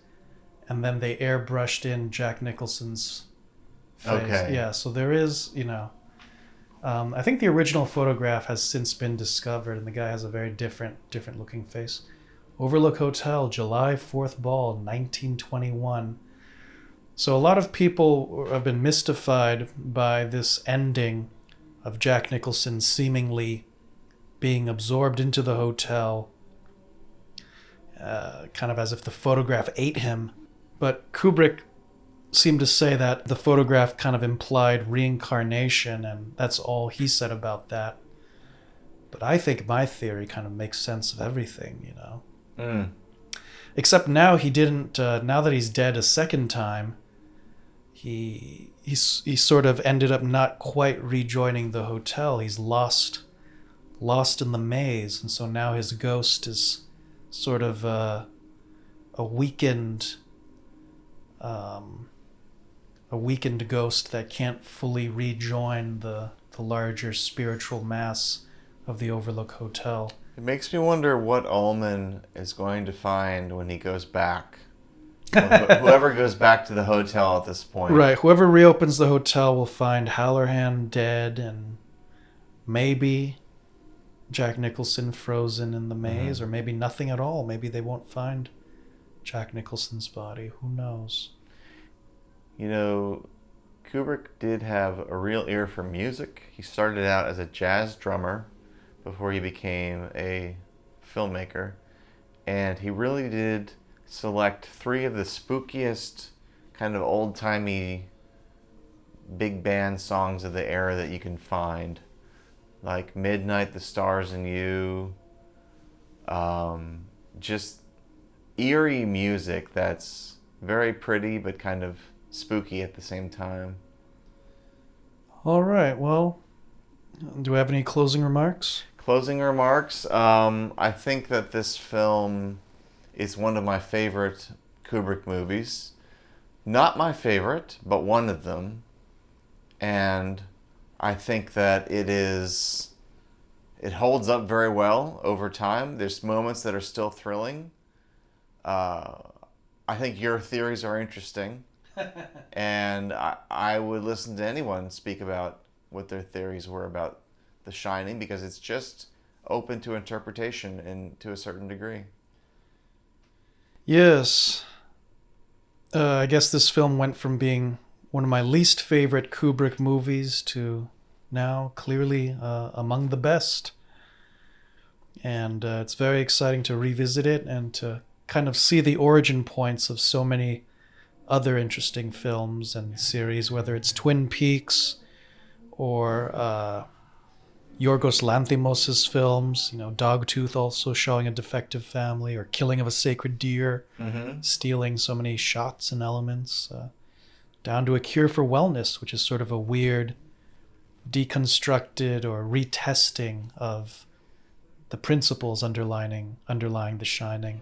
and then they airbrushed in Jack Nicholson's face. Okay. Yeah, so there is, you know... I think the original photograph has since been discovered, and the guy has a very different looking face. Overlook Hotel, July 4th Ball, 1921. So a lot of people have been mystified by this ending of Jack Nicholson seemingly being absorbed into the hotel, kind of as if the photograph ate him. But Kubrick seemed to say that the photograph kind of implied reincarnation, and that's all he said about that. But I think my theory kind of makes sense of everything, you know. Except now he didn't. Now that he's dead a second time, he sort of ended up not quite rejoining the hotel. He's lost in the maze, and so now his ghost is sort of a weakened ghost that can't fully rejoin the larger spiritual mass of the Overlook Hotel. It makes me wonder what Ullman is going to find when he goes back. Whoever goes back to the hotel at this point. Right, whoever reopens the hotel will find Halloran dead and maybe Jack Nicholson frozen in the maze, or maybe nothing at all. Maybe they won't find Jack Nicholson's body. Who knows? You know, Kubrick did have a real ear for music. He started out as a jazz drummer before he became a filmmaker. And he really did select 3 of the spookiest, kind of old-timey big band songs of the era that you can find. Like Midnight, The Stars and You. Just eerie music that's very pretty but kind of spooky at the same time. All right, well, do we have any closing remarks? Closing remarks. I think that this film is one of my favorite Kubrick movies. Not my favorite, but one of them. And I think that it holds up very well over time. There's moments that are still thrilling. I think your theories are interesting, and I would listen to anyone speak about what their theories were about The Shining, because it's just open to interpretation and to a certain degree. Yes. I guess this film went from being one of my least favorite Kubrick movies to now clearly among the best. And it's very exciting to revisit it and to kind of see the origin points of so many other interesting films and series, whether it's Twin Peaks or Yorgos Lanthimos' films, Dogtooth also showing a defective family, or Killing of a Sacred Deer, stealing so many shots and elements, down to A Cure for Wellness, which is sort of a weird deconstructed or retesting of the principles underlying The Shining.